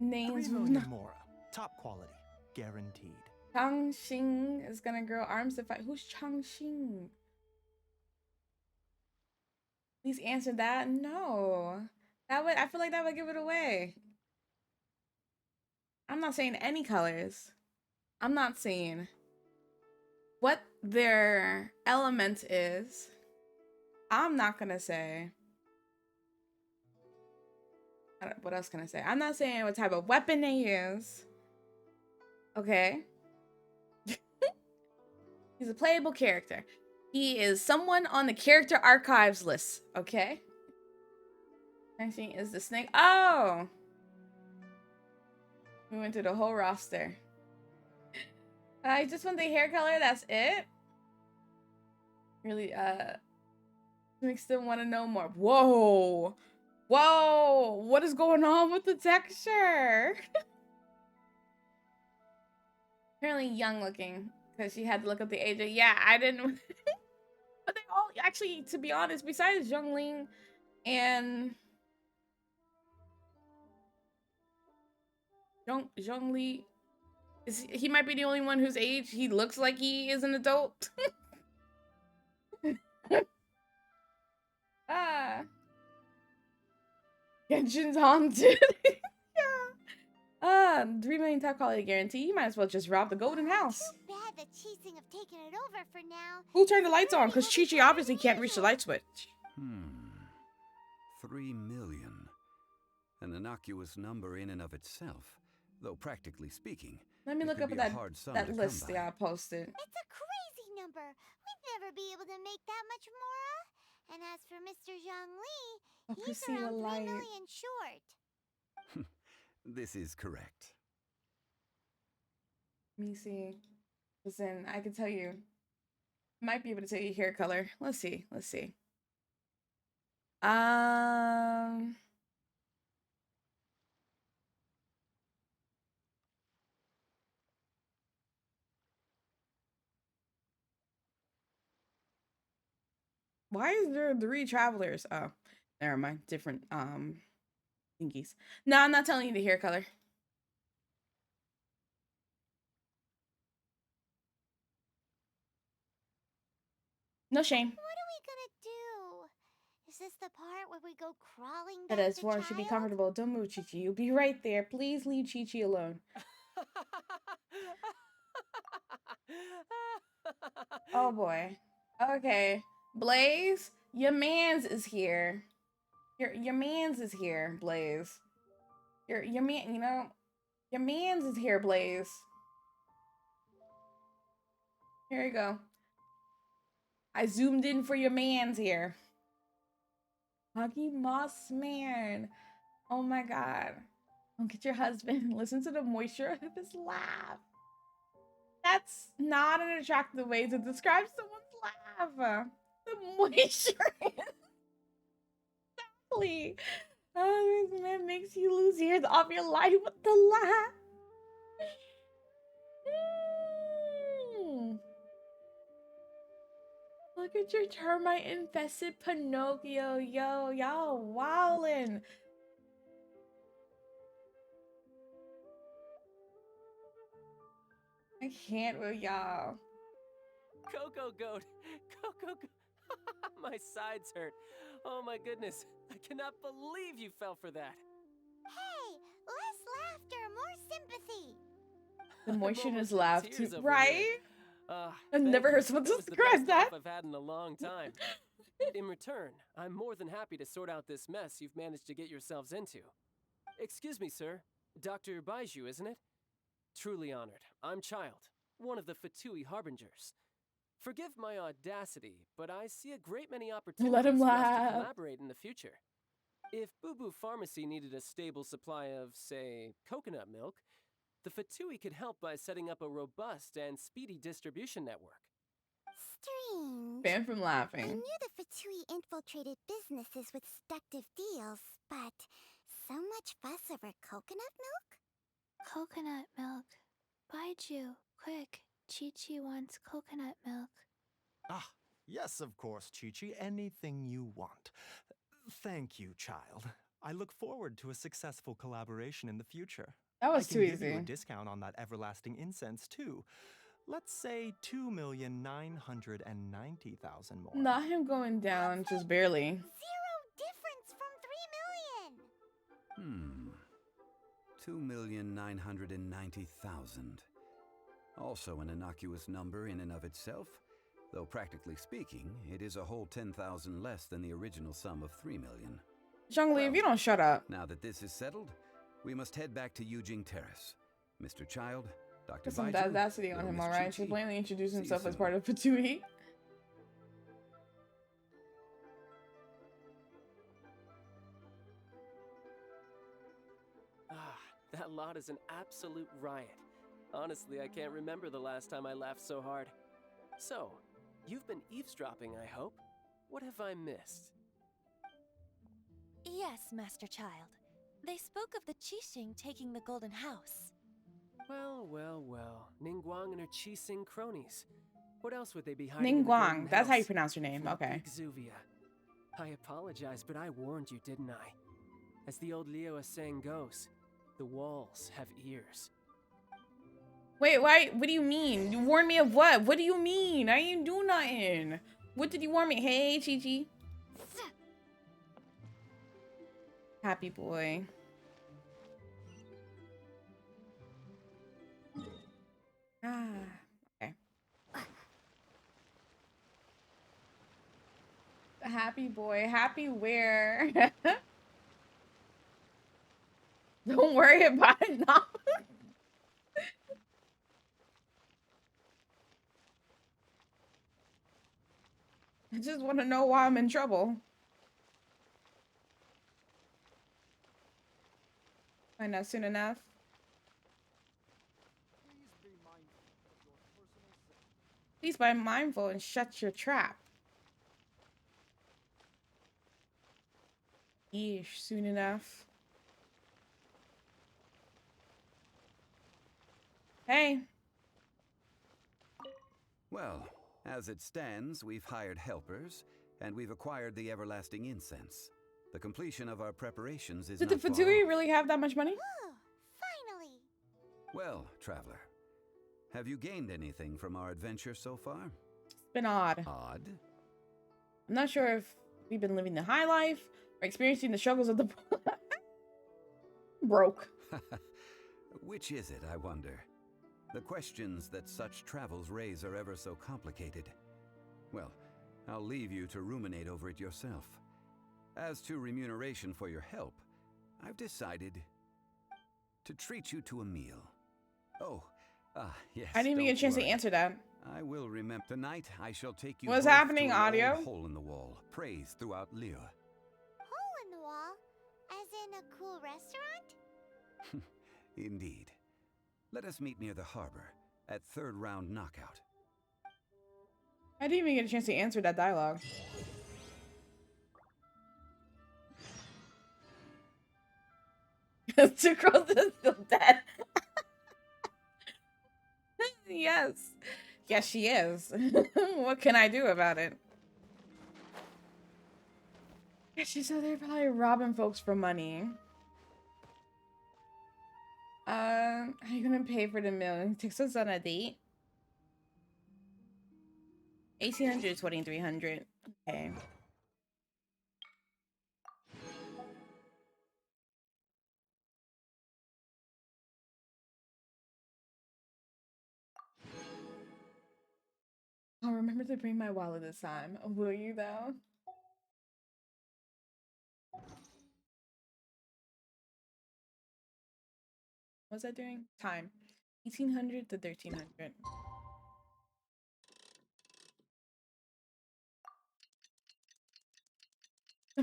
names. 3 million mora. Top quality. Guaranteed. Chang Xing is gonna grow arms to fight. Who's Chang Xing? Please answer that. No. I feel like that would give it away. I'm not saying any colors. I'm not saying what their element is. I'm not gonna say. What else can I say? I'm not saying what type of weapon they use. Okay. He's a playable character. He is someone on the character archives list. Okay. Actually, is the snake. Oh. We went through the whole roster. I just want the hair color. That's it. Really, makes them want to know more. Whoa. Whoa. What is going on with the texture? Apparently young looking. Because she had to look up the age. Yeah, I didn't. But they all, actually, to be honest, besides Zhongling and Zhongli, he might be the only one whose age he looks like he is an adult. Ah. Genshin's haunted. Yeah. 3 million top quality guarantee. You might as well just rob the golden house. Too bad the cheating have taken it over for now. Who turned the lights on? Because Chi-Chi obviously can't reach the light switch. 3 million. An innocuous number in and of itself, though practically speaking. Let me it look can up be at a hard sum that to list come that by. I posted. It's a crazy number. We'd never be able to make that much more. And as for Mr. Zhongli, he's perceive a around 3 light. million short. This is correct. Let me see. Listen, I can tell you. I might be able to tell you hair color. Let's see. Let's see. Why is there 3 travelers? Oh, never mind. Different thingies. No, I'm not telling you the hair color. No shame. What are we gonna do? Is this the part where we go crawling That back is to for should be child? comfortable. Don't move, Chi-Chi. You'll be right there. Please leave Chi-Chi alone. Oh boy. Okay. Blaze, your mans is here. Your mans is here, Blaze. Your man, you know, your mans is here, Blaze. Here you go. I zoomed in for your mans here. Huggy Moss Man. Oh my god. Don't get your husband. Listen to the moisture of his laugh. That's not an attractive way to describe someone's laugh. The moisture. Exactly. Oh, this man makes you lose years off your life with the laugh. Look at your termite infested Pinocchio. Yo, y'all wildin'. I can't with y'all. Coco Goat! Coco Goat! My sides hurt. Oh my goodness. I cannot believe you fell for that. Hey, less laughter, more sympathy. The moisture in his almost in laugh, tears too. over Right? here. I've never heard someone It was the describe best that. laugh I've had in a long time. In return, I'm more than happy to sort out this mess you've managed to get yourselves into. Excuse me, sir. Dr. Baiju, isn't it? Truly honored. I'm Child, one of the Fatui Harbingers. Forgive my audacity, but I see a great many opportunities Let him for us to laugh. collaborate in the future. If Boo Boo Pharmacy needed a stable supply of, say, coconut milk, the Fatui could help by setting up a robust and speedy distribution network. Strange. Ban from I laughing. knew the Fatui infiltrated businesses with seductive deals, but so much fuss over coconut milk? Coconut milk. Baiju, quick. Chi-Chi wants coconut milk. Ah, yes, of course, Chi-Chi. Anything you want. Thank you, child. I look forward to a successful collaboration in the future. That was I too can give you a easy. discount on that everlasting incense, too. Let's say 2,990,000 more. Not him going down, just barely. 0 difference from 3 million. 2,990,000. Also an innocuous number in and of itself, though practically speaking, it is a whole 10,000 less than the original sum of 3 million. Zhongli, if you don't shut up. Now that this is settled, we must head back to Yujing Terrace. Mr. Child, Dr. Put some Baiju, audacity on little him, Miss alright? Chi-Chi. To plainly introduce See you himself as soon. part of Fatui. Ah, that lot is an absolute riot. Honestly, I can't remember the last time I laughed so hard. So, you've been eavesdropping, I hope? What have I missed? Yes, Master Child. They spoke of the Qixing taking the Golden House. Well, well, well. Ningguang and her Qixing cronies. What else would they be hiding in the Golden Ningguang, that's how you House? pronounce your name, Not okay. the Exuvia. I apologize, but I warned you, didn't I? As the old Liyue saying goes, the walls have ears. Wait, why? What do you mean? You warned me of what? What do you mean? I ain't do nothing. What did you warn me? Hey, Chi-Chi. Happy boy. Ah, okay. Happy boy. Happy where? Don't worry about it now. I just want to know why I'm in trouble. Find out soon enough. Please be mindful and shut your trap. Yeesh, soon enough. Hey. Well, as it stands, we've hired helpers, and we've acquired the everlasting incense. The completion of our preparations is Did the not far Fatui off. really have that much money? Finally. Well, traveler, have you gained anything from our adventure so far? It's been odd. Odd? I'm not sure if we've been living the high life or experiencing the struggles of the broke. Which is it, I wonder? The questions that such travels raise are ever so complicated. Well, I'll leave you to ruminate over it yourself. As to remuneration for your help, I've decided to treat you to a meal. Oh, yes. I didn't even get a don't chance to worry. answer that. I will remember. Tonight, I shall take you What's both happening, to an audio? old hole in the wall, praised throughout Liyue. Hole in the wall? As in a cool restaurant? Indeed. Let us meet near the harbor at third round knockout. I didn't even get a chance to answer that dialogue. Two girls is still dead. Yes. Yes, she is. What can I do about it? Yeah, she's out there probably robbing folks for money. Are you gonna pay for the meal? Takes us on a date. 1,800, 2,300. Okay. I'll remember to bring my wallet this time. Will you though? What's that doing? Time. 1800 to 1300.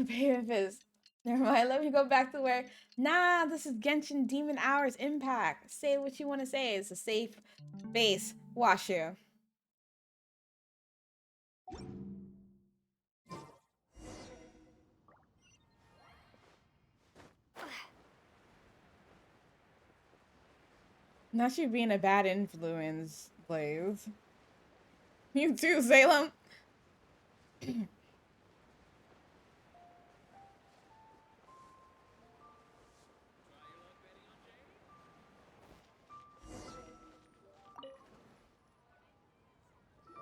Pacifist. Never mind. Let me go back to where. Nah, this is Genshin Demon Hours Impact. Say what you want to say. It's a safe space. Washu. Not you being a bad influence, Blaze. You too, Salem.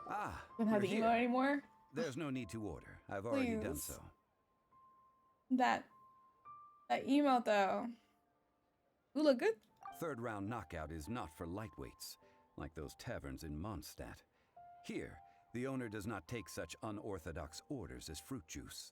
Ah, Don't have you're the email here. anymore. There's no need to order. I've already done so. That email though. You look good. Third round knockout is not for lightweights, like those taverns in Mondstadt. Here, the owner does not take such unorthodox orders as fruit juice.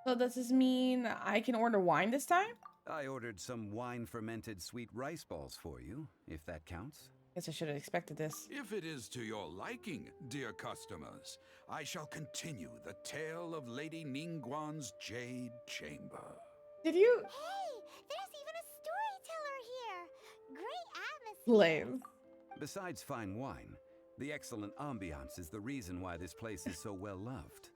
So does this mean I can order wine this time? I ordered some wine-fermented sweet rice balls for you, if that counts. Guess I should have expected this. If it is to your liking, dear customers, I shall continue the tale of Lady Ningguang's Jade Chamber. Did you? Hey, there's even a storyteller here. Great atmosphere. Blaze. Besides fine wine, the excellent ambiance is the reason why this place is so well loved.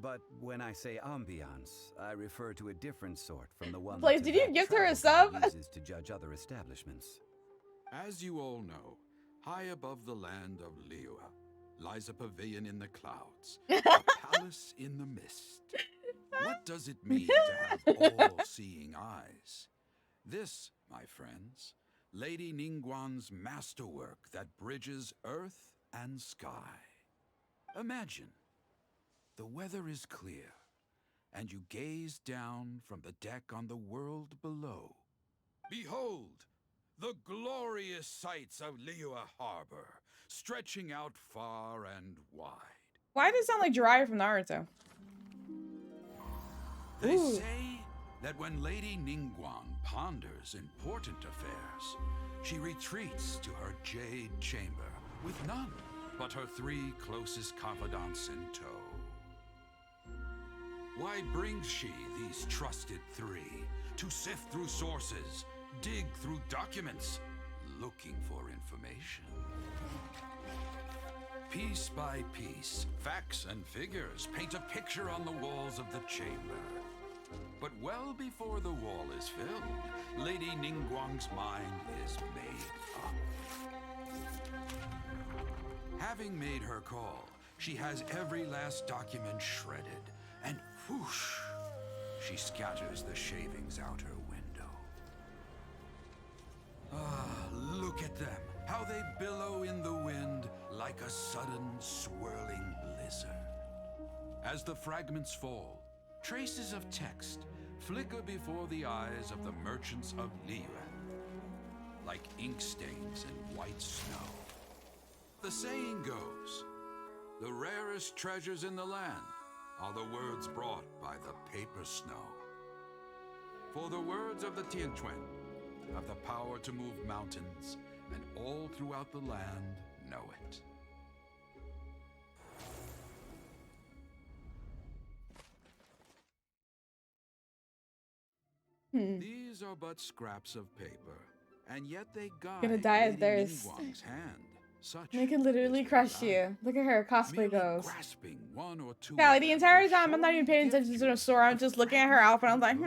But when I say ambiance, I refer to a different sort from the one Blaze, did you gift her a sub? uses to judge other establishments. As you all know, high above the land of Liyue lies a pavilion in the clouds, a palace in the mist. What does it mean to have all-seeing eyes? This, my friends, Lady Ningguang's masterwork that bridges earth and sky. Imagine, the weather is clear, and you gaze down from the deck on the world below. Behold, the glorious sights of Liyue Harbor, stretching out far and wide. Why does it sound like Jiraiya from Naruto? They say that when Lady Ningguang ponders important affairs, she retreats to her jade chamber with none but her 3 closest confidants in tow. Why brings she these trusted 3 to sift through sources, dig through documents, looking for information? Piece by piece, facts and figures paint a picture on the walls of the chamber. But well before the wall is filled, Lady Ningguang's mind is made up. Having made her call, she has every last document shredded, and whoosh, she scatters the shavings out her window. Ah, look at them, how they billow in the wind like a sudden swirling blizzard. As the fragments fall, traces of text flicker before the eyes of the merchants of Liyue, like ink stains in white snow. The saying goes, the rarest treasures in the land are the words brought by the paper snow. For the words of the Tianquan have the power to move mountains, and all throughout the land know it. These are but scraps of paper, and yet they guide Gonna die of Lady thirst. Ningguang's hand. Such They can literally crush you. Look at her cosplay goes. grasping one or two Callie, of the them entire will time I'm not surely even paying give attention to you the store. I'm just looking at her outfit. I'm like,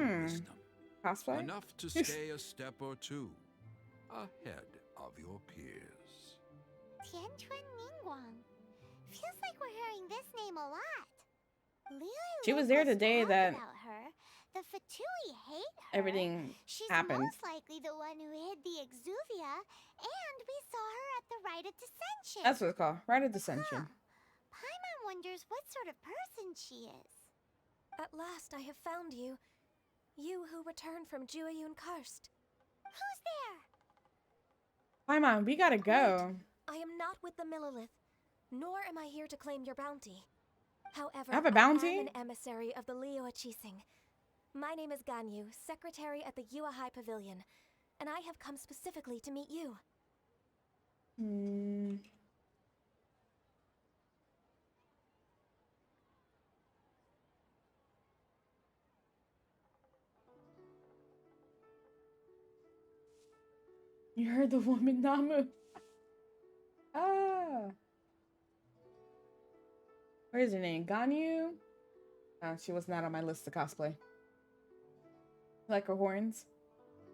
cosplay? enough to stay a step or two ahead of your peers. Tianquan Ningguang. Feels like we're hearing this name a lot. She was there the day that about her. The Fatui hate her. everything She's happened. most likely the one who hid the Exuvia, and we saw her at the Rite of Dissension. That's what it's called. Rite of Dissension. Paimon wonders what sort of person she is. At last I have found you. You who returned from Jueyun Karst. Who's there? Paimon, we gotta go. I am not with the Millilith, nor am I here to claim your bounty. However, I have a bounty? I am an emissary of the Liyue Qixing. My name is Ganyu, secretary at the Yuehai Pavilion, and I have come specifically to meet you. You heard the woman Namu. Ah. What is her name? Ganyu? She was not on my list to cosplay. Like her horns.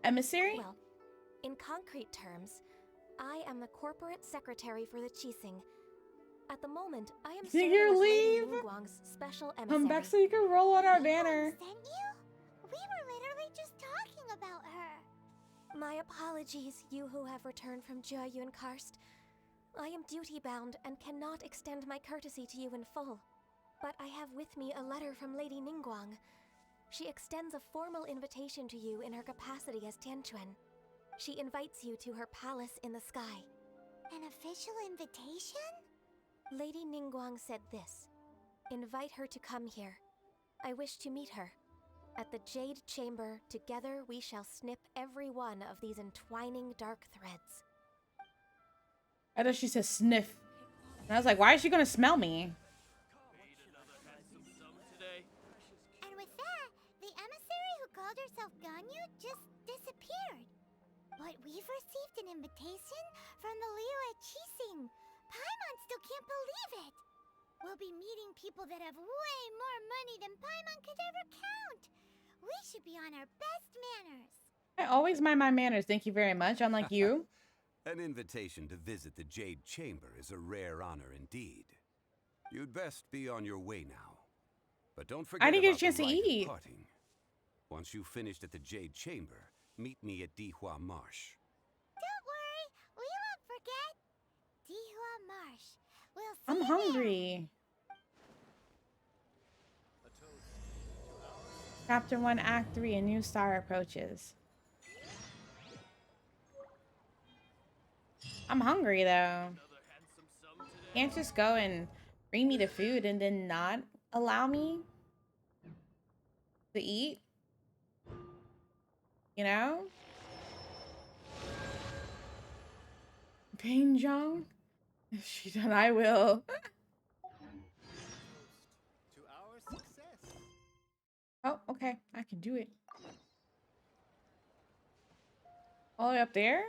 Emissary? Well, in concrete terms, I am the corporate secretary for the Qixing. At the moment, I am serving You as Lady leave? Ningguang's special emissary. Come back so you can roll on our banner. Sent you? We were literally just talking about her. My apologies, you who have returned from Jueyun Karst. I am duty-bound and cannot extend my courtesy to you in full. But I have with me a letter from Lady Ningguang. She extends a formal invitation to you in her capacity as Tianquan. She invites you to her palace in the sky. An official invitation? Lady Ningguang said this. Invite her to come here. I wish to meet her. At the Jade Chamber, together we shall snip every one of these entwining dark threads. I thought she said sniff. And I was like, why is she gonna smell me? And with that, the emissary who called herself Ganyu just disappeared. But we've received an invitation from the Liyue Qixing. Paimon still can't believe it. We'll be meeting people that have way more money than Paimon could ever count. We should be on our best manners. I always mind my manners, thank you very much, unlike you. An invitation to visit the Jade Chamber is a rare honor indeed. You'd best be on your way now. But don't forget I didn't get a about chance the to rite of eat. parting. Once you've finished at the Jade Chamber, meet me at Dihua Marsh. Don't worry, we won't forget. Dihua Marsh. We'll see I'm you hungry. Chapter 1, Act 3, a new star approaches. I'm hungry though. Can't just go and bring me the food and then not allow me to eat? You know? Pain Jong? If she done, I will. To our success. Oh, okay. I can do it. All the way up there?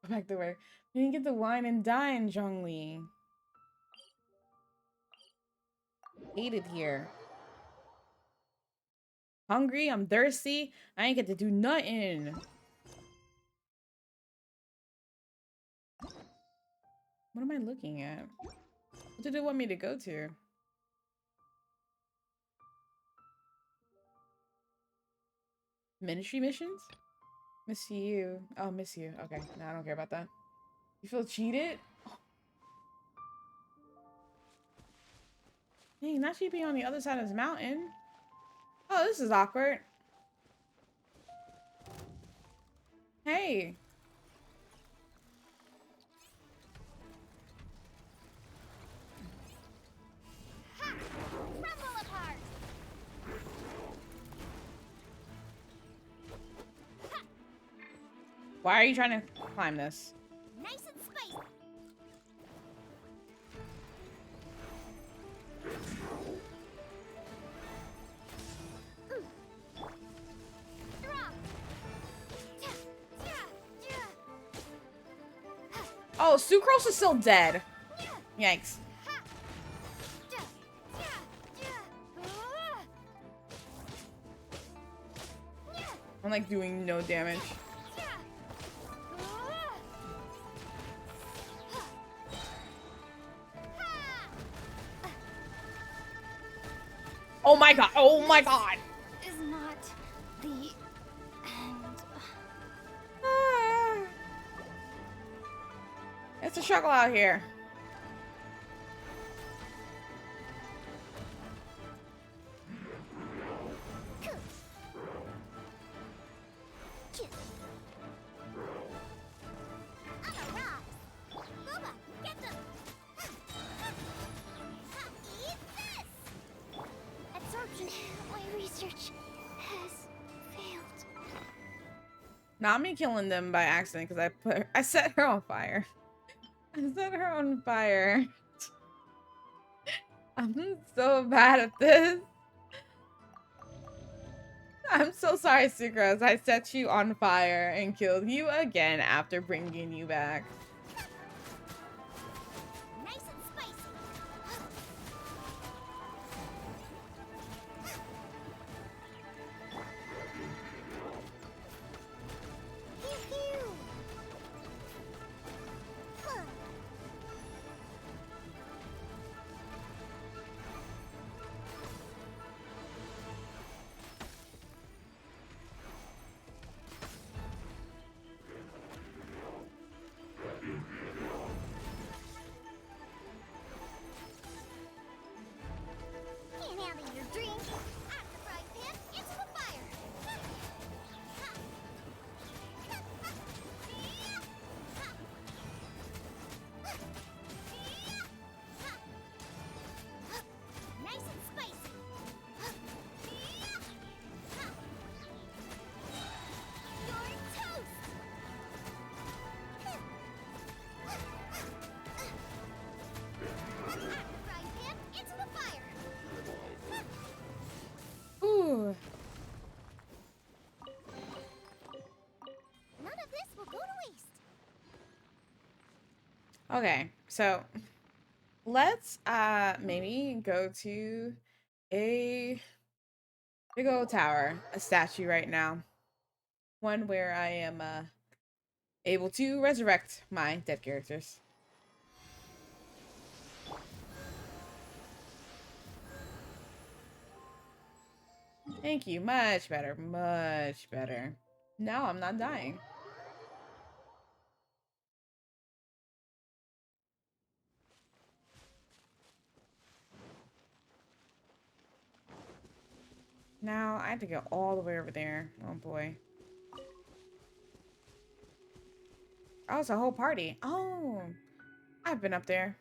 Go back to work. We didn't get the wine and dine, Zhongli. Hate it here. Hungry, I'm thirsty. I ain't get to do nothing. What am I looking at? What do they want me to go to? Ministry missions? Miss you. Oh, miss you. Okay, no, I don't care about that. You feel cheated? Oh. Dang, now she'd be on the other side of this mountain. Oh, this is awkward. Hey. Crumble apart! Why are you trying to climb this? Nice and spicy. Oh, Sucrose is still dead. Yikes. I'm like doing no damage. Oh my god. Oh my god. Is not the end. It's a struggle out here. My research has failed. Not me killing them by accident because I set her on fire. I set her on fire. I'm so bad at this. I'm so sorry, Sucrose. I set you on fire and killed you again after bringing you back. Nice and spicy. Pew pew. Can't handle your drink. Out the frying pan, into the fire. Nice and spicy. You're toast. Out the frying pan, into the fire. Ooh. None of this will go to waste. Okay, so let's maybe go to a big old tower, a statue right now. One where I am able to resurrect my dead characters. Thank you. Much better. Much better. Now I'm not dying. Now I have to go all the way over there. Oh boy. Oh, it's a whole party. Oh, I've been up there.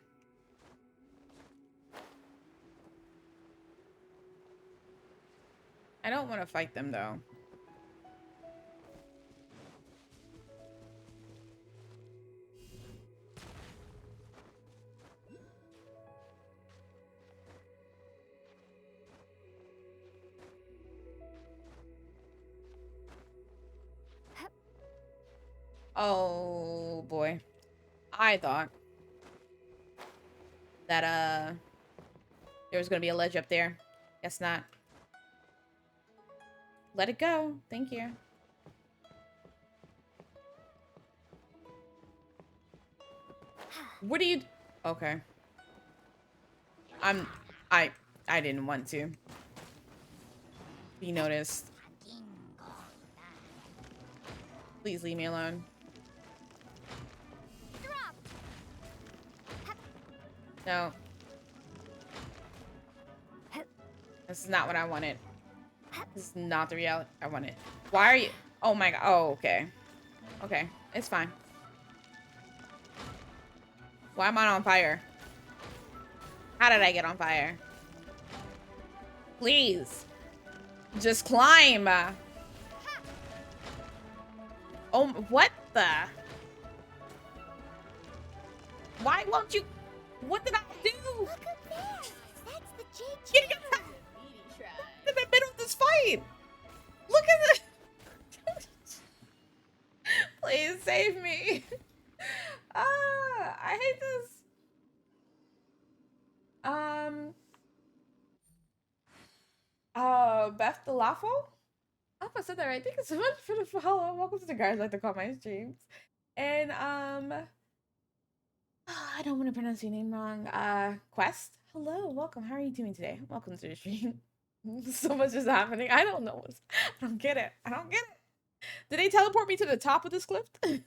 I don't want to fight them though. Oh boy. I thought that there was gonna be a ledge up there. Guess not. Let it go. Thank you. What do you... Okay. I didn't want to be noticed. Please leave me alone. No. This is not what I wanted. This is not the reality I wanted. Why are you... Oh my god. Oh, okay. Okay. It's fine. Why am I on fire? How did I get on fire? Please. Just climb. Oh, what the? Why won't you? What did I do? Look up there. That's the Jade Chamber. In the middle of this fight. Look at this. Please save me. I hate this. Beth Delafo? I hope I said that right. Thank you so much for the follow. Welcome to the guys like to call my streams. And I don't want to pronounce your name wrong. Quest. Hello, welcome. How are you doing today? Welcome to the stream. So much is happening. I don't know. I don't get it. I don't get it. Did they teleport me to the top of this cliff? Pretty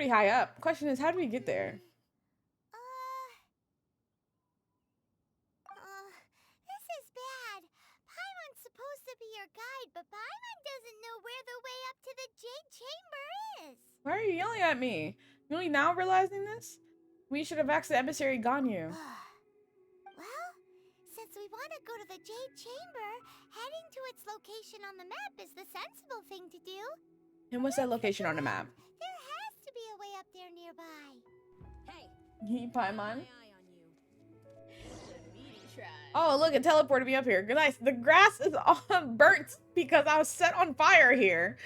high up. Question is, how do we get there? This is bad. Paimon's supposed to be your guide, but Paimon doesn't know where the way up to the Jade Chamber is. Why are you yelling at me? You only now realizing this? We should have asked the emissary Ganyu. Well, since we want to go to the Jade Chamber, heading to its location on the map is the sensible thing to do. And what's that location on the map? There has to be a way up there nearby. Hey, Paimon? eye on you. Meaty try. Oh, look, it teleported me up here. Good night. The grass is all burnt because I was set on fire here.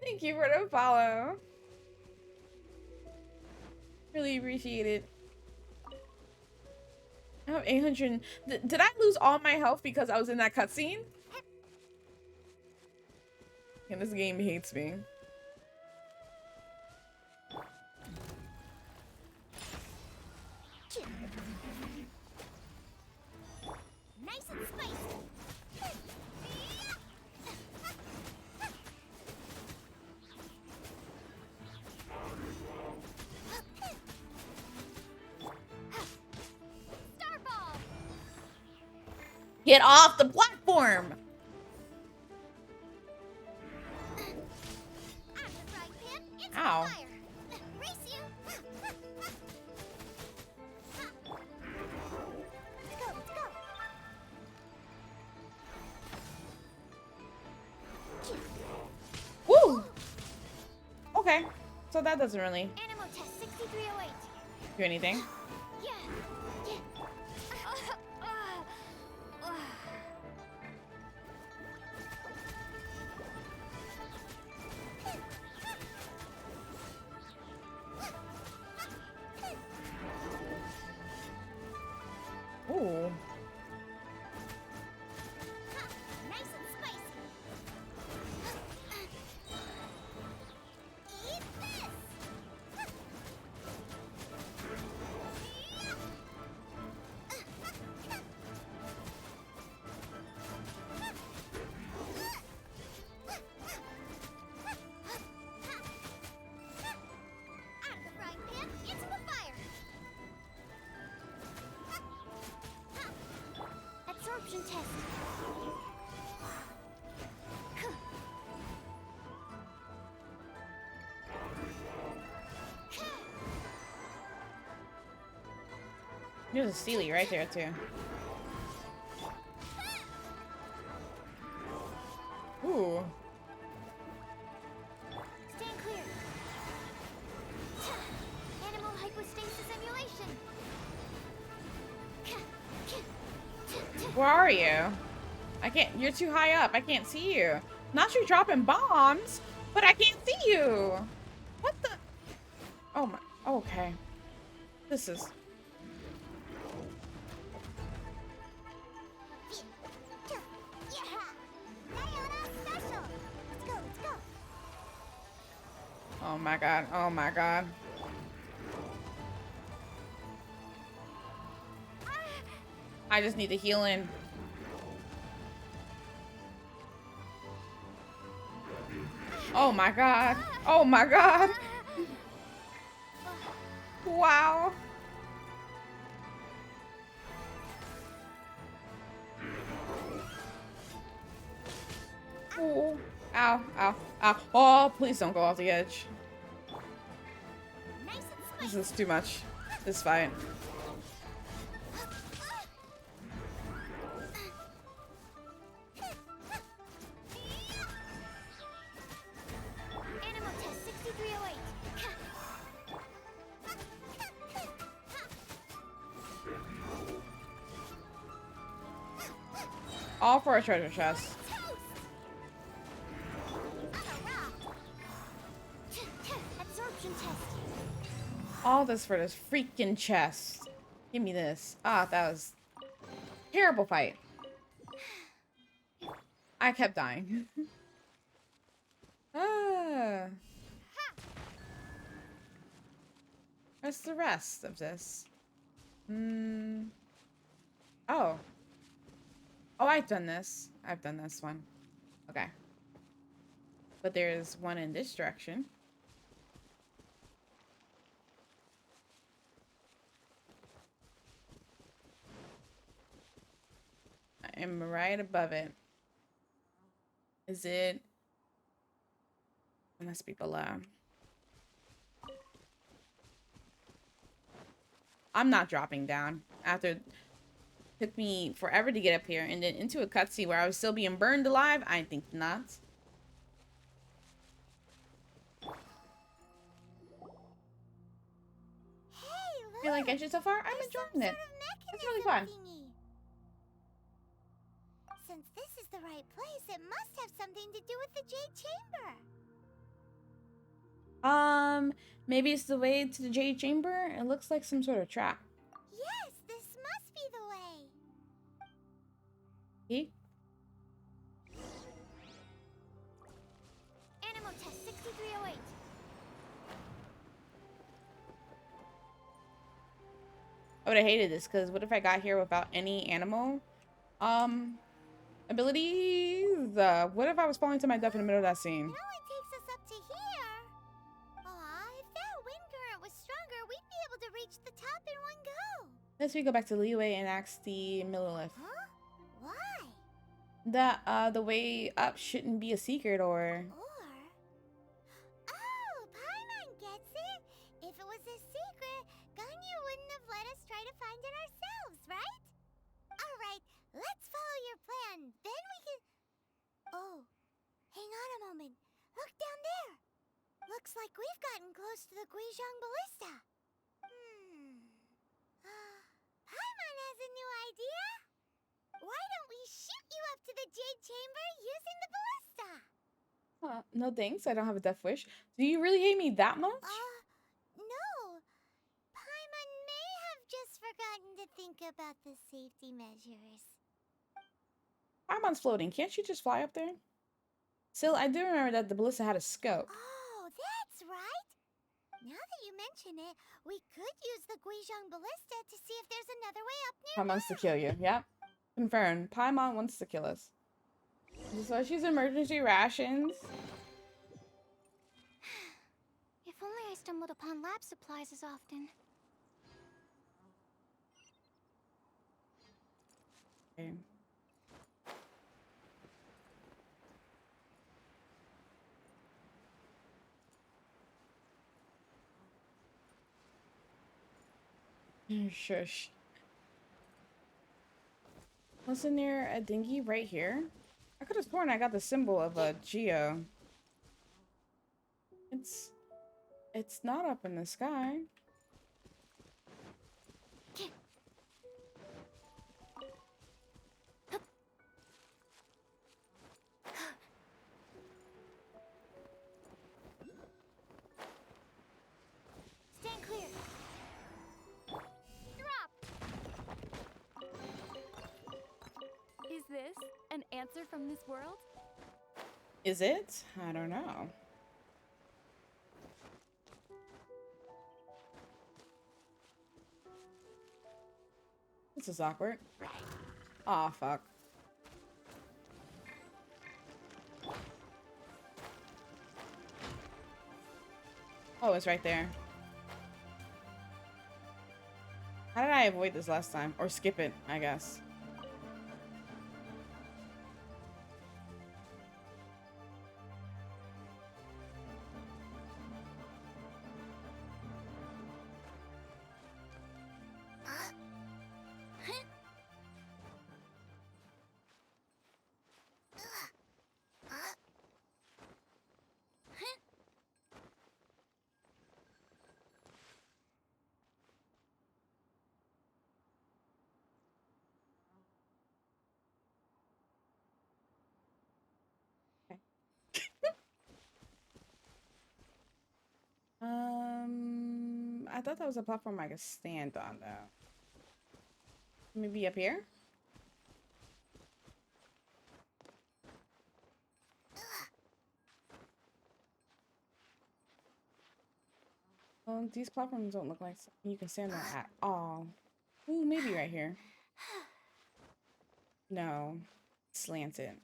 Thank you for the follow. Really appreciate it. I have 800. Did I lose all my health because I was in that cutscene? And this game hates me. Nice and spicy. Starfall! Get off the platform! Ow. Woo! Okay, so that doesn't really Animal test 6308. do anything. Yeah. Ooh. Nice and spicy. Eat this. Out of the frying pan, into the fire. Absorption test. There's a Steely right there too. Ooh. Stand clear. Animal hypostasis simulation. Where are you? I can't. You're too high up. I can't see you. Not you dropping bombs, but I can't see you. What the? Oh my. Okay. This is. Oh my god. Oh my god. I just need to heal in. Oh my god. Oh my god. Wow. Ooh. Ow, ow, ow. Oh, please don't go off the edge. This is too much. This fight. Animal test 6308. All for a treasure chest. Absorption test. All this for this freaking chest. Give me this. Ah, that was a terrible fight. I kept dying. Ah. Where's the rest of this? Oh. Oh, I've done this. I've done this one. Okay. But there's one in this direction. I am right above it. Is it? It must be below. I'm not dropping down after it took me forever to get up here and then into a cutscene where I was still being burned alive. I think not. Hey, You like Genshin so far? I'm enjoying it. It's really fun. the right place, it must have something to do with the Jade Chamber. Maybe it's the way to the Jade Chamber? It looks like some sort of trap. Yes, this must be the way. See? Animal test 6308. I would have hated this, because what if I got here without any animal abilities? What if I was falling to my death in the middle of that scene? It only takes us up to here. Aw, if that wind current was stronger, we'd be able to reach the top in one go. Let's we go back to Leeway and ask the Millilith. Huh? Why? That the way up shouldn't be a secret, or Oh, Paimon gets it. If it was a secret, Ganyu wouldn't have let us try to find it ourselves, right? Alright, let's follow your plan. Then we can... Oh, hang on a moment. Look down there. Looks like we've gotten close to the Guizhong Ballista. Paimon has a new idea. Why don't we shoot you up to the Jade Chamber using the ballista? no thanks, I don't have a death wish. Do you really hate me that much? No. Paimon may have just forgotten to think about the safety measures. Paimon's floating. Can't you just fly up there? Still, I do remember that the ballista had a scope. Oh, that's right. Now that you mention it, we could use the Guizhong Ballista to see if there's another way up near. Paimon wants to kill you. Yep. Confirmed. Paimon wants to kill us. This is why she's emergency rations. If only I stumbled upon lab supplies as often. Okay. Shush. Wasn't there a dinghy right here? I could have sworn I got the symbol of a Geo. It's not up in the sky. Stand clear. Drop. Is this an answer from this world? Is it? I don't know. This is awkward. Aw, fuck. Oh, it's right there. How did I avoid this last time? Or skip it, I guess. I thought that was a platform I could stand on, though. Maybe up here? Well, these platforms don't look like you can stand on at all. Ooh, maybe right here. No. Slanted.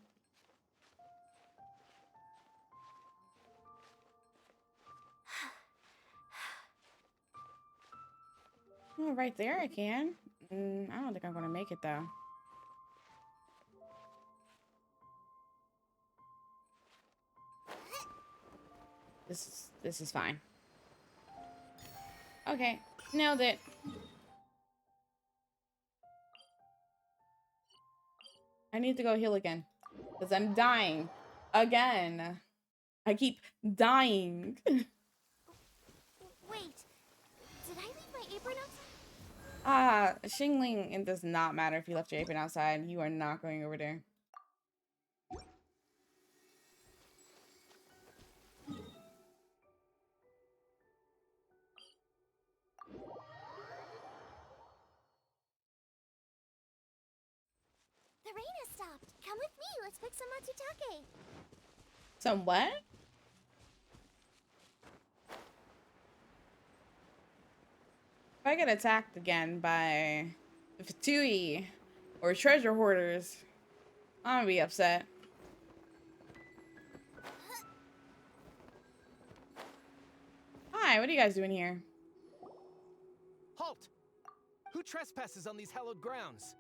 Oh, right there I can. I don't think I'm gonna make it though. This is fine. Okay, nailed it. I need to go heal again because I'm dying again. I keep dying. Wait, did I leave my apron outside? Xingling, it does not matter if you left your apron outside. You are not going over there. stopped. Come with me. Let's fix some matsutake. Some what? If I get attacked again by the Fatui or treasure hoarders, I'm gonna be upset. Hi, what are you guys doing here? Halt! Who trespasses on these hallowed grounds?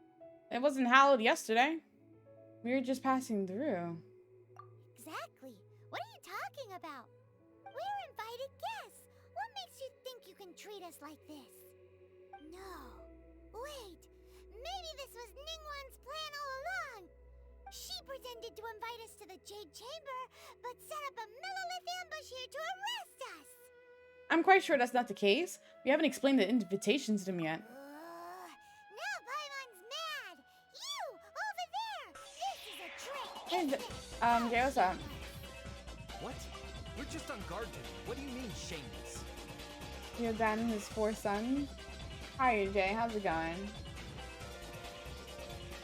It wasn't hallowed yesterday. We were just passing through. Exactly. What are you talking about? We're invited guests. What makes you think you can treat us like this? No. Wait. Maybe this was Ningguang's plan all along. She pretended to invite us to the Jade Chamber, but set up a Millilith ambush here to arrest us. I'm quite sure that's not the case. We haven't explained the invitations to him yet. Now Paimon's mad. You, over there. This is a trick. Hey, Jay, what's up? What? We're just on guard duty. What do you mean, shameless? Your dad and his 4 sons. Hi, Jay. How's it going?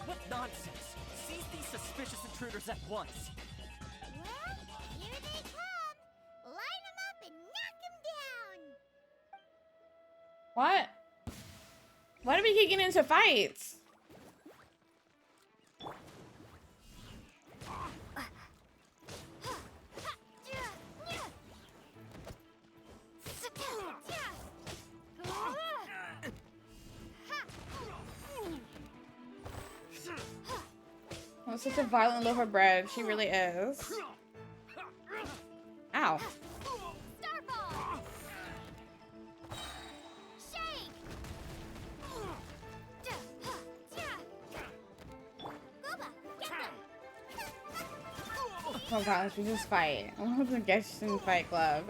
What nonsense! Seize these suspicious intruders at once! Well, here they come. Line them up and knock them down. What? Why do we keep getting into fights? Oh, such a violent loaf of bread. She really is. Ow. Starball. Shake. Goba, get them. Oh gosh, we just fight. I love the Genshin Fight Club.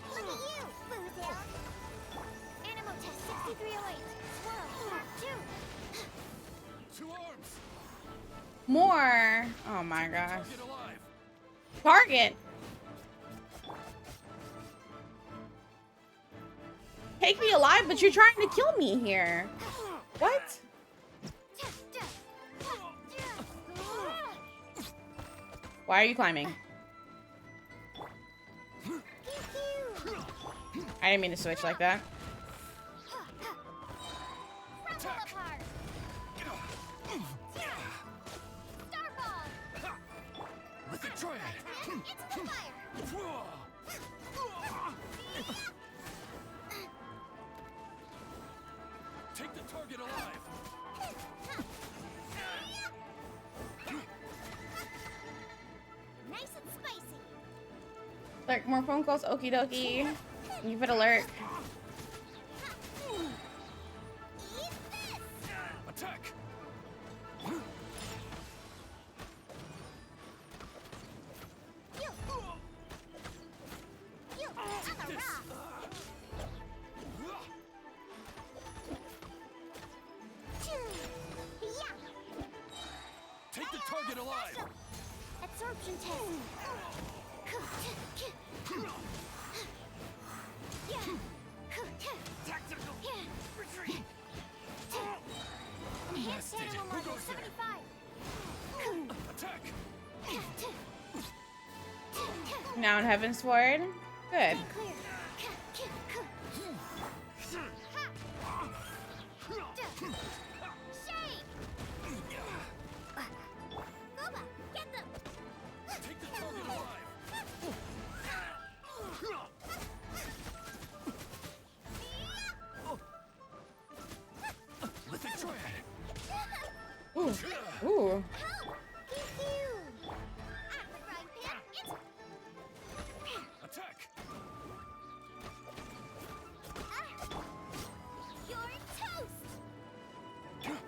Look at you, Boozle. Animal test 6308. Swirl, part 2. 2 arms. More. Oh my gosh. Target alive. Target. Take me alive, but you're trying to kill me here. What? Why are you climbing? I didn't mean to switch like that. Attack. Starball. With the triad. It's the fire. Take the target alive. Nice and spicy. Like more phone calls, okie dokie. You better lurk. Attack. Take the target alive. Absorption test. Tactical retreat. Enhanced Blasted. animal Who model goes there? 75. Attack. Now in Heaven's Sword. Good. Clear. Shake. Goba, get them. Take the target alive. With the triad. Ooh. Ooh. Help! Pew-pew. I'm the frying pan. It's Attack. You're toast. Yeah.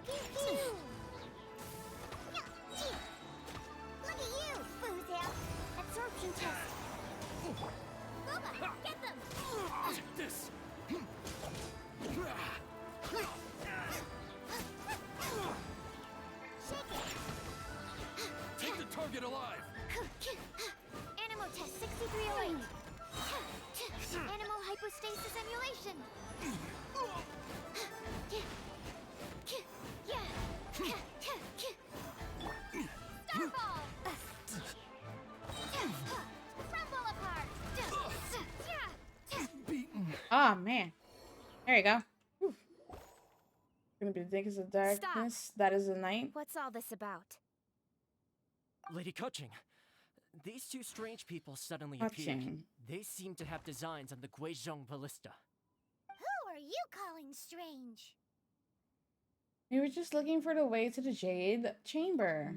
Pew-pew. stasis emulation. Starball. Crumble apart. Oh man. There you go. Whew. Gonna be the thickest of darkness. That is the night. What's all this about? Lady Kuching, these two strange people suddenly Kuching. appeared. They seem to have designs on the Guizhong Ballista. Who are you calling strange? We were just looking for the way to the Jade Chamber.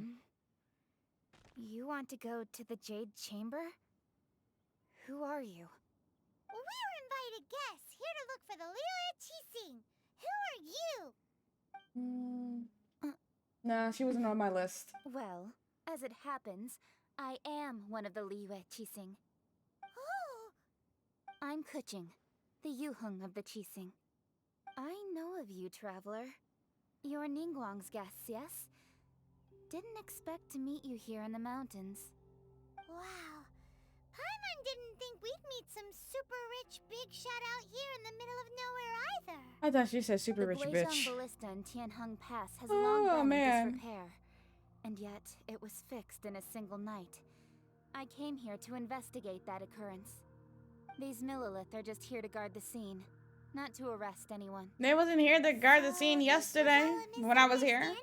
You want to go to the Jade Chamber? Who are you? We're invited guests here to look for the Liyue Qixing. Who are you? Nah, she wasn't on my list. Well, as it happens, I am one of the Liyue Qixing. Oh! I'm Kuching, the Yuheng of the Qixing. I know of you, traveler. You're Ningguang's guests, yes? Didn't expect to meet you here in the mountains. Wow. Paimon didn't think we'd meet some super rich big shot out here in the middle of nowhere either. I thought she said super rich The bitch. Guizhong Ballista in Tianheng Pass has long been man. in disrepair. And yet, it was fixed in a single night. I came here to investigate that occurrence. These Millilith are just here to guard the scene, not to arrest anyone. They wasn't here to guard the scene yesterday when I was here.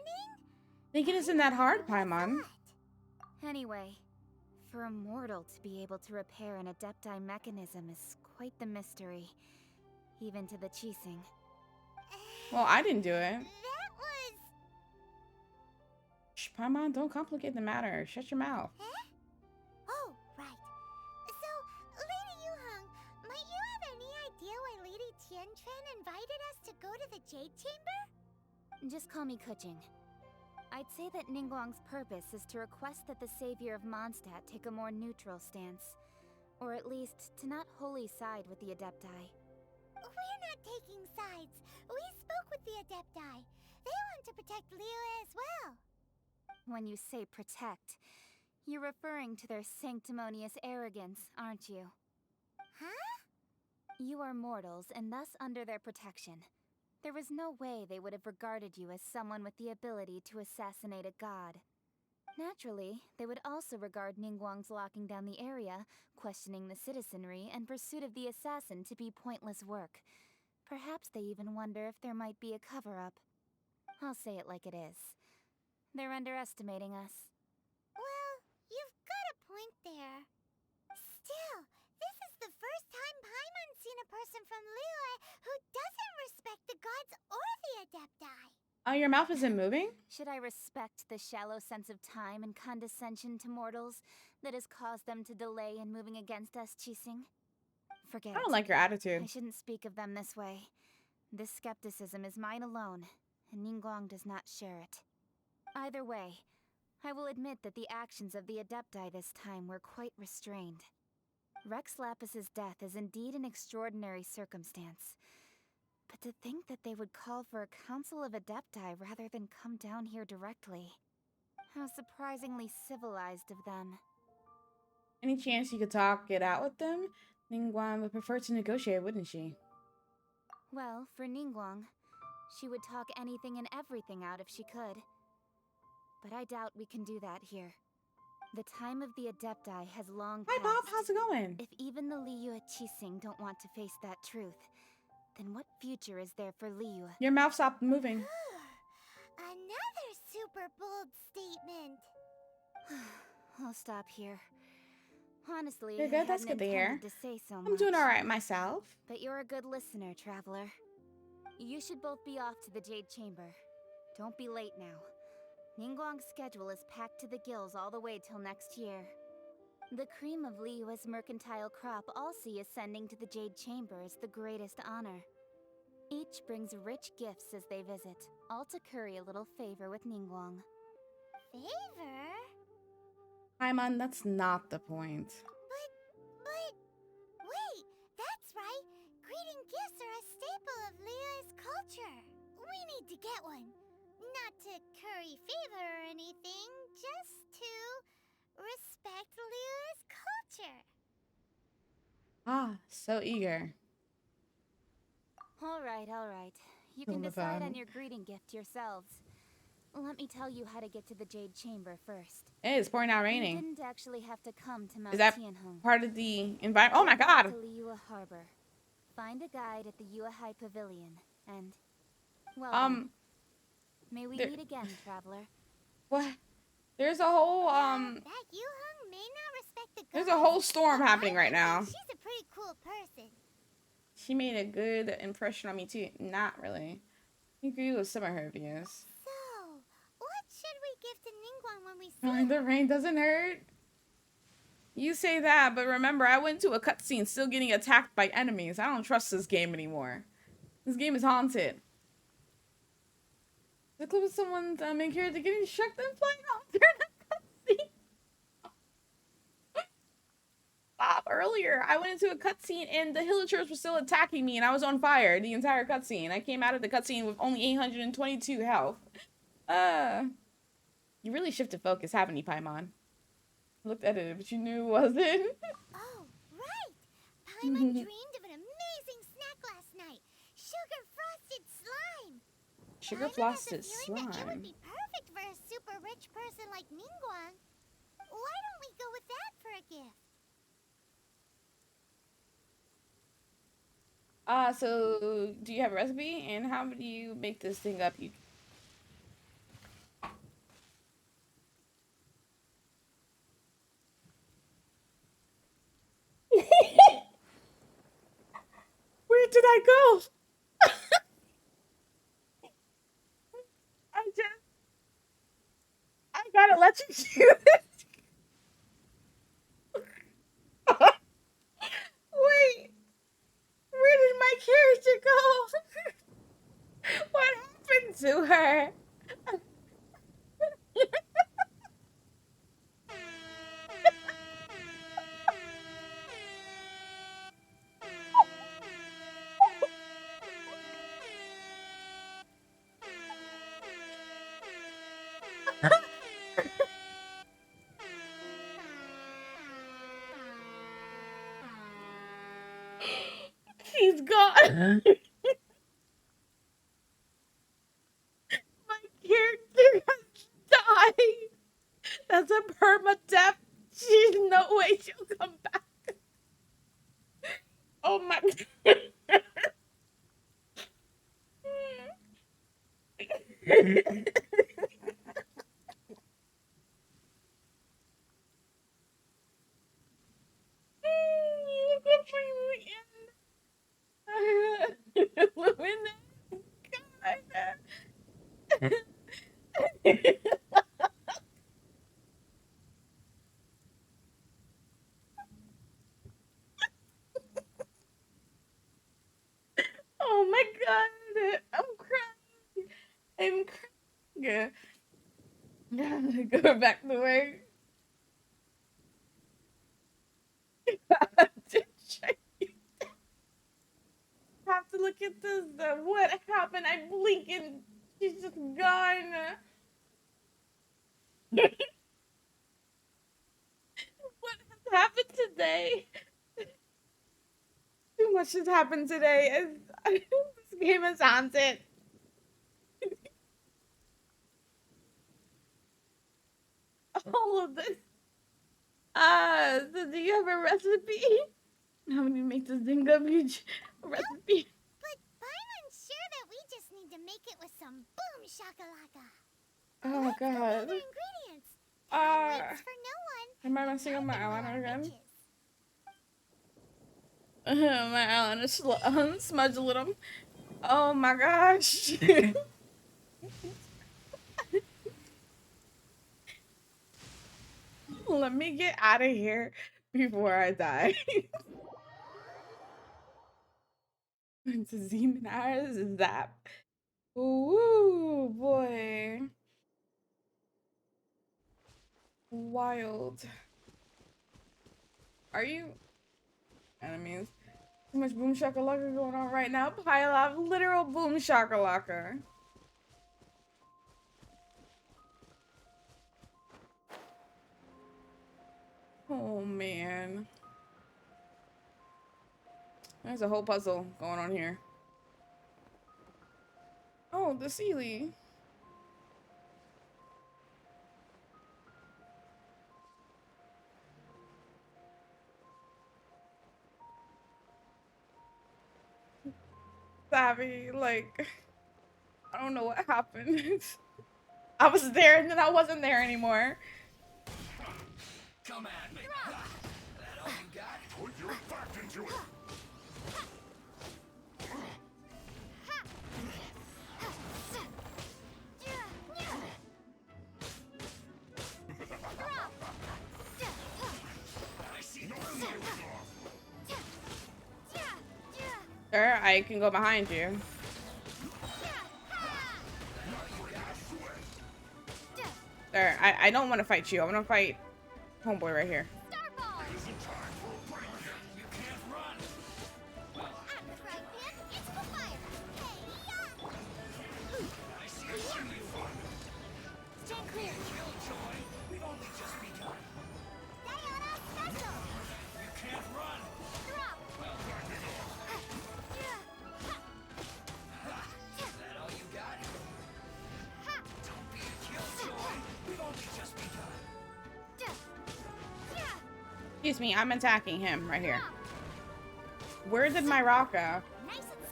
Thinking isn't that hard, Paimon. Anyway, for a mortal to be able to repair an Adepti mechanism is quite the mystery, even to the Qixing. Well, I didn't do it. That was... Shh, Paimon, don't complicate the matter. Shut your mouth. Huh? Oh, right. So, Lady Yuheng, might you have any idea why Lady Tianquan invited us to go to the Jade Chamber? Just call me Kuching. I'd say that Ningguang's purpose is to request that the savior of Mondstadt take a more neutral stance. Or at least, to not wholly side with the Adepti. We're not taking sides. We spoke with the Adepti. They want to protect Liyue as well. When you say protect, you're referring to their sanctimonious arrogance, aren't you? Huh? You are mortals, and thus under their protection. There was no way they would have regarded you as someone with the ability to assassinate a god. Naturally, they would also regard Ningguang's locking down the area, questioning the citizenry, and pursuit of the assassin to be pointless work. Perhaps they even wonder if there might be a cover-up. I'll say it like it is. They're underestimating us. Well, you've got a point there. Still, this is the first time Paimon's seen a person from Liyue who doesn't respect the gods or the Adepti. Oh, your mouth isn't moving? Should I respect the shallow sense of time and condescension to mortals that has caused them to delay in moving against us, Qixing? Forget I don't it. like your attitude. I shouldn't speak of them this way. This skepticism is mine alone, and Ningguang does not share it. Either way, I will admit that the actions of the Adepti this time were quite restrained. Rex Lapis's death is indeed an extraordinary circumstance. But to think that they would call for a council of Adepti rather than come down here directly. How surprisingly civilized of them. Any chance you could talk it out with them? Ningguang would prefer to negotiate, wouldn't she? Well, for Ningguang, she would talk anything and everything out if she could. But I doubt we can do that here. The time of the Adepti has long passed. Hi, Bob. How's it going? If even the Liyue Qixing don't want to face that truth, then what future is there for Liyue? Your mouth stopped moving. Another super bold statement. I'll stop here. Honestly, You're I good. That's hadn't good to hear. intended to say so I'm much. doing all right myself. But you're a good listener, traveler. You should both be off to the Jade Chamber. Don't be late now. Ningguang's schedule is packed to the gills all the way till next year. The cream of Liyue's mercantile crop all see ascending to the Jade Chamber is the greatest honor. Each brings rich gifts as they visit, all to curry a little favor with Ningguang. Favor? Paimon, that's not the point. But, wait, that's right. Greeting gifts are a staple of Liyue's culture. We need to get one. Not to curry favor or anything, just to respect Liyue's culture. Ah, so eager. All right. You Fill can the decide on fun. your greeting gift yourselves. Let me tell you how to get to the Jade Chamber first. Hey, it's pouring out You raining. didn't actually have to come to Mount Is that Tianheng. part of the environment? Oh my Go back god! to Liyue Harbor. Find a guide at the Yuehai Pavilion, and well then, may we there, meet again, traveler. what? There's a whole That Yuheng may not respect the there's gods, a whole storm but happening right Paimon now. thinks she's a pretty cool person. She made a good impression on me too. Not really. I agree with some of her views. So, what should we give to Ningguang when we see The rain doesn't hurt. You say that, but remember, I went to a cutscene still getting attacked by enemies. I don't trust this game anymore. This game is haunted. The clip of someone's main character getting shocked and flying off during a cutscene. Bob, earlier, I went into a cutscene and the villagers were still attacking me and I was on fire the entire cutscene. I came out of the cutscene with only 822 health. You really shifted focus, haven't you, Paimon? I looked at it, but you knew it wasn't. Oh, right! Paimon dreamed of an amazing snack last night. Sugar frosted slime. Sugar Paimon frosted has a feeling that it slime. would be perfect for a super rich person like Ningguang. Why don't we go with that for a gift? So do you have a recipe? And how do you make this thing up? You Where did I go? I gotta let you shoot it. Wait, where did my character go? What happened to her? She's gone. My character has died. That's a permadeath. She's no way she'll come back. Oh my god. Oh my god, I'm crying. I'm crying. Go back to work. Have to look at this. What happened? I blink and she's just gone. What has happened today? Too much has happened today. This game is haunted. All of this. So do you have a recipe? How do you make this thing up? Recipe? But Paimon's sure that we just need to make it with some boom shakalaka. Oh my god. Other ingredients. Waits for no one. Am I messing up my eyeliner again? My eyeliner smudged a little. Oh my gosh. Let me get out of here before I die. It's a Zeman eyes, zap. Ooh, boy. Wild. Are you enemies? Too much boom shakalaka going on right now. Pile of literal boom shakalaka. Oh man. There's a whole puzzle going on here. Oh, the Sealy. Savvy, like, I don't know what happened. I was there and then I wasn't there anymore. Come at me. That all you got? Put your back into it. Sure, I can go behind you. Sure, I don't want to fight you. I want to fight homeboy right here. Excuse me, I'm attacking him right here. Where did my rock go?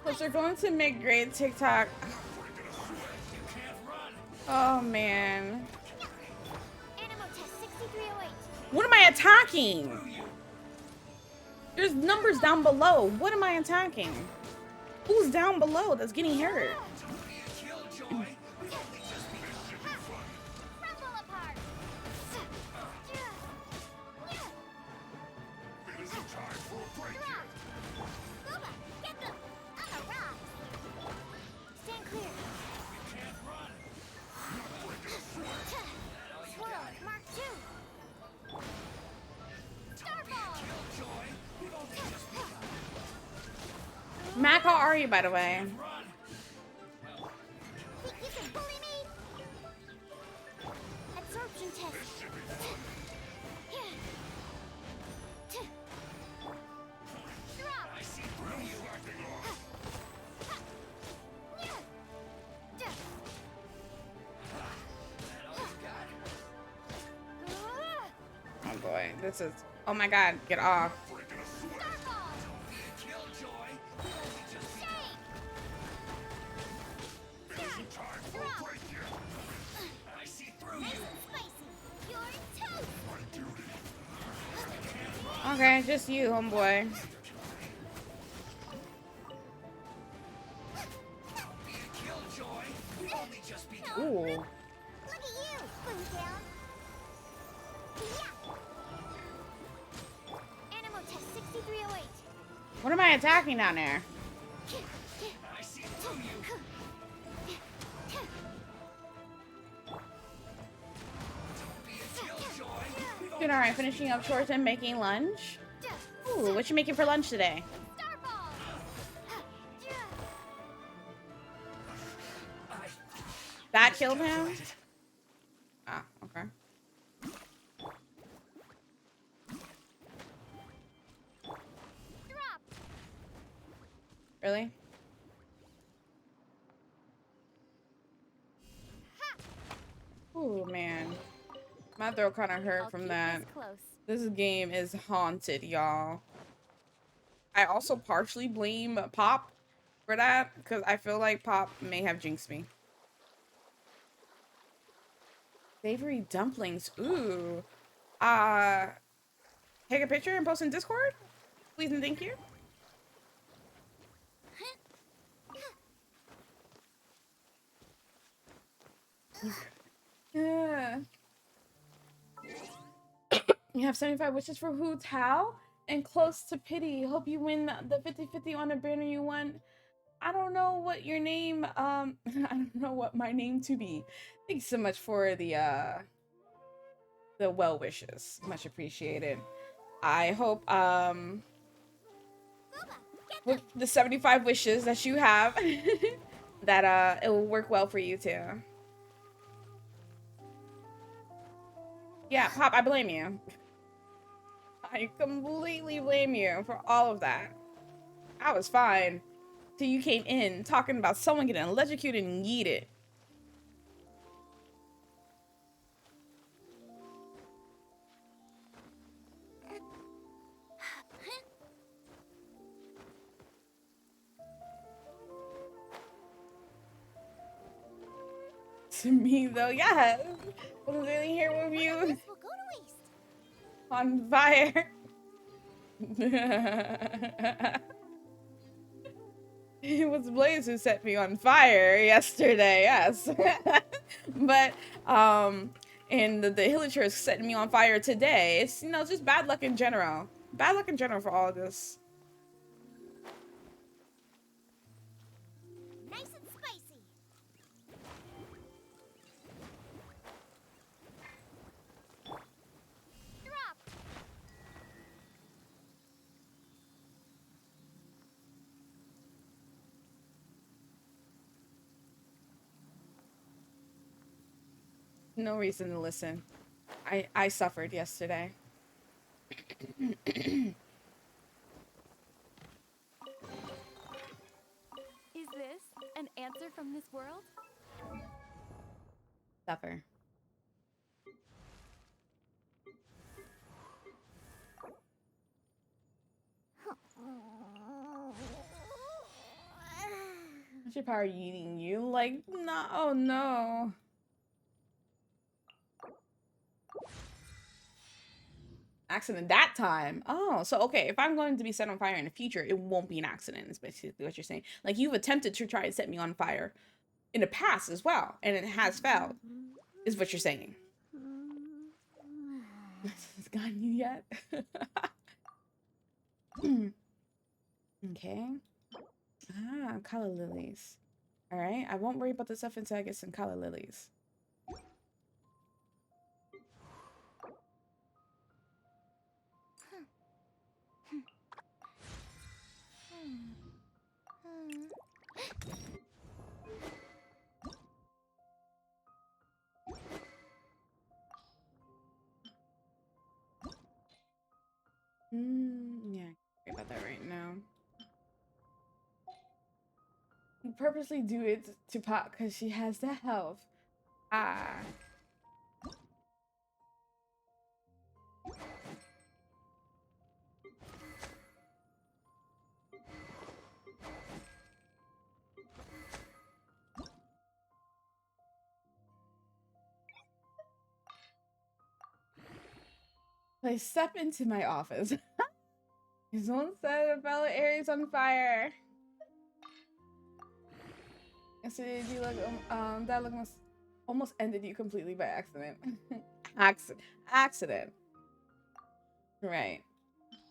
Because they're going to make great TikTok. Oh man. What am I attacking? There's numbers down below. What am I attacking? Who's down below that's getting hurt? Mac, how are you, by the way? Absorption test. Oh boy, this is. Oh my god, get off. Okay, just you, homeboy. Ooh. Look at you, Boomtown. Animal test 6308. What am I attacking down there? Doing all right, finishing up chores and making lunch. Ooh, what you making for lunch today? That killed him? Ah, okay. Really? Ooh, man. My throat kind of hurt from that. This game is haunted, y'all. I also partially blame Pop for that, because I feel like Pop may have jinxed me. Savory dumplings. Ooh. Take a picture and post in Discord? Please and thank you. Yeah. You have 75 wishes for Hu Tao and close to pity. Hope you win the 50-50 on the banner you won. I don't know what your name, I don't know what my name to be. Thanks so much for the well wishes. Much appreciated. I hope, with the 75 wishes that you have, that, it will work well for you too. Yeah, Pop, I blame you. I completely blame you for all of that. I was fine. So you came in talking about someone getting electrocuted and yeeted. To me, though, yes. I was really here with you on fire. It was Blaze who set me on fire yesterday, yes. But, and the Hillager is setting me on fire today. It's, you know, just bad luck in general. Bad luck in general for all of this. Nice and spicy. Drop. No reason to listen. I suffered yesterday. Is this an answer from this world? Suffer. What's your power eating you? Like, no, oh no. Accident that time. Oh, so okay, if I'm going to be set on fire in the future, it won't be an accident, is basically what you're saying. Like, you've attempted to try and set me on fire in the past as well, and it has failed, is what you're saying. Has gotten you yet? Okay. Ah, color lilies. All right, I won't worry about the stuff until I get some color lilies. Yeah, I can't worry about that right now. You purposely do it to Pop because she has the health. Ah. Please step into my office. He's one set of fellow Aries on fire. Yesterday, you look, that look almost ended you completely by accident. Accident. Right.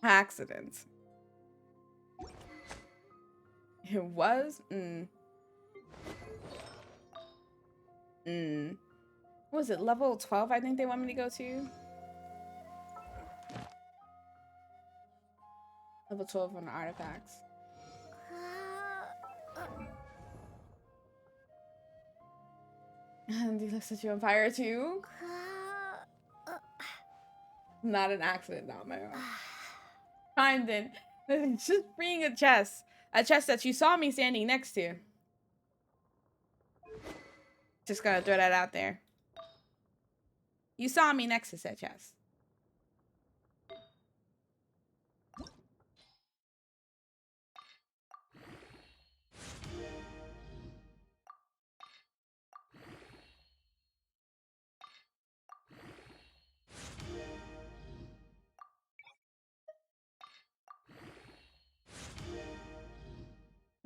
Accident. It was? What was it, level 12 I think they want me to go to? Level 12 on artifacts. And he looks at you on fire too? Not an accident, not my own. Fine then. Just bring a chest. A chest that you saw me standing next to. Just gonna throw that out there. You saw me next to said chest.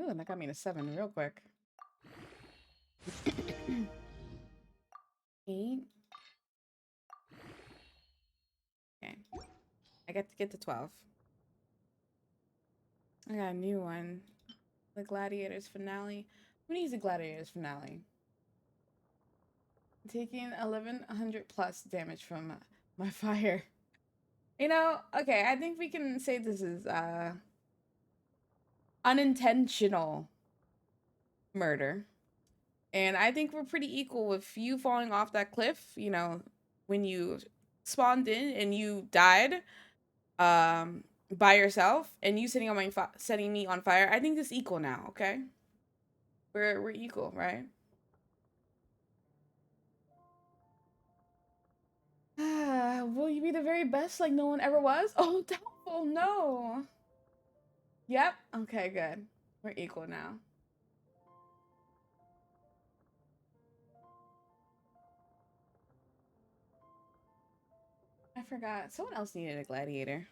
Ooh, that got me to 7 real quick. 8. Okay. I get to get to 12. I got a new one. The Gladiators finale. Who needs a Gladiators finale? Taking 1100 plus damage from my fire. You know, okay, I think we can say this is unintentional murder. And I think we're pretty equal with you falling off that cliff, you know, when you spawned in and you died. by yourself and you setting me on fire, I think it's equal now, okay? We're equal, right? Will you be the very best like no one ever was? Oh, doubtful, no. Yep, okay, good. We're equal now. I forgot. Someone else needed a gladiator.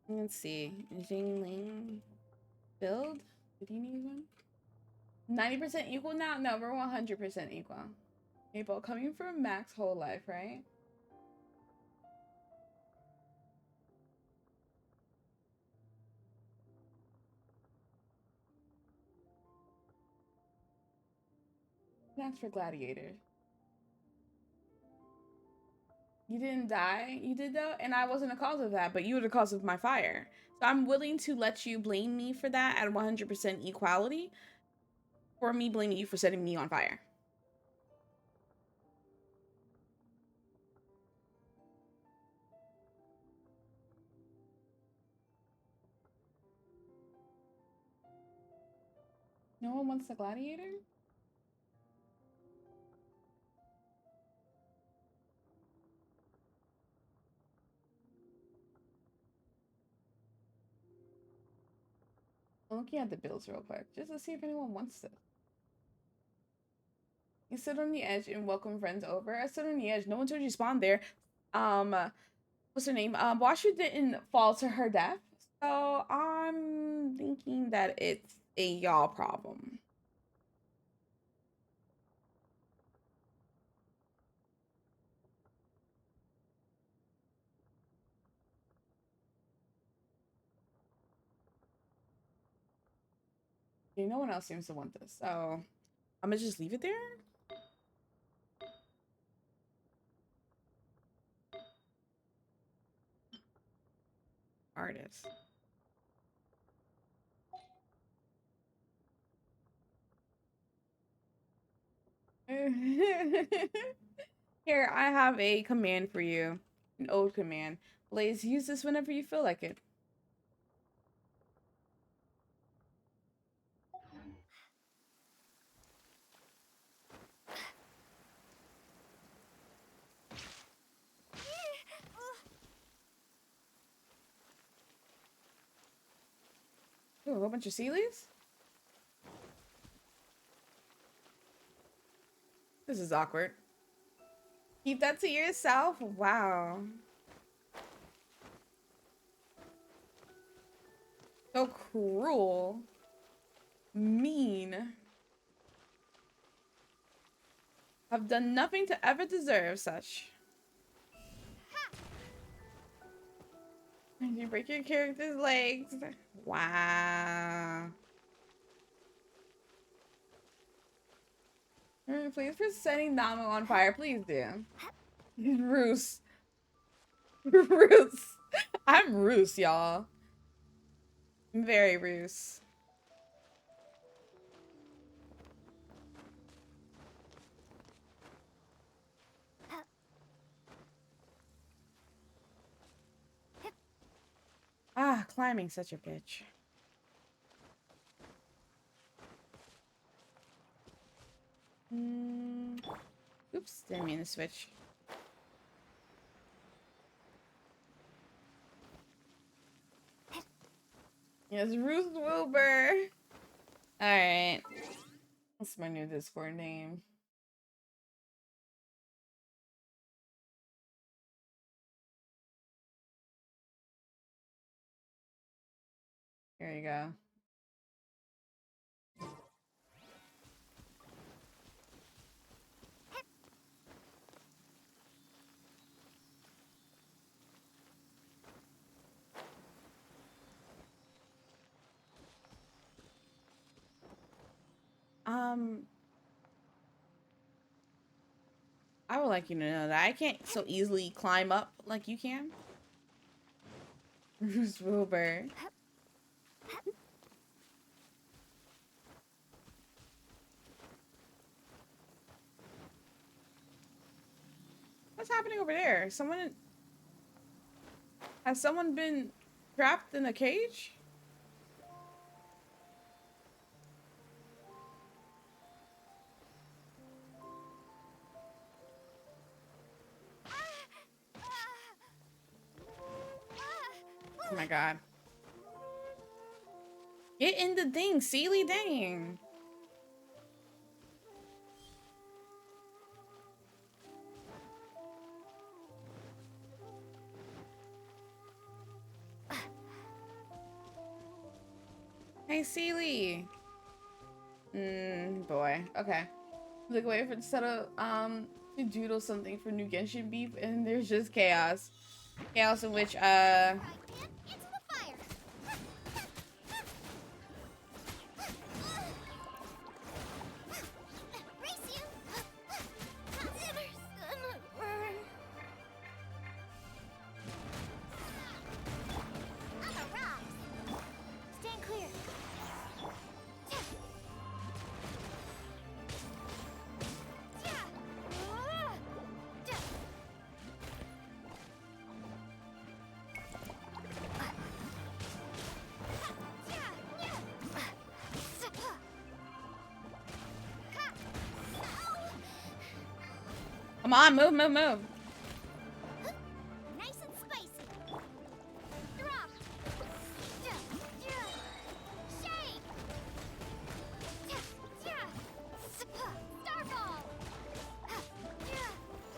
Let's see. Jingling build? Did he need one? 90% equal now? No, we're 100% equal. Maple, coming from Mac's whole life, right? That's for gladiators. You didn't die. You did though, and I wasn't the cause of that, but you were the cause of my fire. So I'm willing to let you blame me for that at 100% equality for me blaming you for setting me on fire. No one wants the gladiator? I'm looking at the builds real quick, just to see if anyone wants this. You sit on the edge and welcome friends over. I sit on the edge. No one told you spawn there. What's her name? Washu didn't fall to her death. So I'm thinking that it's a y'all problem. Okay, no one else seems to want this. So I'm gonna just leave it there. Artist. Here, I have a command for you. An old command. Blaze, use this whenever you feel like it. Ooh, a whole bunch of sea leaves? This is awkward. Keep that to yourself? Wow. So cruel. Mean. Have done nothing to ever deserve such. Did you break your character's legs? Wow. Please for setting Namo on fire. Please do. Roos. Roos. I'm Roos, y'all. I'm very Roos. Ah, climbing such a bitch. Oops, didn't mean to switch. Yes, Ruth Wilbur. Alright. What's my new Discord name? Here you go. I would like you to know that I can't so easily climb up like you can. Bruce Wilbur. What's happening over there? Someone... Has someone been trapped in a cage? Oh my god. Get in the thing, Sealy, dang. Hey, Sealy. Boy. Okay. Like, wait for instead of to doodle something for new Genshin beef, and there's just chaos. Chaos in which come on, move, move, move. Nice and spicy. Drop. Shake. Starball.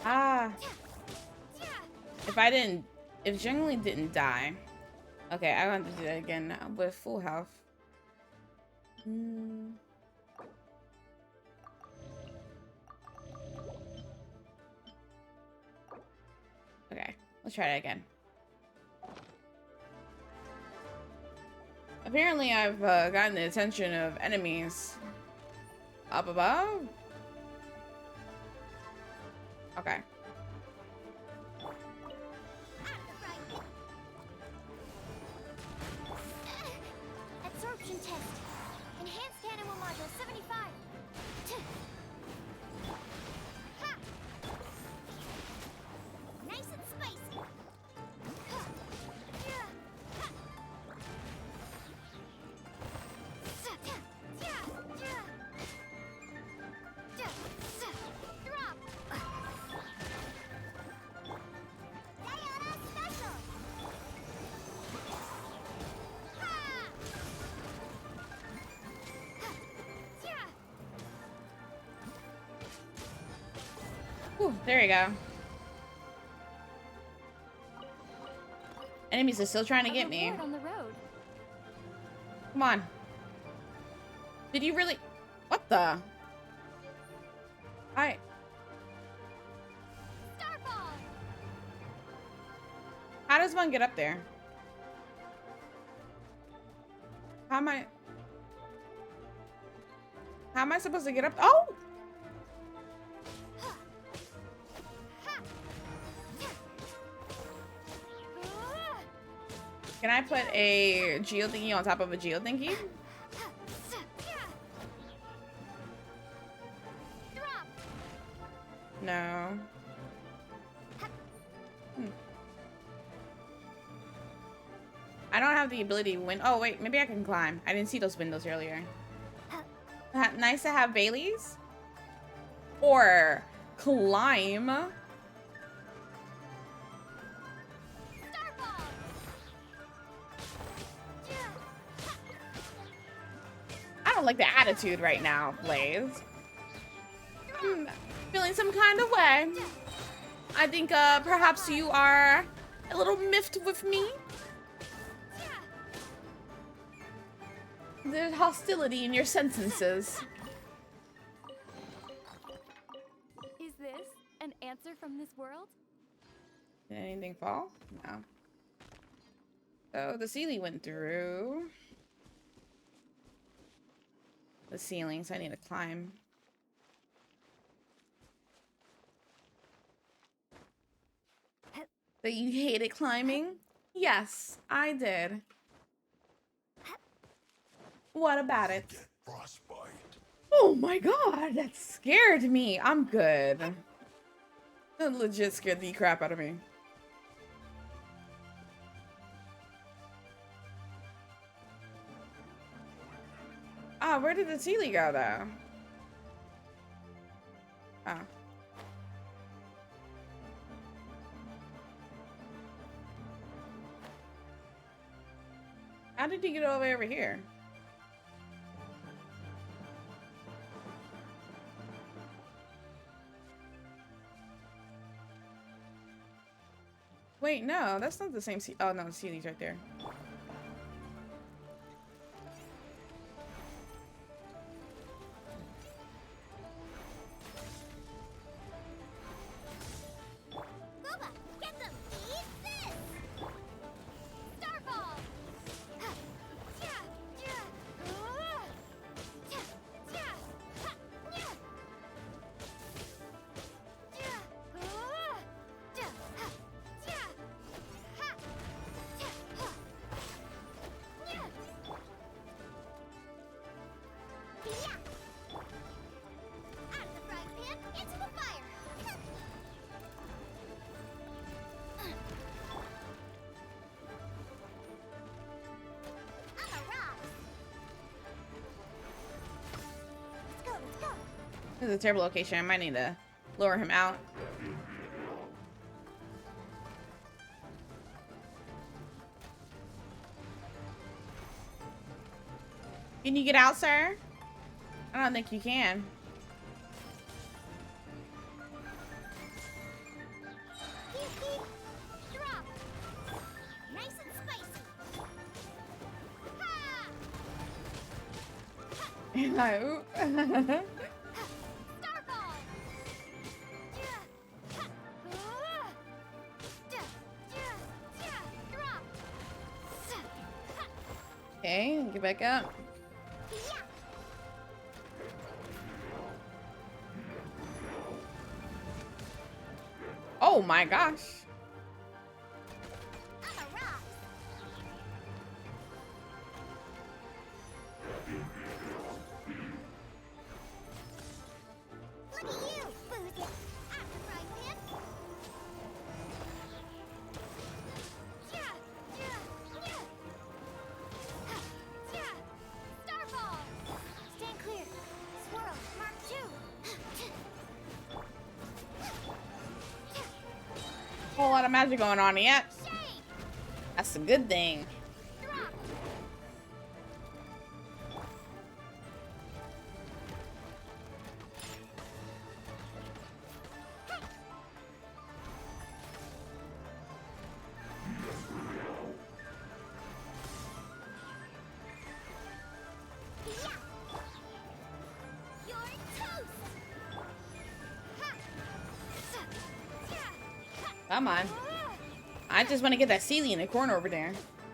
Ah. If Zhengli didn't die. Okay, I want to do that again now with full health. Okay, let's try that again. Apparently, I've gotten the attention of enemies up above. Okay. Absorption test. Enhanced animal module 75. Ha! Nice and spicy. Drop. Diana special. Whew, there you go. Enemies are still trying to get me. On the road. Come on. Did you really? What the? How does one get up there? How am I supposed to get up? Oh! Can I put a geo thingy on top of a geo thingy? No. I don't have the ability to win. Oh, wait. Maybe I can climb. I didn't see those windows earlier. Nice to have Bailey's. Or climb. I don't like the attitude right now, Blaze. I'm feeling some kind of way. I think perhaps you are a little miffed with me. There's hostility in your sentences. Is this an answer from this world? Did anything fall? No. So the ceiling went through. The ceiling, so I need to climb. So you hated climbing? Yes, I did. What about it? Frostbite. Oh my god, that scared me. I'm good. That legit scared the crap out of me. Oh, where did the Sealy go, though? Oh. How did he get all the way over here? Wait, no, that's not the same sea. Oh, no, the Sealy's right there. This is a terrible location. I might need to lure him out. Can you get out, sir? I don't think you can. No. Okay, get back up. Oh my gosh. Whole lot of magic going on yet. That's a good thing. Come on. I just want to get that Sealy in the corner over there.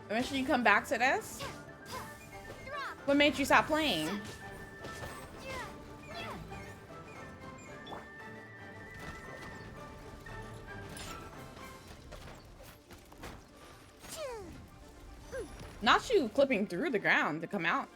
Eventually you come back to this? What made you stop playing? Not you clipping through the ground to come out.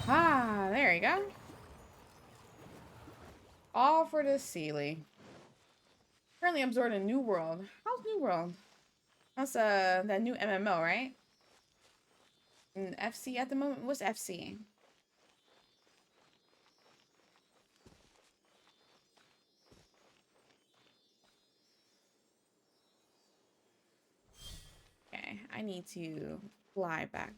Ah, there you go. All for the Sealy. Currently absorbed in New World. How's New World? That's that new MMO, right? In FC at the moment? What's FC? Okay, I need to fly back.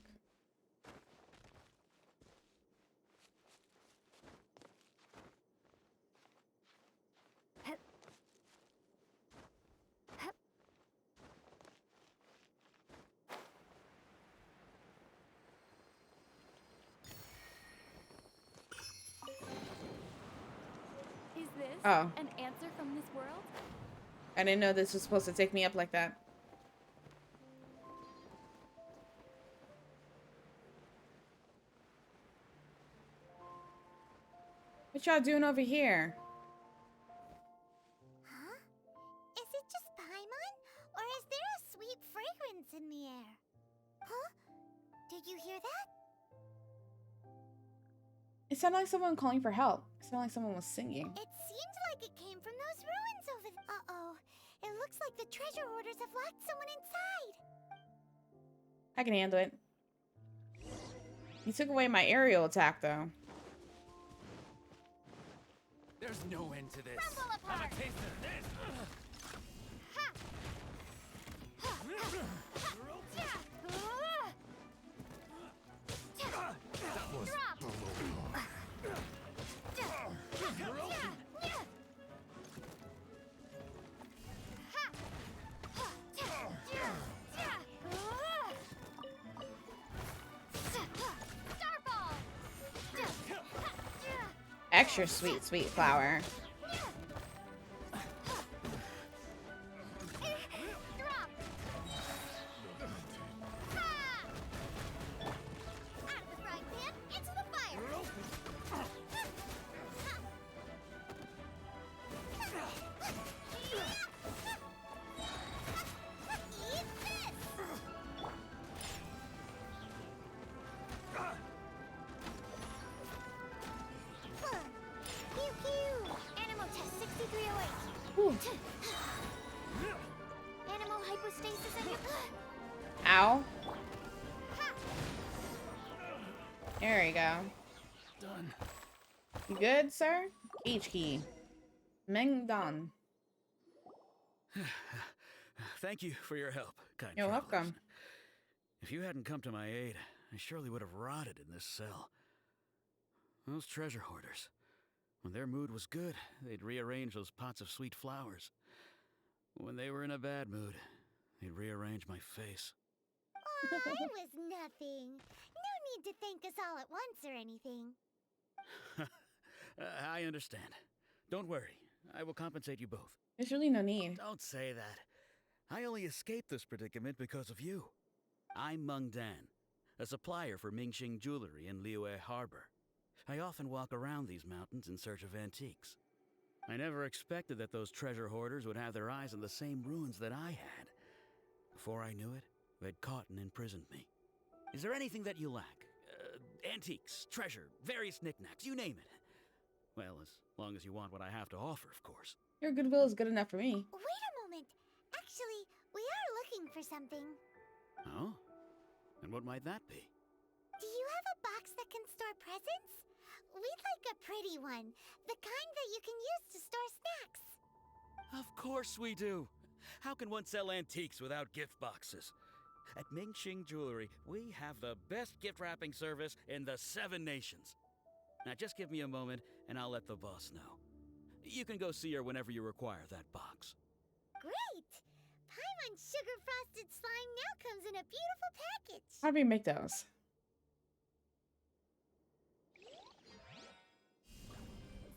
Is this Oh. an answer from this world? I didn't know this was supposed to take me up like that. What y'all doing over here? Huh? Is it just Paimon? Or is there a sweet fragrance in the air? Huh? Did you hear that? It sounded like someone calling for help. It sounded like someone was singing. It seemed like it came from those ruins over there. Uh-oh. It looks like the treasure hoarders have locked someone inside. I can handle it. You took away my aerial attack, though. There's no end to this. Crumble apart. Have a taste of this. Extra sweet, sweet flower. Animal hypostasis in your... Ow. There you go. Done. You good, sir? H key. Meng Dan. Thank you for your help, kind You're travelers. welcome. If you hadn't come to my aid, I surely would have rotted in this cell. Those treasure hoarders. When their mood was good, they'd rearrange those pots of sweet flowers. When they were in a bad mood, they'd rearrange my face. Aw, it was nothing. No need to thank us all at once or anything. I understand. Don't worry. I will compensate you both. There's really no need. Don't say that. I only escaped this predicament because of you. I'm Meng Dan, a supplier for Mingxing Jewelry in Liyue Harbor. I often walk around these mountains in search of antiques. I never expected that those treasure hoarders would have their eyes on the same ruins that I had. Before I knew it, they'd caught and imprisoned me. Is there anything that you lack? Antiques, treasure, various knickknacks, you name it. Well, as long as you want what I have to offer, of course. Your goodwill is good enough for me. Wait a moment. Actually, we are looking for something. Oh? And what might that be? Do you have a box that can store presents? We'd like a pretty one. The kind that you can use to store snacks. Of course we do. How can one sell antiques without gift boxes? At Mingxing Jewelry, we have the best gift wrapping service in the 7 nations. Now just give me a moment and I'll let the boss know. You can go see her whenever you require that box. Great! Paimon Sugar Frosted Slime now comes in a beautiful package. How do we make those?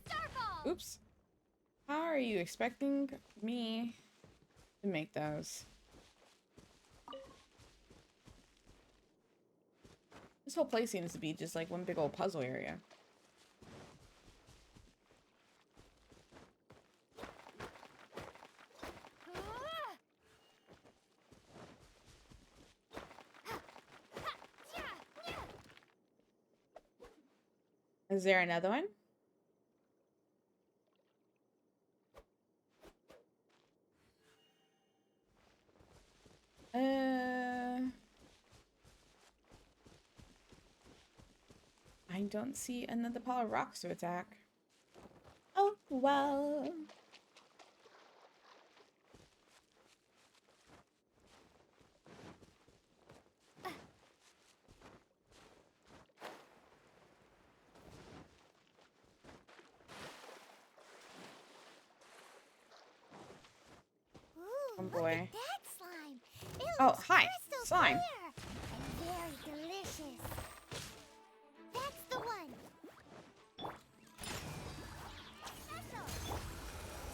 Starfall! Oops. How are you expecting me to make those? This whole place seems to be just like one big old puzzle area. Is there another one? I don't see another pile of rocks to attack. Oh, well. Ooh, Oh look boy. at that slime. It Oh, looks hi, crystal slime. clear and very delicious. That's the one.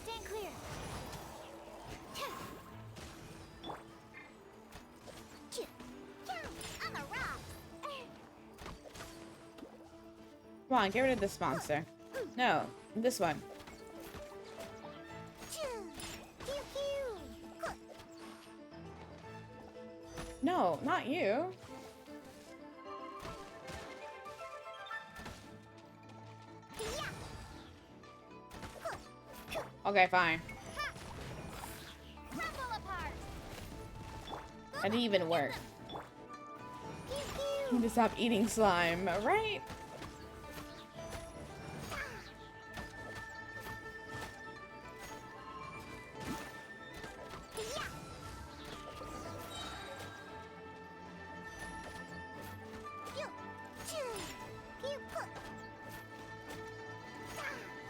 Stand clear. I'm a rock. Come on, get rid of this monster. No, this one. No, not you. Okay, fine. Crumble apart. That didn't even work. You need to stop eating slime, right?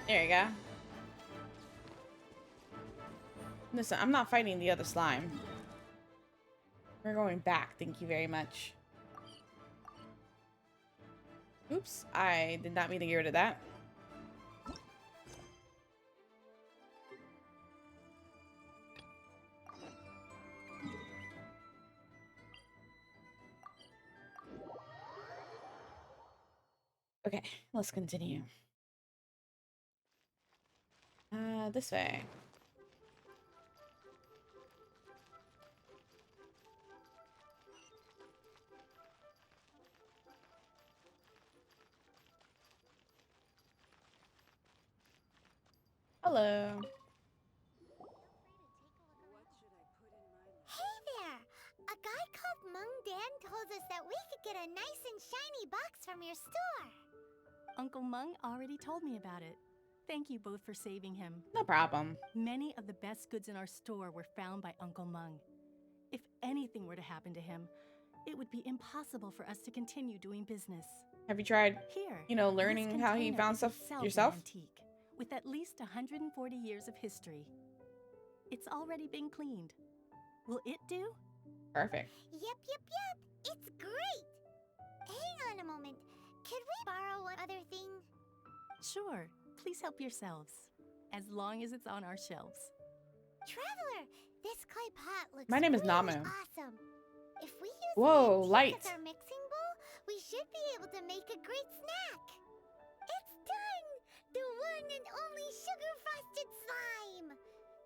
There you go. Listen, I'm not fighting the other slime. We're going back, thank you very much. Oops, I did not mean to get rid of that. Okay, let's continue. This way. Hello. Hey there! A guy called Mung Dan told us that we could get a nice and shiny box from your store. Uncle Mung already told me about it. Thank you both for saving him. No problem. Many of the best goods in our store were found by Uncle Mung. If anything were to happen to him, it would be impossible for us to continue doing business. Have you tried, Here, you know, learning how he found stuff yourself? An antique, with at least 140 years of history. It's already been cleaned. Will it do? Perfect. Yep. It's great! Hang on a moment. Could we borrow one other thing? Sure. Please help yourselves. As long as it's on our shelves. Traveler, this clay pot looks My name is really Namu. awesome. If we use Whoa, the light. as our mixing bowl, we should be able to make a great snack. It's done! The one and only sugar-frosted slime!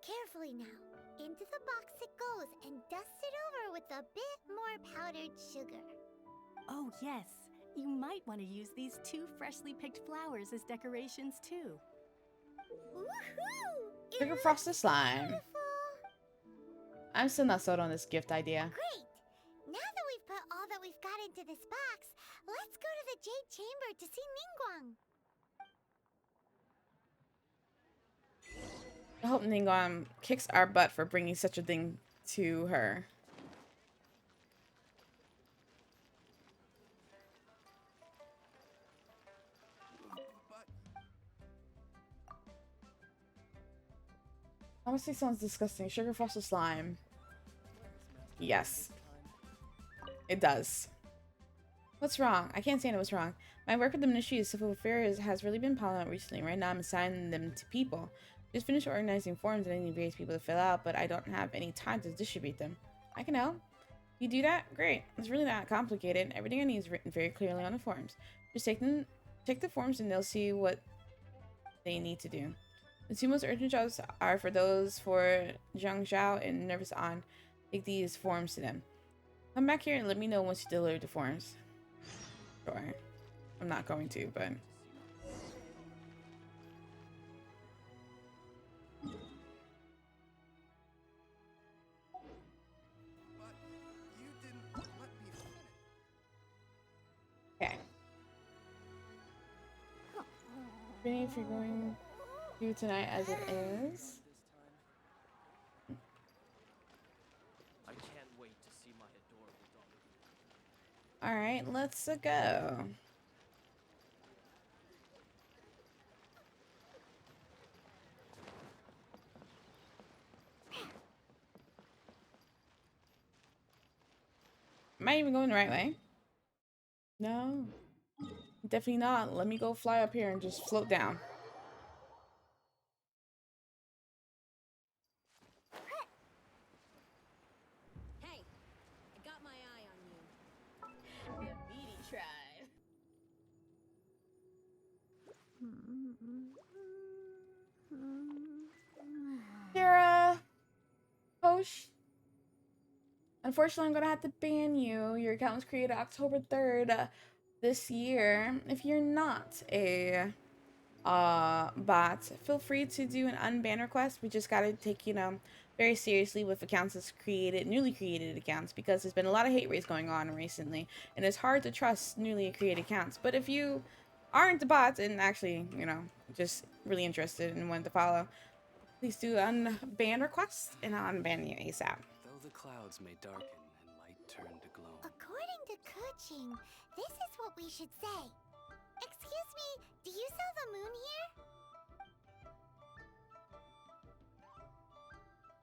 Carefully now. Into the box it goes and dust it over with a bit more powdered sugar. Oh, yes. You might want to use these 2 freshly picked flowers as decorations, too. Woohoo! Sugar frosted slime. I'm still not sold on this gift idea. Great! Now that we've put all that we've got into this box, let's go to the Jade Chamber to see Ningguang. I hope Ningguang kicks our butt for bringing such a thing to her. Honestly, sounds disgusting. Sugar frosted slime. Yes. It does. What's wrong? I can't stand it. What's wrong? My work with the Ministry of Civil Affairs has really been piling up recently. Right now, I'm assigning them to people. Just finished organizing forms that I need various people to fill out, but I don't have any time to distribute them. I can help. You do that? Great. It's really not complicated. Everything I need is written very clearly on the forms. Just take the forms and they'll see what they need to do. The 2 most urgent jobs are for those for Zhang Zhao and Nervous On. Take these forms to them. Come back here and let me know once you deliver the forms. Sure. I'm not going to, but... Okay. Vinny, if you're going to do tonight as it is. I can't wait to see my adorable daughter. Alright, let's go. Am I even going the right way? No. Definitely not. Let me go fly up here and just float down. Hey, I got my eye on you. The meaty tribe. Kira! Hosh. Unfortunately, I'm gonna have to ban you. Your account was created October 3rd this year. If you're not a bots, feel free to do an unban request. We just gotta take, very seriously with accounts that's newly created accounts, because there's been a lot of hate raids going on recently, and it's hard to trust newly created accounts. But if you aren't the bots and actually, just really interested and want to follow, please do unban request and I'll unban you ASAP. Though the clouds may darken and light turn to gloom. According to Kuching, this is what we should say. Excuse me, do you sell the moon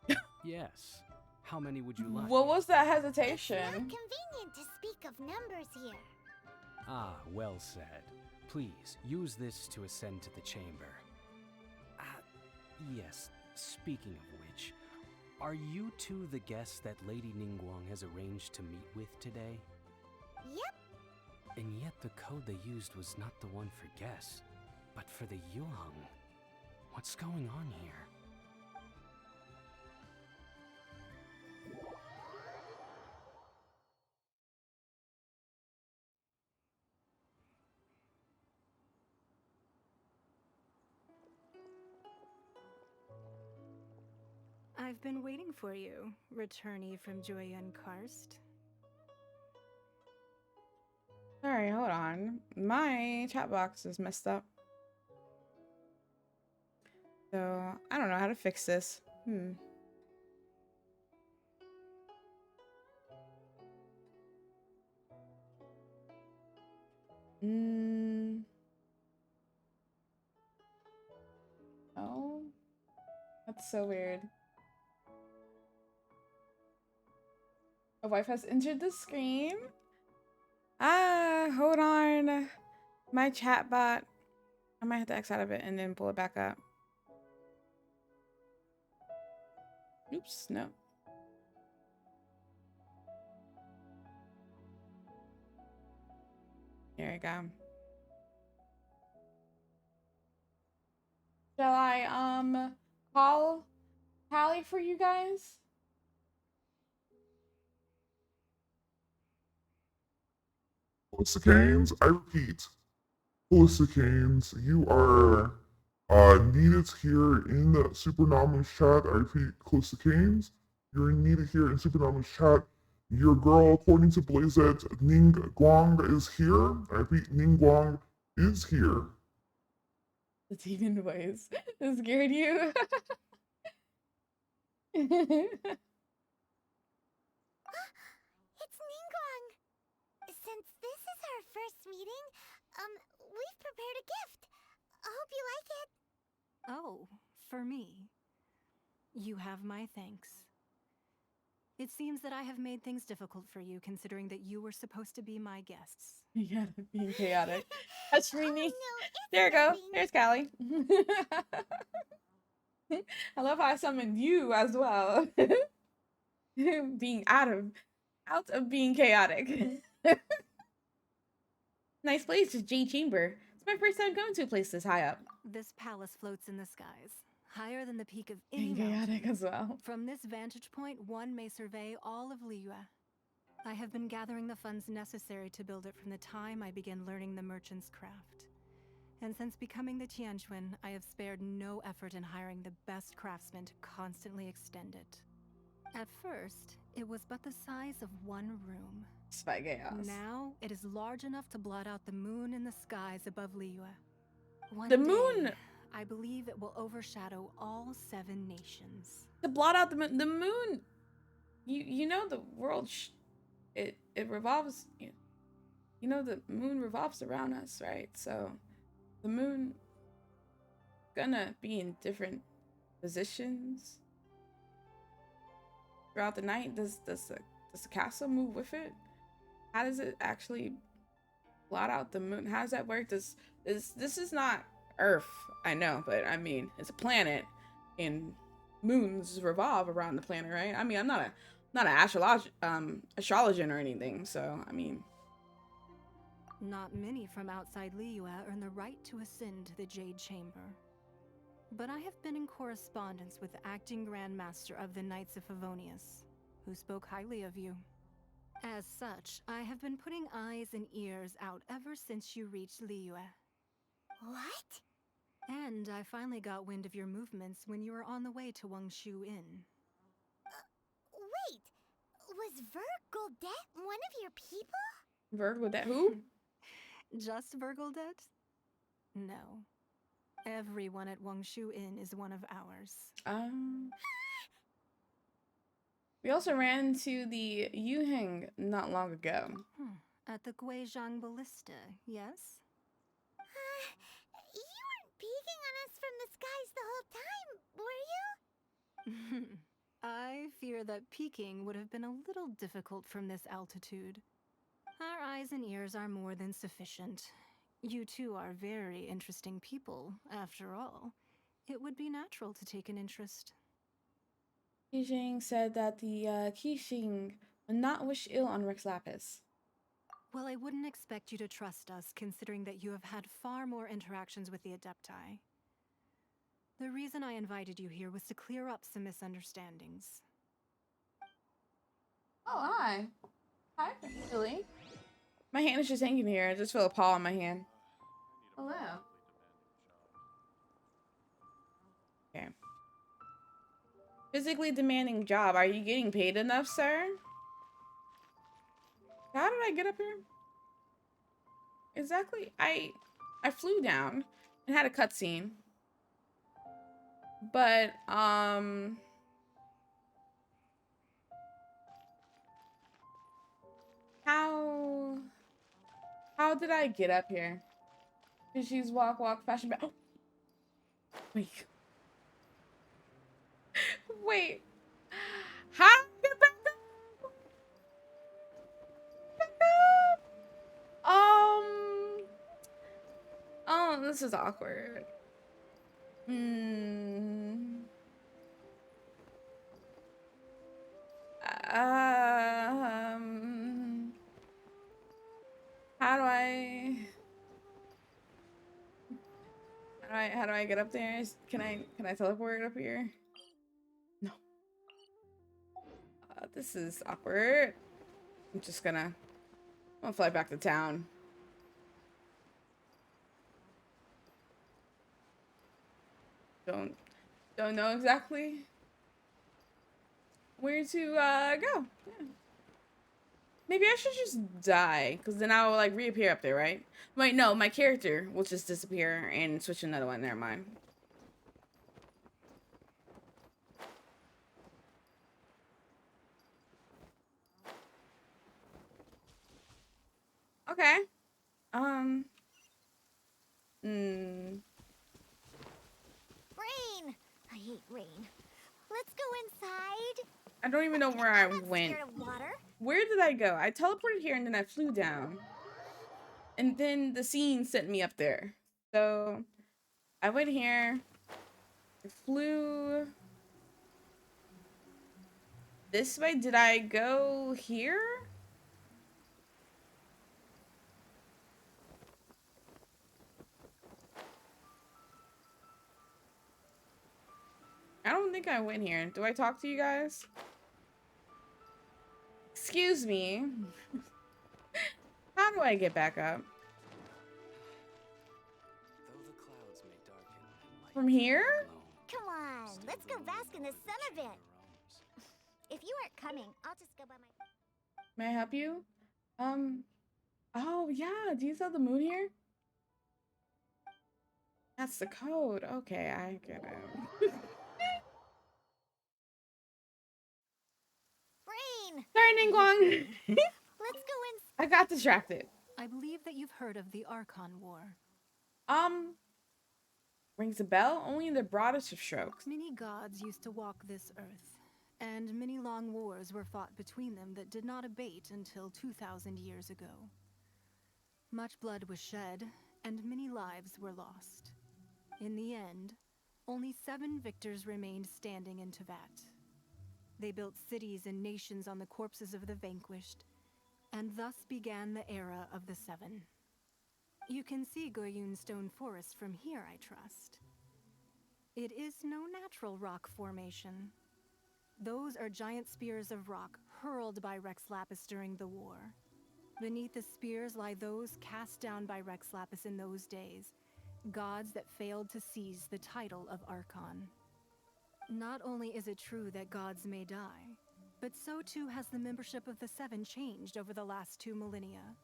here? Yes. How many would you like? What was that It's hesitation? not convenient to speak of numbers here. Ah, well said. Please, use this to ascend to the chamber. Yes, speaking of which, are you two the guests that Lady Ningguang has arranged to meet with today? Yep. And yet the code they used was not the one for guests, but for the Yuheng. What's going on here? I've been waiting for you, returnee from Joyun Karst. Sorry, hold on. My chat box is messed up. So, I don't know how to fix this. Oh. That's so weird. A wife has entered the screen. Hold on. My chat bot. I might have to X out of it and then pull it back up. Oops, no. There we go. Shall I call Hallie for you guys? Canes, I repeat, Canes, you are needed here in the Supernomin's chat. I repeat, Canes, you're needed here in Supernomin's chat. Your girl, according to Blazet, Ning Guang is here. I repeat, Ning Guang is here. The demon voice. It scared you? It's Ningguang. Since this is our first meeting, we've prepared a gift. I hope you like it. Oh, for me. You have my thanks. It seems that I have made things difficult for you, considering that you were supposed to be my guests. Yeah, being chaotic. That's me. No, There we go. There's Callie. I love how I summoned you as well. Being out of being chaotic. Nice place, Jade Chamber. It's my first time going to a place this high up. This palace floats in the skies, higher than the peak of any Being chaotic mountain. as well. From this vantage point, one may survey all of Liyue. I have been gathering the funds necessary to build it from the time I began learning the merchant's craft. And since becoming the Tianjuan, I have spared no effort in hiring the best craftsmen to constantly extend it. At first, it was but the size of one room. Spy chaos. Now, it is large enough to blot out the moon in the skies above Liyue. One The day, moon! I believe it will overshadow all 7 nations. To blot out the moon. The moon. You know the world. It revolves. You know the moon revolves around us, right? So, the moon gonna be in different positions throughout the night. Does the castle move with it? How does it actually blot out the moon? How does that work? This is not Earth, I know, but I mean it's a planet, and moons revolve around the planet, right? I mean I'm not an astrologian or anything, so I mean. Not many from outside Liyue earn the right to ascend to the Jade Chamber. But I have been in correspondence with the acting Grand Master of the Knights of Favonius, who spoke highly of you. As such, I have been putting eyes and ears out ever since you reached Liyue. What? And I finally got wind of your movements when you were on the way to Wangshu Inn. Wait, was Vergoldet one of your people? Vergoldet who? Just Vergoldet? No. Everyone at Wangshu Inn is one of ours. We also ran to the Yuheng not long ago. At the Guizhang Ballista, yes? You weren't peeking on us from the skies the whole time, were you? I fear that peeking would have been a little difficult from this altitude. Our eyes and ears are more than sufficient. You two are very interesting people, after all. It would be natural to take an interest. Qixing said that the Qixing would not wish ill on Rex Lapis. Well, I wouldn't expect you to trust us, considering that you have had far more interactions with the Adepti. The reason I invited you here was to clear up some misunderstandings. Oh, hi. Hi, Lily. My hand is just hanging here. I just feel a paw on my hand. Hello. Okay. Physically demanding job. Are you getting paid enough, sir? How did I get up here? Exactly. I flew down and had a cutscene. But how did I get up here? Did she's walk fashion back? Oh. Wait. Wait. How did I get back up? Oh, this is awkward. How do I get up there? Can I teleport up here? No. This is awkward. I'm gonna fly back to town. Don't know exactly where to go. Yeah. Maybe I should just die, because then I'll like reappear up there, right? Wait, no, my character will just disappear and switch to another one. Never mind. Okay. Rain! I hate rain. Let's go inside. I don't even know where I I'm not went. scared of water. Where did I go? I teleported here and then I flew down. And then the scene sent me up there. So I went here. I flew this way. Did I go here? I don't think I went here. Do I talk to you guys? Excuse me. How do I get back up? From here? Come on, let's go bask in the sun a bit. If you aren't coming, I'll just go by my... May I help you? Oh yeah, do you sell the moon here? That's the code. Okay, I get it. Rain! Sorry, Ningguang. Let's go in. I got distracted. I believe that you've heard of the Archon War. Rings a bell? Only in the broadest of strokes. Many gods used to walk this earth, and many long wars were fought between them that did not abate until 2,000 years ago. Much blood was shed, and many lives were lost. In the end, only 7 victors remained standing in Teyvat. They built cities and nations on the corpses of the vanquished, and thus began the era of the 7. You can see Goyun Stone Forest from here, I trust. It is no natural rock formation. Those are giant spears of rock hurled by Rex Lapis during the war. Beneath the spears lie those cast down by Rex Lapis in those days. gods that failed to seize the title of Archon. Not only is it true that gods may die, but so too has the membership of the Seven changed over the last 2 millennia.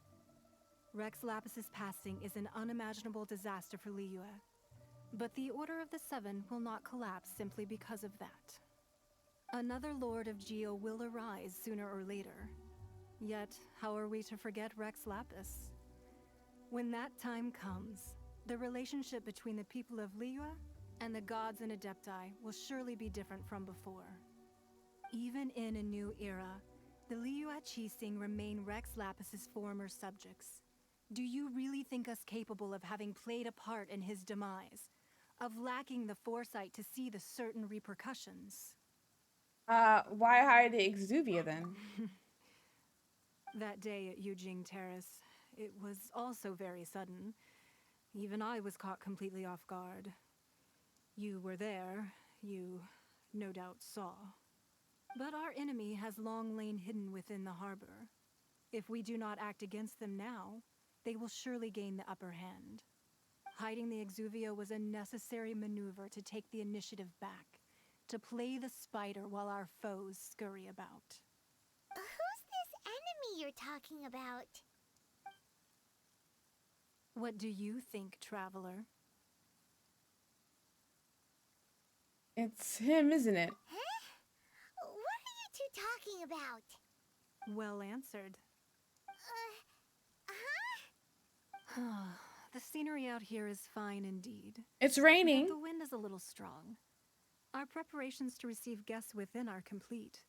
Rex Lapis's passing is an unimaginable disaster for Liyue, but the Order of the Seven will not collapse simply because of that. Another Lord of Geo will arise sooner or later. Yet, how are we to forget Rex Lapis? When that time comes, the relationship between the people of Liyue and the gods and Adepti will surely be different from before. Even in a new era, the Liyue Qixing remain Rex Lapis's former subjects. Do you really think us capable of having played a part in his demise? Of lacking the foresight to see the certain repercussions? Why hide the Exuvia then? That day at Yujing Terrace, it was also very sudden. Even I was caught completely off guard. You were there, you no doubt saw. But our enemy has long lain hidden within the harbor. If we do not act against them now, they will surely gain the upper hand. Hiding the Exuvia was a necessary maneuver to take the initiative back, to play the spider while our foes scurry about. Who's this enemy you're talking about? What do you think, traveler? It's him, isn't it? Huh? What are you two talking about? Well answered. Huh? The scenery out here is fine indeed. It's raining. But the wind is a little strong. Our preparations to receive guests within are complete.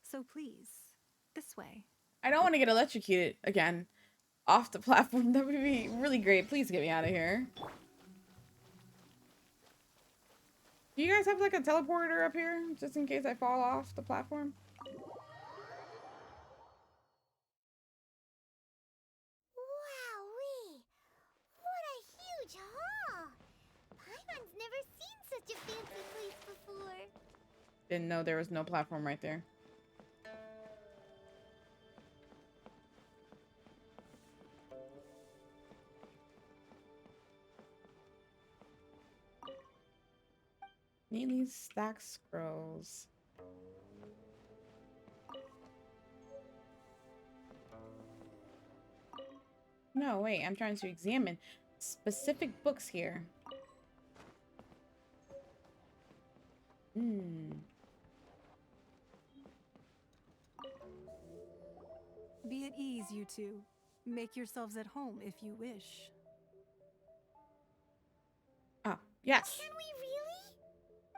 So please, this way. I don't want to get electrocuted again off the platform. That would be really great. Please get me out of here. Do you guys have like a teleporter up here just in case I fall off the platform? Wowee! What a huge hall! Paimon's never seen such a fancy place before. Didn't know there was no platform right there. Neatly stacked scrolls. No, wait, I'm trying to examine specific books here. Be at ease, you two. Make yourselves at home if you wish. Ah, yes. Can we really?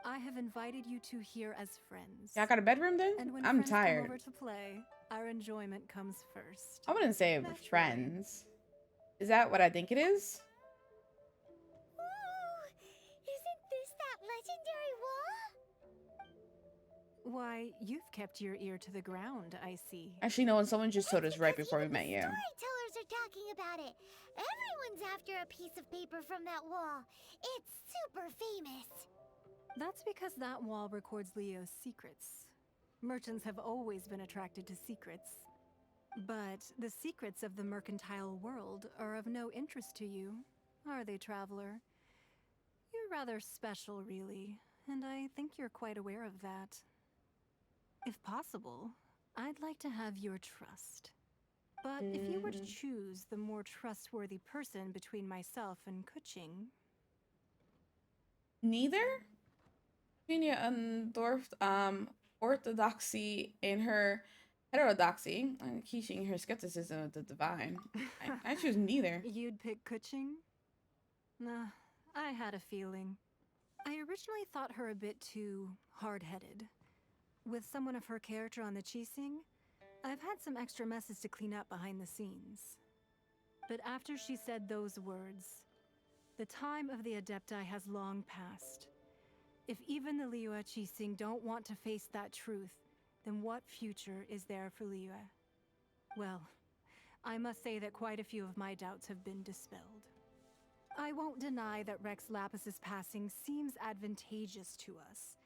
I have invited you two here as friends. Y'all got a bedroom then? And when I'm friends tired. come over to play, our enjoyment comes first. I wouldn't say with friends. Is that what I think it is? Ooh, isn't this that legendary wall? Why, you've kept your ear to the ground, I see. Actually, no, and someone just told us right before we met you. Storytellers are talking about it. Everyone's after a piece of paper from that wall. It's super famous. That's because that wall records Leo's secrets. Merchants have always been attracted to secrets. But the secrets of the mercantile world are of no interest to you, are they, traveler? You're rather special, really, and I think you're quite aware of that. If possible, I'd like to have your trust. But if you were to choose the more trustworthy person between myself and Kuching... Neither? Virginia endorphed orthodoxy in her heterodoxy, and Keishing her skepticism of the divine. I choose neither. You'd pick Kuching? Nah, I had a feeling. I originally thought her a bit too hard-headed. With someone of her character on the Qixing, I've had some extra messes to clean up behind the scenes. But after she said those words, the time of the Adepti has long passed. If even the Liyue Qixing don't want to face that truth, then what future is there for Liyue? Well, I must say that quite a few of my doubts have been dispelled. I won't deny that Rex Lapis's passing seems advantageous to us.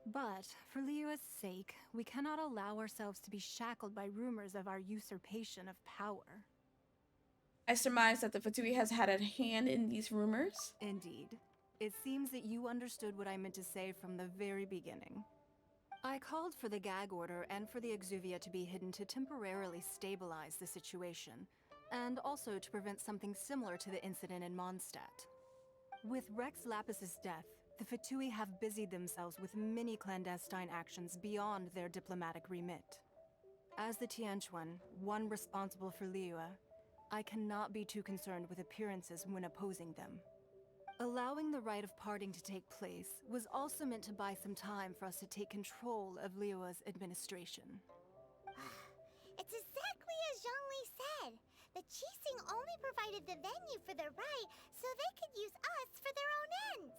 But, for Liyue's sake, we cannot allow ourselves to be shackled by rumors of our usurpation of power. I surmise that the Fatui has had a hand in these rumors. Indeed. It seems that you understood what I meant to say from the very beginning. I called for the gag order and for the Exuvia to be hidden to temporarily stabilize the situation, and also to prevent something similar to the incident in Mondstadt. With Rex Lapis's death, the Fatui have busied themselves with many clandestine actions beyond their diplomatic remit. As the Tianquan, one responsible for Liyue, I cannot be too concerned with appearances when opposing them. Allowing the rite of parting to take place was also meant to buy some time for us to take control of Liyue's administration. It's exactly as Zhongli said. The Qixing only provided the venue for their rite so they could use us for their own ends.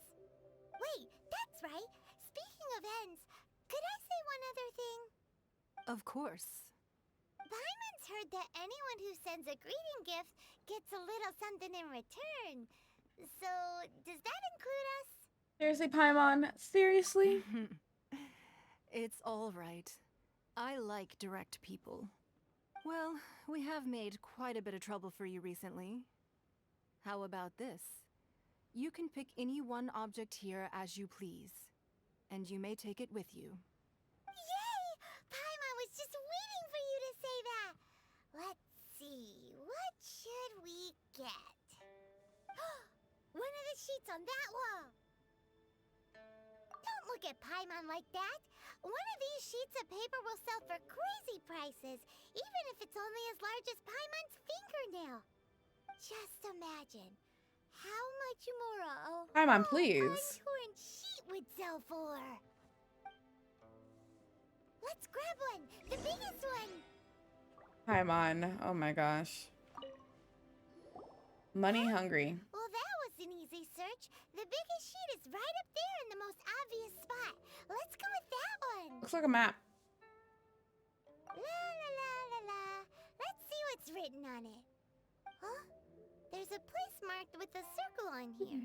Wait, that's right. Speaking of ends, could I say one other thing? Of course. Paimon's heard that anyone who sends a greeting gift gets a little something in return. So, does that include us? Seriously, Paimon? Seriously? It's all right. I like direct people. Well, we have made quite a bit of trouble for you recently. How about this? You can pick any one object here as you please, and you may take it with you. Yay! Paimon was just waiting for you to say that. Let's see, what should we get? One of the sheets on that wall. Don't look at Paimon like that. One of these sheets of paper will sell for crazy prices, even if it's only as large as Paimon's fingernail. Just imagine how much more a Paimon, whole please. untorn sheet would sell for. Let's grab one, the biggest one. Paimon, oh my gosh. Money hungry. Well, that was an easy search. The biggest sheet is right up there in the most obvious spot. Let's go with that one. Looks like a map. La la la la la. Let's see what's written on it. Huh? There's a place marked with a circle on here.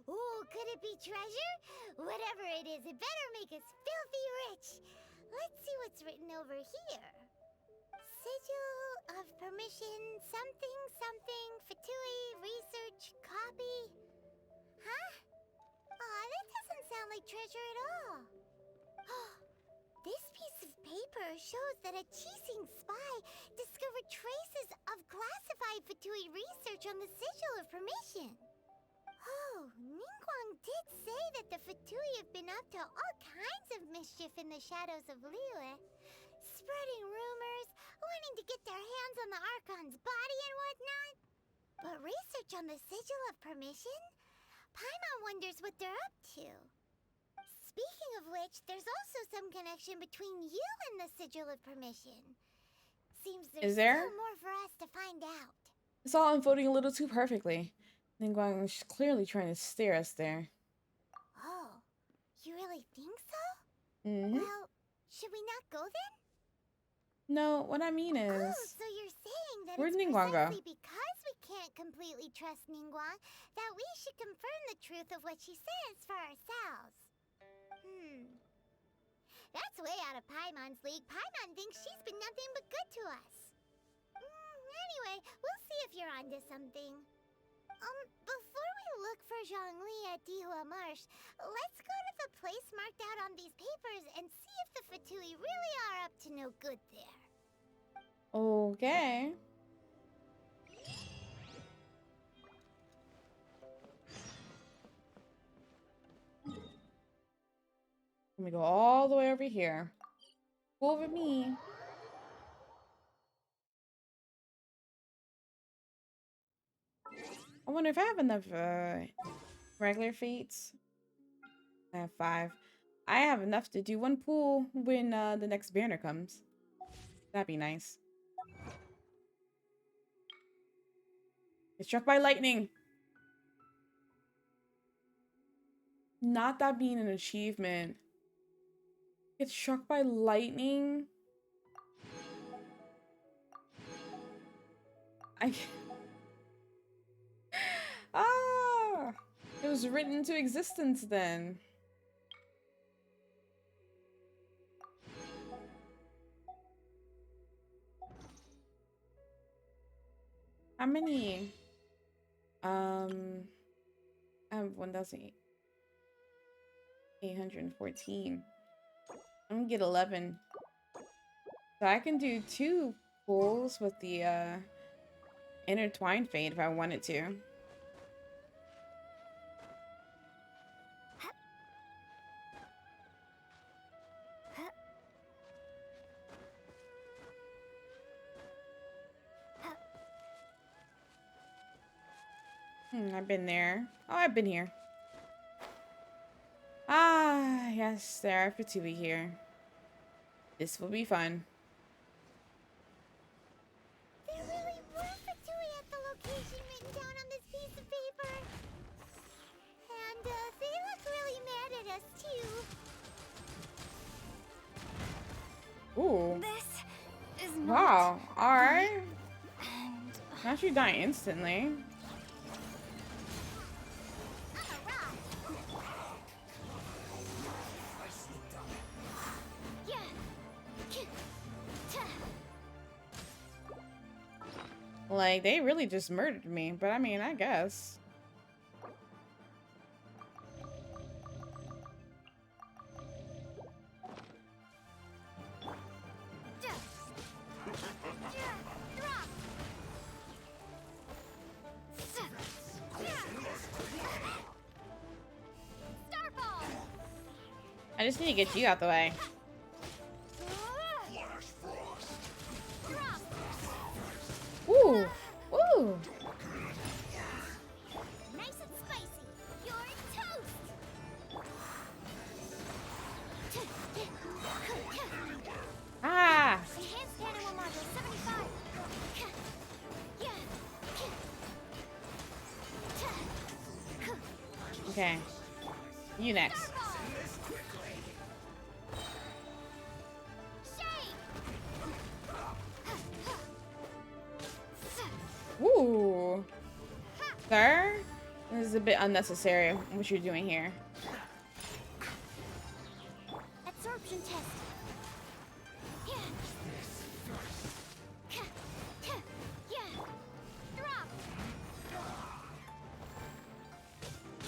Oh, could it be treasure? Whatever it is, it better make us filthy rich. Let's see what's written over here. Sigil of permission, something, something, Fatui, research, copy. Huh? Aw, that doesn't sound like treasure at all. This piece of paper shows that a Qixing spy discovered traces of classified Fatui research on the Sigil of Permission. Oh, Ningguang did say that the Fatui have been up to all kinds of mischief in the shadows of Liyue. Spreading rumors, wanting to get their hands on the Archon's body and whatnot. But research on the Sigil of Permission? Paimon wonders what they're up to. Speaking of which, there's also some connection between you and the Sigil of Permission. Seems there's Is there? still more for us to find out. It's all unfolding a little too perfectly. Ningguang is clearly trying to steer us there. Oh, you really think so? Mm-hmm. Well, should we not go then? No, what I mean is... Oh, so you're saying that where'd it's Ningguang go? precisely because we can't completely trust Ningguang that we should confirm the truth of what she says for ourselves. That's way out of Paimon's league. Paimon thinks she's been nothing but good to us. Anyway, we'll see if you're onto something. Before we look for Zhongli at Dihua Marsh, let's go to the place marked out on these papers and see if the Fatui really are up to no good there. Okay. Let me go all the way over here. Over me. I wonder if I have enough regular feats. I have 5. I have enough to do 1 pool when the next banner comes. That'd be nice. Get struck by lightning. Not that being an achievement. Get struck by lightning. Ah! It was written into existence then. How many? I have 1,814. I'm gonna get 11. So I can do 2 pulls with the intertwined fade if I wanted to. I've been there. Oh, I've been here. Ah, yes, there are Fatui here. This will be fun. There really were Fatui at the location written down on this piece of paper. And they look really mad at us too. Ooh. This is not. Wow. Alright. Now she die instantly. Like, they really just murdered me, but I mean, I guess. I just need to get you out the way. Ooh, ooh. Nice and spicy. You're toast. Ah. Enhanced animal module 75. Okay. You next. Ooh. Sir? This is a bit unnecessary, what you're doing here. Absorption test.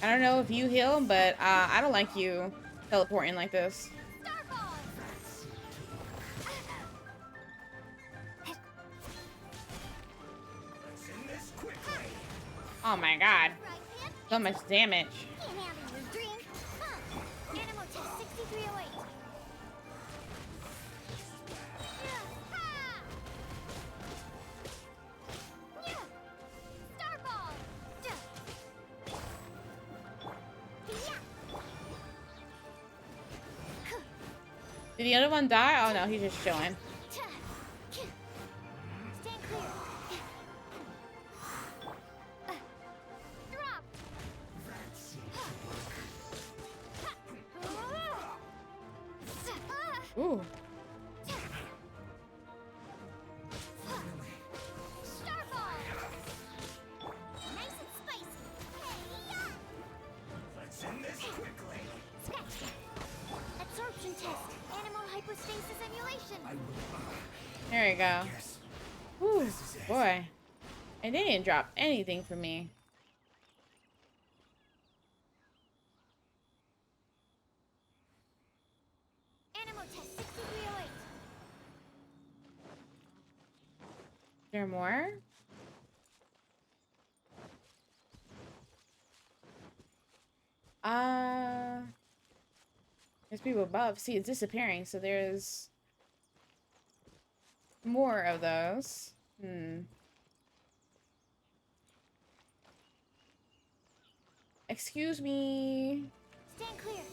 I don't know if you heal, but I don't like you teleporting like this. Oh my god. So much damage. Animal test 6308. Starball. Did the other one die? Oh no, he's just chilling. Stand clear. Drop. Ooh. Starball. Nice and spicy. Let's end this quickly. Scratch that. Absorption test. Animal hypostasis emulation. There we go. Ooh, boy. And they didn't drop anything for me. Animal test 6308. Is there more? There's people above. See, it's disappearing, so there's more of those. Excuse me. Stand clear.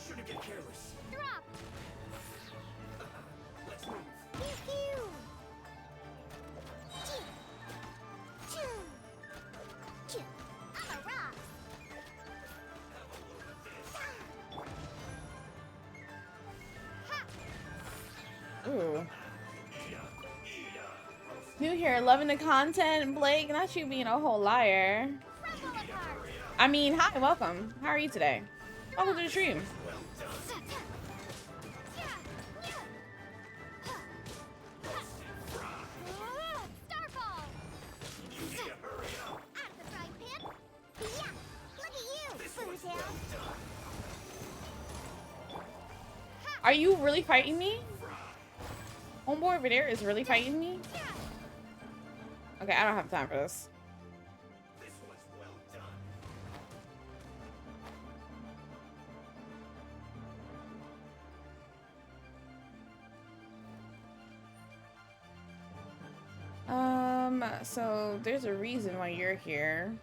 Shouldn't get careless. Drop. Let's move. Pew pew. Chee. Choo. Choo. I'm a rock. Ooh. New here, loving the content. Blake, not you being a whole liar. I mean, hi, welcome. How are you today? Welcome to the stream. Are you really fighting me? Homeboy over there is really fighting me? Okay, I don't have time for this. So there's a reason why you're here.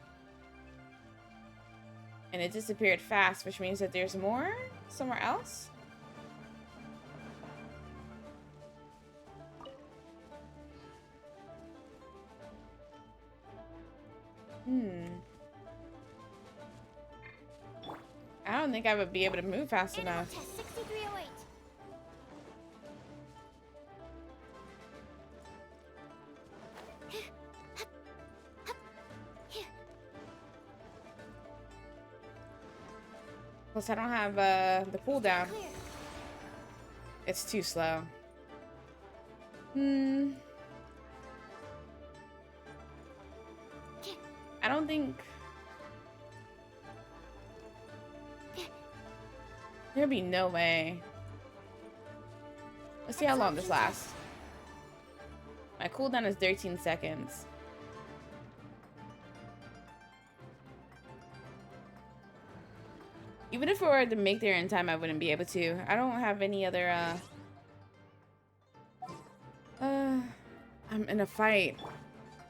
And it disappeared fast, which means that there's more somewhere else? I don't think I would be able to move fast enough. Plus, I don't have the cooldown. It's too slow. I don't think... There'd be no way. Let's see how long this lasts. My cooldown is 13 seconds. Even if we were to make there in time, I wouldn't be able to. I don't have any other, I'm in a fight.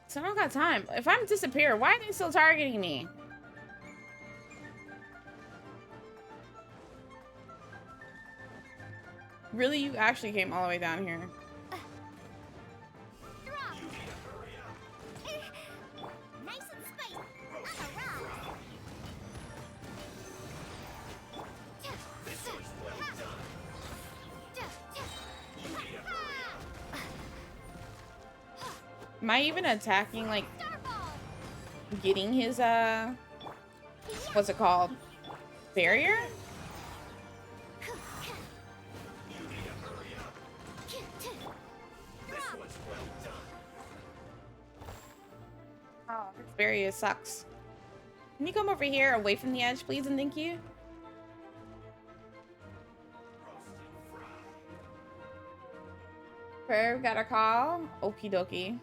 So I don't got time. If I'm disappear, why are they still targeting me? Really? You actually came all the way down here. Am I even attacking, like, getting his, what's it called? Barrier? Oh, this barrier sucks. Can you come over here away from the edge, please, and thank you? Prayer got a call. Okie dokie.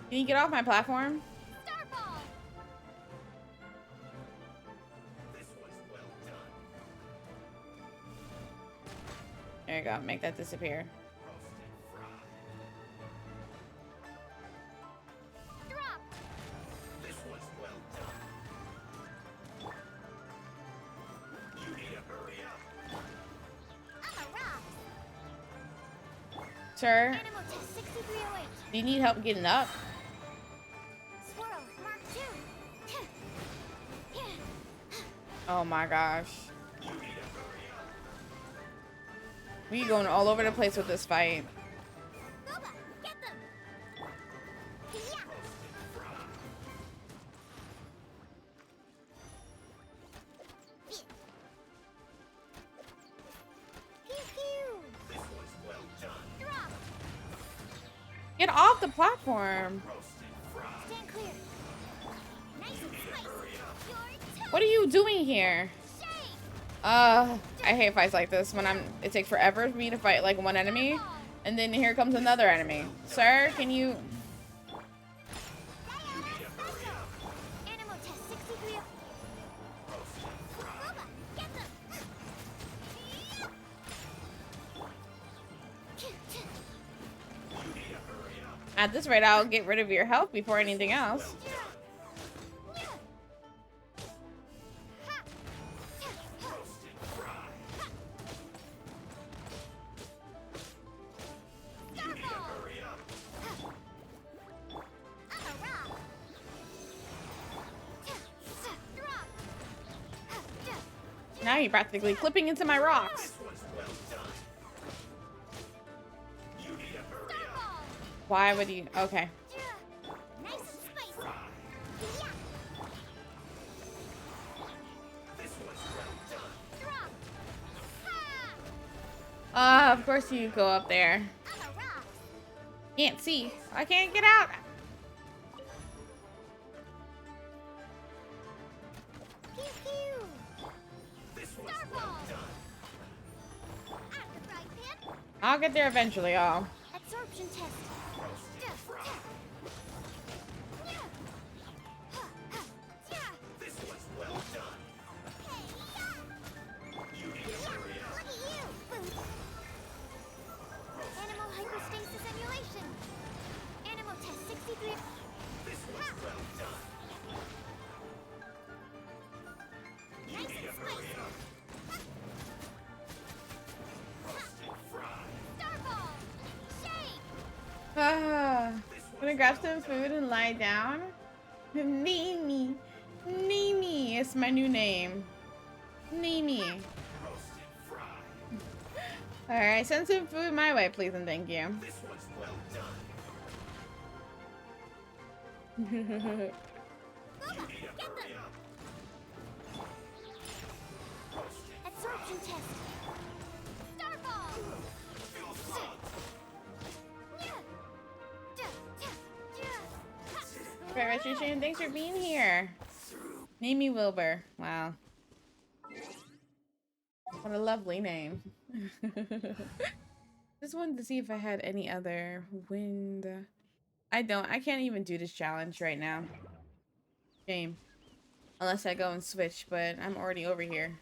Can you get off my platform? There you go. Make that disappear. Sir, do you need help getting up? Oh my gosh. We going all over the place with this fight. Get off the platform. What are you doing here? I hate fights like this when it takes forever for me to fight like one enemy and then here comes another enemy. Sir, can you... At this rate, I'll get rid of your health before anything else. Now you're practically clipping into my rocks. Why would you? Okay. Of course you go up there. Can't see. I can't get out. I'll get there eventually, y'all. Absorption test. This was well done. You need to hurry up. Look at you, Boo. Animal hyperstasis emulation. Animal test 63. This was well done. You Nice need and to hurry spicy. up. Roasted fry. Starball. Shake. Ah, I'm gonna grab some food and lie down. Nimi. Nimi is my new name. Nimi. Roasted fry. Alright, send some food my way, please and thank you. This was well done. Booba, You need to get hurry them. up. Absorption test. Starball. Feel salt. Great retribution, thanks for being here. Nimi Wilbur. Wow. What a lovely name. Just wanted to see if I had any other wind. I don't. I can't even do this challenge right now. Shame. Unless I go and switch, but I'm already over here.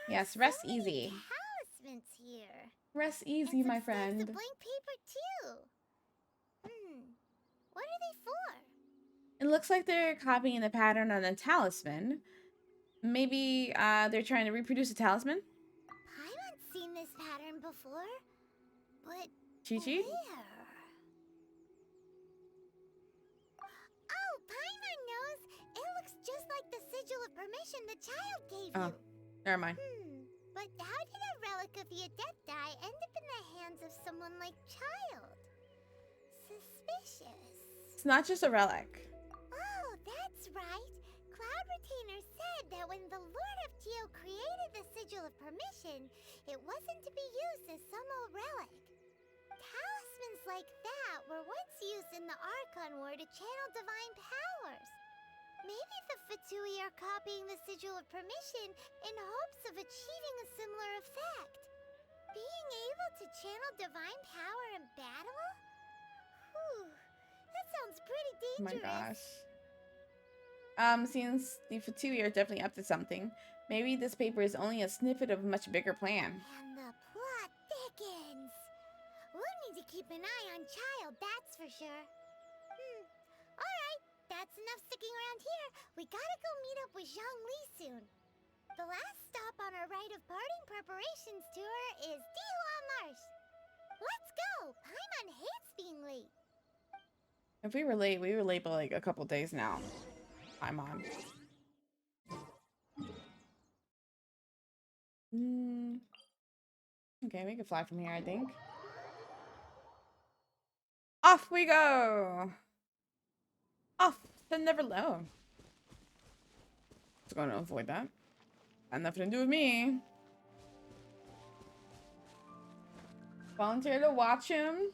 Yes, rest easy. Talismans here. Rest easy, my friend. The blank paper too. What are they for? It looks like they're copying the pattern on a talisman. Maybe they're trying to reproduce a talisman? Paimon's seen this pattern before, but Chi-Chi? where? Oh, Paimon knows. It looks just like the sigil of permission the child gave Oh, you. never mind. But how did a relic of the Adepti end up in the hands of someone like Child? Suspicious. It's not just a relic. Oh, that's right. Cloud Retainer said that when the Lord of Geo created the Sigil of Permission, it wasn't to be used as some old relic. Talismans like that were once used in the Archon War to channel divine powers. Maybe the Fatui are copying the Sigil of Permission in hopes of achieving a similar effect. Being able to channel divine power in battle? Whew, that sounds pretty Oh my dangerous. gosh. Since the Fatui are definitely up to something, maybe this paper is only a snippet of a much bigger plan. And the plot thickens. We'll need to keep an eye on Child, that's for sure. Alright, that's enough sticking around here. We gotta go meet up with Zhongli soon. The last stop on our rite of parting preparations tour is Dihua Marsh. Let's go! Paimon hates being late. If we were late by like a couple days now. I'm on. Okay, we can fly from here, I think. Off we go! Off to Neverland. Just gonna avoid that. Got nothing to do with me. Volunteer to watch him?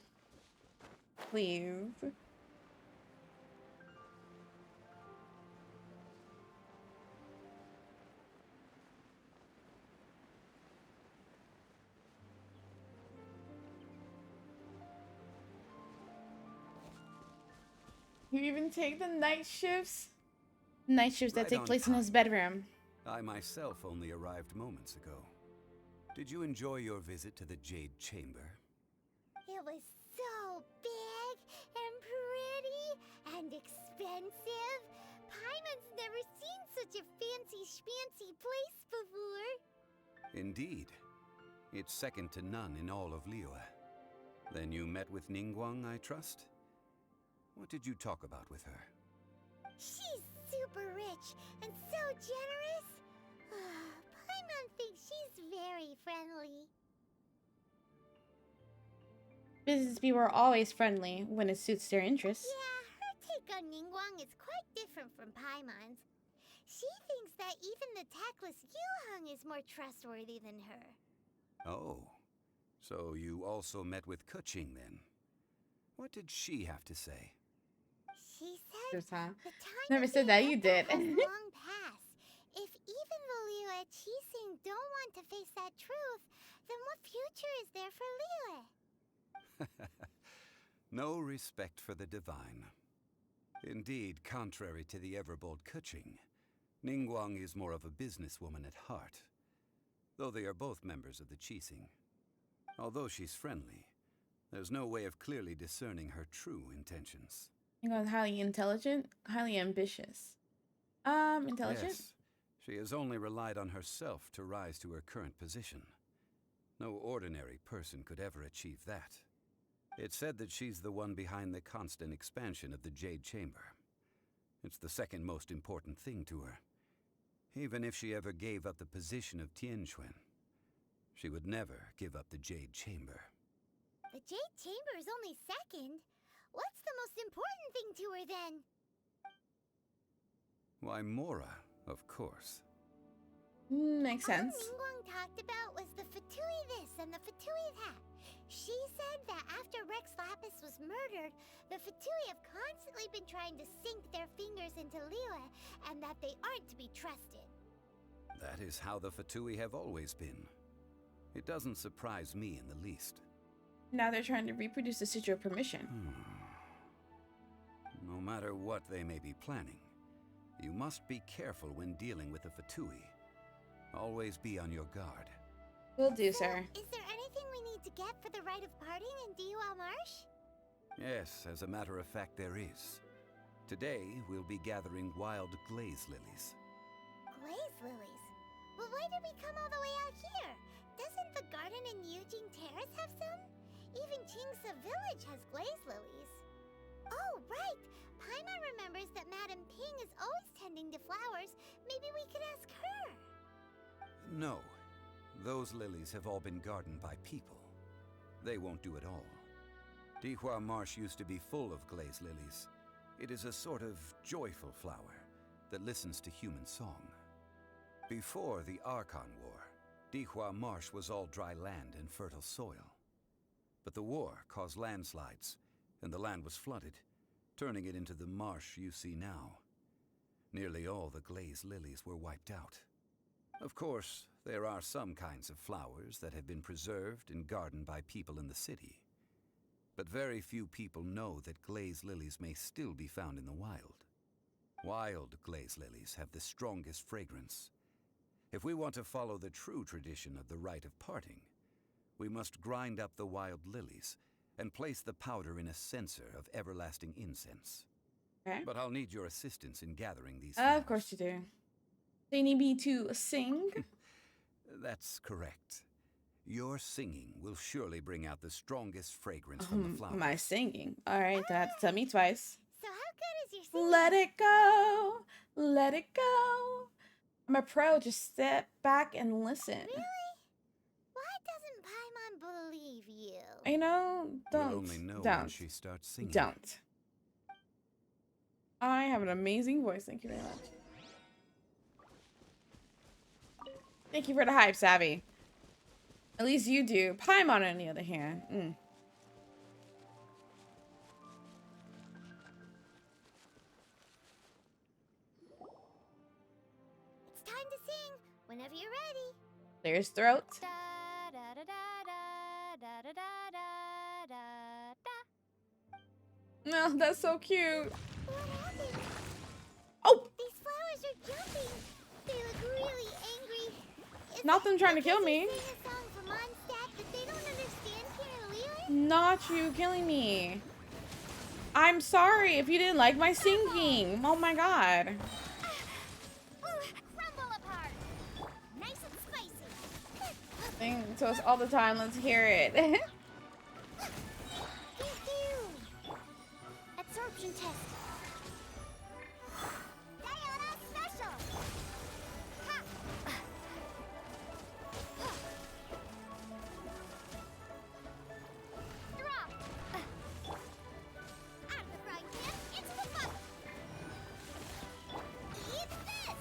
Please. You even take the night shifts? Night shifts that Right take on place in his time. bedroom. I myself only arrived moments ago. Did you enjoy your visit to the Jade Chamber? It was so big and pretty and expensive. Paimon's never seen such a fancy schmancy place before. Indeed. It's second to none in all of Liyue. Then you met with Ningguang, I trust? What did you talk about with her? She's super rich and so generous. Paimon thinks she's very friendly. Business people are always friendly when it suits their interests. Yeah, her take on Ningguang is quite different from Paimon's. She thinks that even the tactless Yuhung is more trustworthy than her. Oh, so you also met with Kuching then? What did she have to say? She said There's time. the time Never of said the that, you Adepta did. has long passed. If even the Liyue Qixing don't want to face that truth, then what future is there for Liyue? No respect for the divine. Indeed, contrary to the ever-bold Kuching, Ningguang is more of a businesswoman at heart, though they are both members of the Qixing. Although she's friendly, there's no way of clearly discerning her true intentions. Ningguang's highly intelligent, highly ambitious. Intelligent? Yes, she has only relied on herself to rise to her current position. No ordinary person could ever achieve that. It's said that she's the one behind the constant expansion of the Jade Chamber. It's the second most important thing to her. Even if she ever gave up the position of Tianquan, she would never give up the Jade Chamber. The Jade Chamber is only second. What's the most important thing to her then? Why, Mora, of course. Makes sense. All Ningguang talked about was the Fatui this and the Fatui that. She said that after Rex Lapis was murdered, the Fatui have constantly been trying to sink their fingers into Liyue, and that they aren't to be trusted. That is how the Fatui have always been. It doesn't surprise me in the least. Now they're trying to reproduce the Sigil permission. No matter what they may be planning, you must be careful when dealing with the Fatui. Always be on your guard. Will do, sir. Is there anything we need to get for the rite of parting in Diwa Marsh? Yes, as a matter of fact, there is. Today, we'll be gathering wild glaze lilies. Glaze lilies? But why did we come all the way out here? Doesn't the garden in Yujing Terrace have some? Even Qingsa Village has glaze lilies. Oh, right! Paimon remembers that Madame Ping is always tending to flowers. Maybe we could ask her. No. Those lilies have all been gardened by people. They won't do it all. Dihua Marsh used to be full of glaze lilies. It is a sort of joyful flower that listens to human song. Before the Archon War, Dihua Marsh was all dry land and fertile soil. But the war caused landslides, and the land was flooded, turning it into the marsh you see now. Nearly all the glaze lilies were wiped out. Of course, there are some kinds of flowers that have been preserved and gardened by people in the city. But very few people know that glaze lilies may still be found in the wild. Wild glaze lilies have the strongest fragrance. If we want to follow the true tradition of the rite of parting, we must grind up the wild lilies and place the powder in a censer of everlasting incense. Okay. But I'll need your assistance in gathering these Of course you do. They need me to sing. That's correct. Your singing will surely bring out the strongest fragrance from the flowers. My singing. All right, that's tell me twice. So how good is your singing? Let it go. Let it go. I'm a pro. Just step back and listen. Really? Why doesn't Paimon believe you? You know, don't. We'll only know don't. when she starts singing. Don't. I have an amazing voice. Thank you very much. Thank you for the hype, Savvy. At least you do. Paimon, on the other hand. It's time to sing. Whenever you're ready. Clear his throat. No, that's so cute. What happened? Oh! These flowers are jumping. They look really angry. Is Not them trying to kill me. they sing a song for Mondstadt that they don't understand here in Liyue? Not you killing me. I'm sorry if you didn't like my singing. Oh my god. Crumble apart. Nice and spicy. Sing to us all the time. Let's hear it. Absorption test. Diana special. Ha. Drop. Out of the frying pan into the pot. Eat this.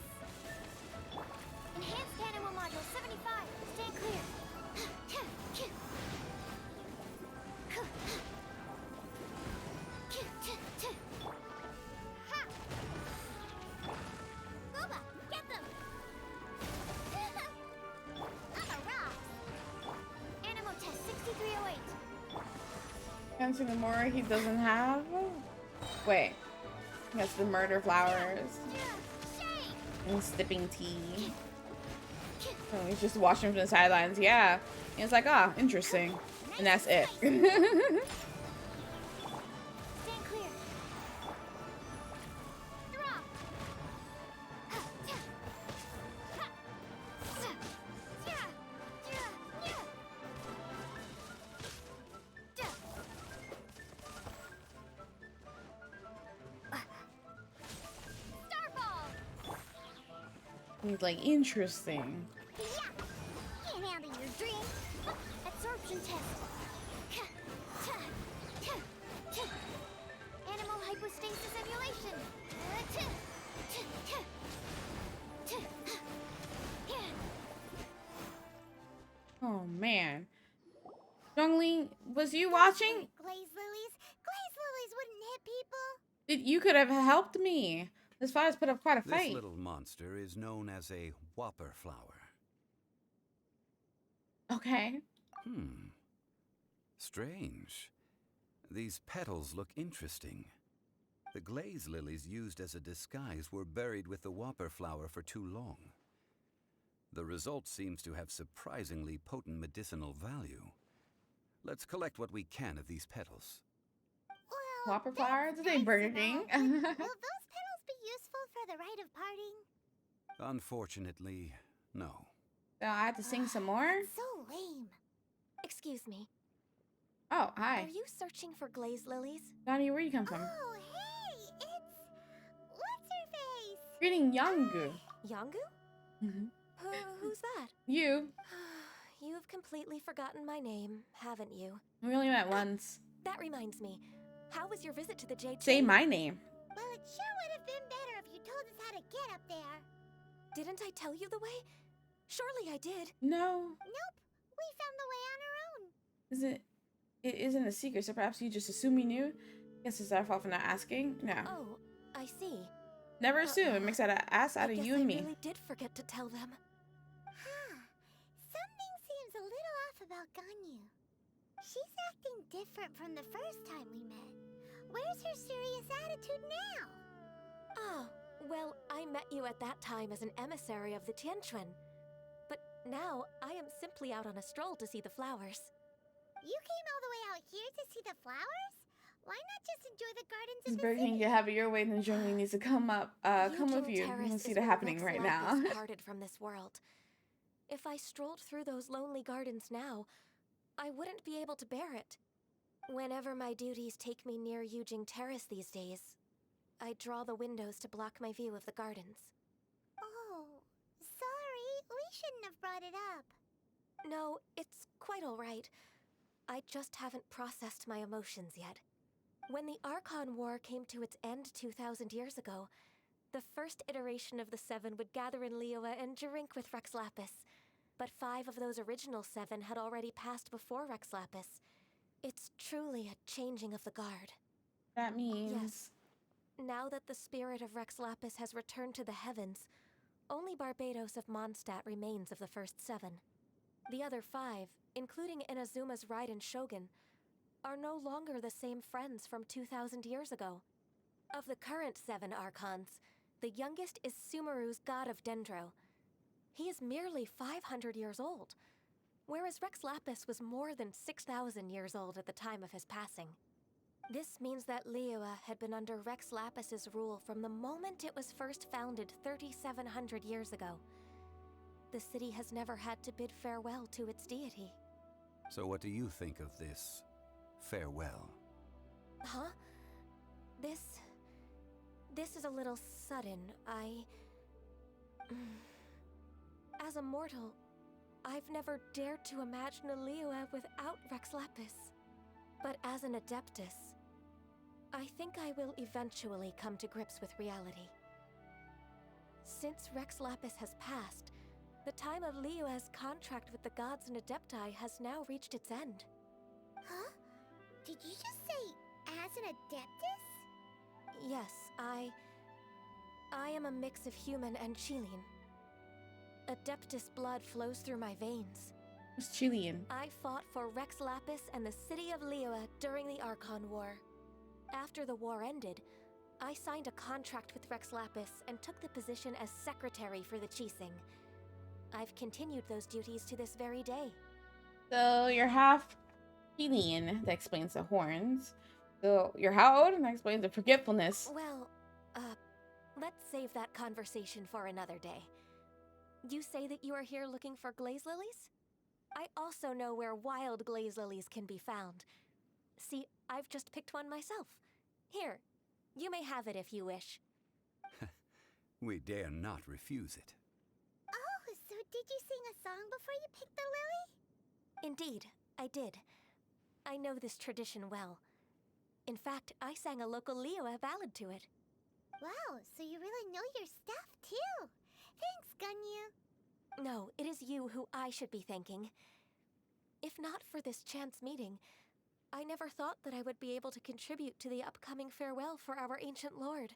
Answer the more he doesn't have. Wait. He has the murder flowers. And sipping tea. Oh, he's just watching from the sidelines. Yeah. And it's like, ah, interesting. And that's it. He's like, interesting. Can't handle your dream. Absorption test. Animal hypostasis emulation. Oh man. Zhongli, was you watching? Glaze lilies? Glaze lilies wouldn't hit people. You could have helped me. This fire's put up quite a fight. This little monster is known as a whopper flower. Okay. Strange. These petals look interesting. The glaze lilies used as a disguise were buried with the whopper flower for too long. The result seems to have surprisingly potent medicinal value. Let's collect what we can of these petals. Well, Whopper flowers? Are they Burger King? will those petals be useful for the rite of parting? Unfortunately, no. So I have to sing some more? So lame. Excuse me. Oh, hi. Are you searching for glaze lilies? Johnny, where you come from? Oh, hey, it's... What's her face? Greeting Yangu. Yangu? Mm-hmm. Who's that? You. You've completely forgotten my name, haven't you? We only met once. That reminds me. How was your visit to the Jade Say Chamber? my name. Well, it sure would have been better if you told us how to get up there. Didn't I tell you the way? Surely I did. No. Nope. We found the way on our own. It isn't a secret, so perhaps you just assume you knew? Guess it's our fault for not asking? No. Oh, I see. Never assume. It makes an ass out of you and me. I really did forget to tell them. Something seems a little off about Ganyu. She's acting different from the first time we met. Where's her serious attitude now? Ah, well, I met you at that time as an emissary of the Tianquan. But now, I am simply out on a stroll to see the flowers. You came all the way out here to see the flowers? Why not just enjoy the gardens If of the Burger King city? can have it your way, then Johnny needs to come with you. You can see that happening right now. Parted from this world. If I strolled through those lonely gardens now, I wouldn't be able to bear it. Whenever my duties take me near Yujing Terrace these days, I draw the windows to block my view of the gardens. Oh, sorry. We shouldn't have brought it up. No, it's quite all right. I just haven't processed my emotions yet. When the Archon War came to its end 2,000 years ago, the first iteration of the Seven would gather in Liyue and drink with Rex Lapis. But 5 of those original 7 had already passed before Rex Lapis. It's truly a changing of the guard. That means... Yes. Now that the spirit of Rex Lapis has returned to the heavens, only Barbados of Mondstadt remains of the first 7. The other 5, including Inazuma's Raiden Shogun, are no longer the same friends from 2,000 years ago. Of the current 7 Archons, the youngest is Sumeru's god of Dendro. He is merely 500 years old, whereas Rex Lapis was more than 6,000 years old at the time of his passing. This means that Liyue had been under Rex Lapis's rule from the moment it was first founded 3,700 years ago. The city has never had to bid farewell to its deity. So what do you think of this farewell? Huh? This is a little sudden. As a mortal, I've never dared to imagine a Liyue without Rex Lapis. But as an Adeptus, I think I will eventually come to grips with reality. Since Rex Lapis has passed, the time of Liyue's contract with the gods and Adepti has now reached its end. Huh? Did you just say, as an Adeptus? Yes, I am a mix of human and Qilin. Adeptus blood flows through my veins, What's Chilean? I fought for Rex Lapis and the city of Liyue during the Archon War. After the war ended, I signed a contract with Rex Lapis and took the position as secretary for the Qixing. I've continued those duties to this very day. So you're half Chilean. That explains the horns. So you're how old? And that explains the forgetfulness. Well, let's save that conversation for another day. You say that you are here looking for glaze lilies? I also know where wild glaze lilies can be found. See, I've just picked one myself. Here, you may have it if you wish. We dare not refuse it. Oh, so did you sing a song before you picked the lily? Indeed, I did. I know this tradition well. In fact, I sang a local Liyue ballad to it. Wow, so you really know your stuff, too. Thanks, Gunyu. No, it is you who I should be thanking. If not for this chance meeting, I never thought that I would be able to contribute to the upcoming farewell for our ancient lord.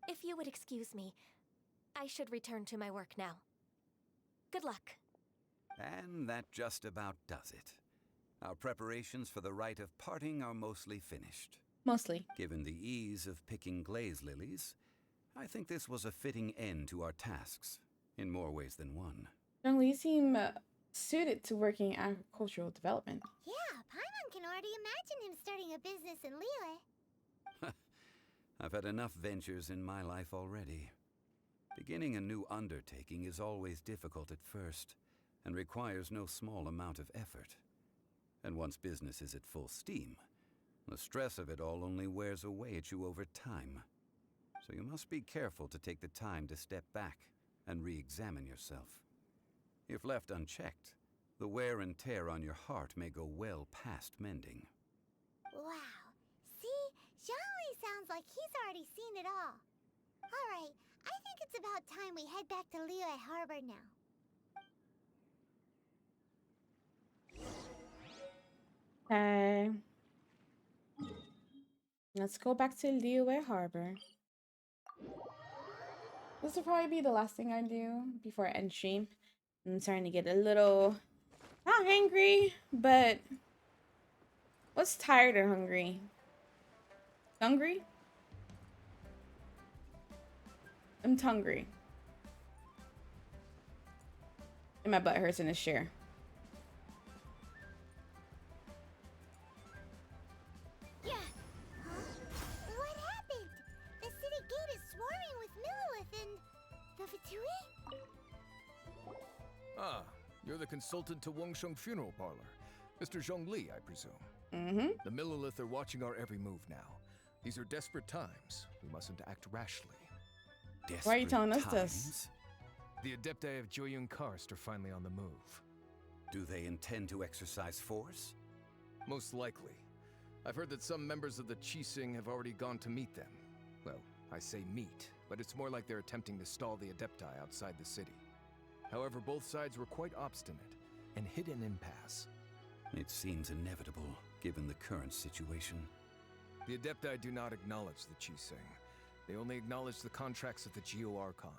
If you would excuse me, I should return to my work now. Good luck. And that just about does it. Our preparations for the rite of parting are mostly finished. Mostly. Given the ease of picking glaze lilies, I think this was a fitting end to our tasks, in more ways than one. Zhongli, you seem suited to working in agricultural development. Yeah, Paimon can already imagine him starting a business in Liyue. I've had enough ventures in my life already. Beginning a new undertaking is always difficult at first, and requires no small amount of effort. And once business is at full steam, the stress of it all only wears away at you over time. So you must be careful to take the time to step back and re-examine yourself. If left unchecked, the wear and tear on your heart may go well past mending. Wow. See? Zhongli sounds like he's already seen it all. Alright, I think it's about time we head back to Liyue Harbor now. Okay. Let's go back to Liyue Harbor. This will probably be the last thing I do before I end stream. I'm starting to get a little, not hangry, but what's tired or hungry? Hungry? I'm hungry. And my butt hurts in this chair. Yeah. Huh? What happened? The city gate is swarming with Millilith and the Fatui? Ah, you're the consultant to Wangsheng Funeral Parlor. Mr. Zhongli, I presume. Mm-hmm. The Millilith are watching our every move now. These are desperate times. We mustn't act rashly. Desperate Why are you telling us times? this? The Adepti of Joyun Karst are finally on the move. Do they intend to exercise force? Most likely. I've heard that some members of the Qixing have already gone to meet them. Well, I say meet, but it's more like they're attempting to stall the Adepti outside the city. However, both sides were quite obstinate and hit an impasse. It seems inevitable, given the current situation. The Adepti do not acknowledge the Qixing. They only acknowledge the contracts of the Geo-Archon.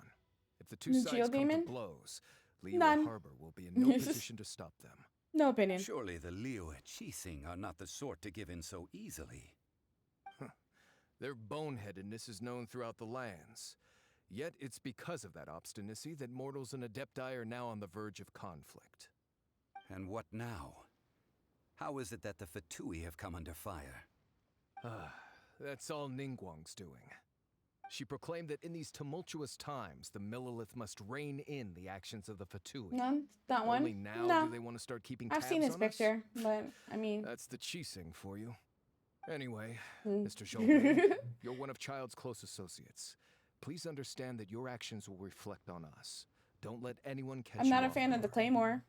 If the two The sides come Geo-Demon? to blows, Liyue None. Harbor will be in no position to stop them. No opinion. Surely the Liyue Qixing are not the sort to give in so easily. Their boneheadedness is known throughout the lands. Yet it's because of that obstinacy that mortals and Adepti are now on the verge of conflict. And what now? How is it that the Fatui have come under fire? That's all Ningguang's doing. She proclaimed that in these tumultuous times, the Millilith must rein in the actions of the Fatui. None. That one. Only now No. do they want to start keeping I've tabs seen his on us? picture, but I mean. That's the Qixing for you. Anyway, Hmm. Mr. Zhongli, you're one of Child's close associates. Please understand that your actions will reflect on us. Don't let anyone catch I'm not you a off fan of the guard. Claymore.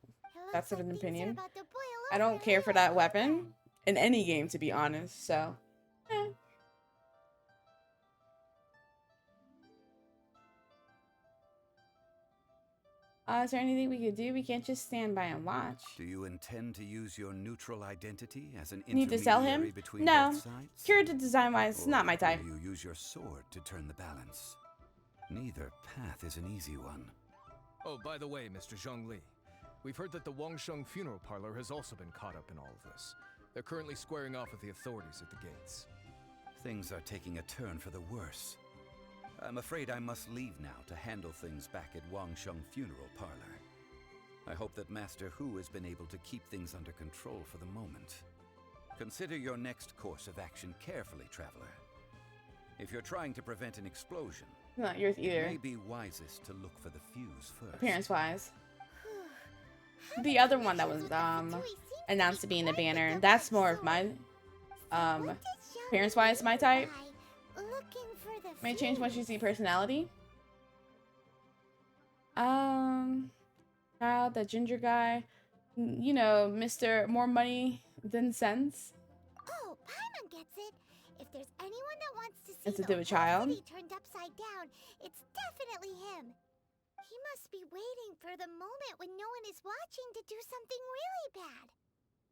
That's an Things are opinion. about to boil I don't over care for Liyue that Harbor. weapon in any game, to be honest. So, is there anything we could do? We can't just stand by and watch. Do you intend to use your neutral identity as an Need to sell intermediary him? between No. both sides? Curative design-wise, Or not my type. will you use your sword to turn the balance? Neither path is an easy one. Oh, by the way, Mr. Zhongli, We've heard that the Wangsheng funeral parlor has also been caught up in all of this. They're currently squaring off with the authorities at the gates. Things are taking a turn for the worse. I'm afraid I must leave now to handle things back at Wangsheng Funeral Parlor. I hope that Master Hu has been able to keep things under control for the moment. Consider your next course of action carefully, Traveler. If you're trying to prevent an explosion, not yours either. It may be wisest to look for the fuse first. Appearance-wise. The other one that was announced to be in the banner, that's more of my appearance-wise my type. May change once you see personality. Child, the ginger guy, you know, Mr. More Money Than Sense. Oh, Paimon gets it. If there's anyone that wants to see It's to the do with child. city turned upside down, it's definitely him. He must be waiting for the moment when no one is watching to do something really bad.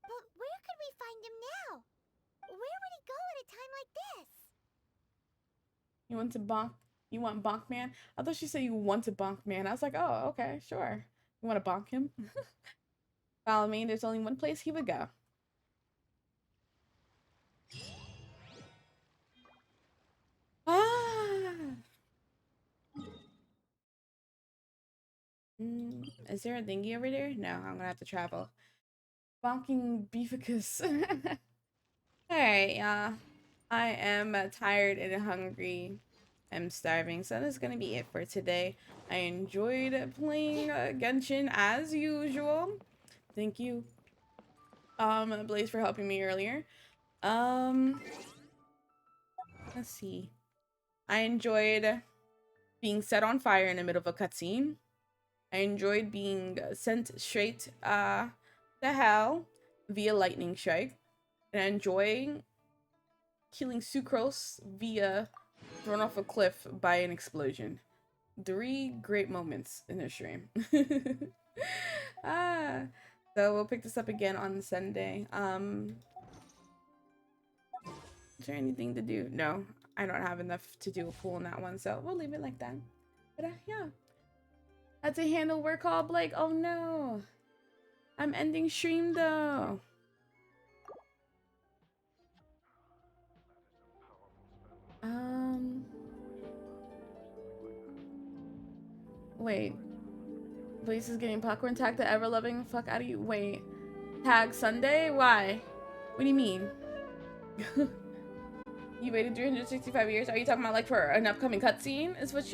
But where could we find him now? Where would he go at a time like this? You want to bonk? You want bonk man? I thought she said you want to bonk man. I was like, oh, okay, sure. You want to bonk him? Follow me. There's only one place he would go. Is there a thingy over there? No, I'm gonna have to travel. Bonking beeficus. Alright, y'all. I am tired and hungry. I'm starving, so that's gonna be it for today. I enjoyed playing Genshin as usual. Thank you, Blaze, for helping me earlier. Let's see. I enjoyed being set on fire in the middle of a cutscene. I enjoyed being sent straight to hell via lightning strike. And I enjoy killing Sucrose via thrown off a cliff by an explosion. 3 great moments in the stream. So we'll pick this up again on Sunday. Is there anything to do? No, I don't have enough to do a pool in that one, so we'll leave it like that. But yeah. Had to handle work call, Blake. Oh no. I'm ending stream though. Wait. Blaze is getting popcorn tag the ever loving fuck out of you. Wait. Tag Sunday? Why? What do you mean? You waited 365 years? Are you talking about like for an upcoming cutscene? Is what you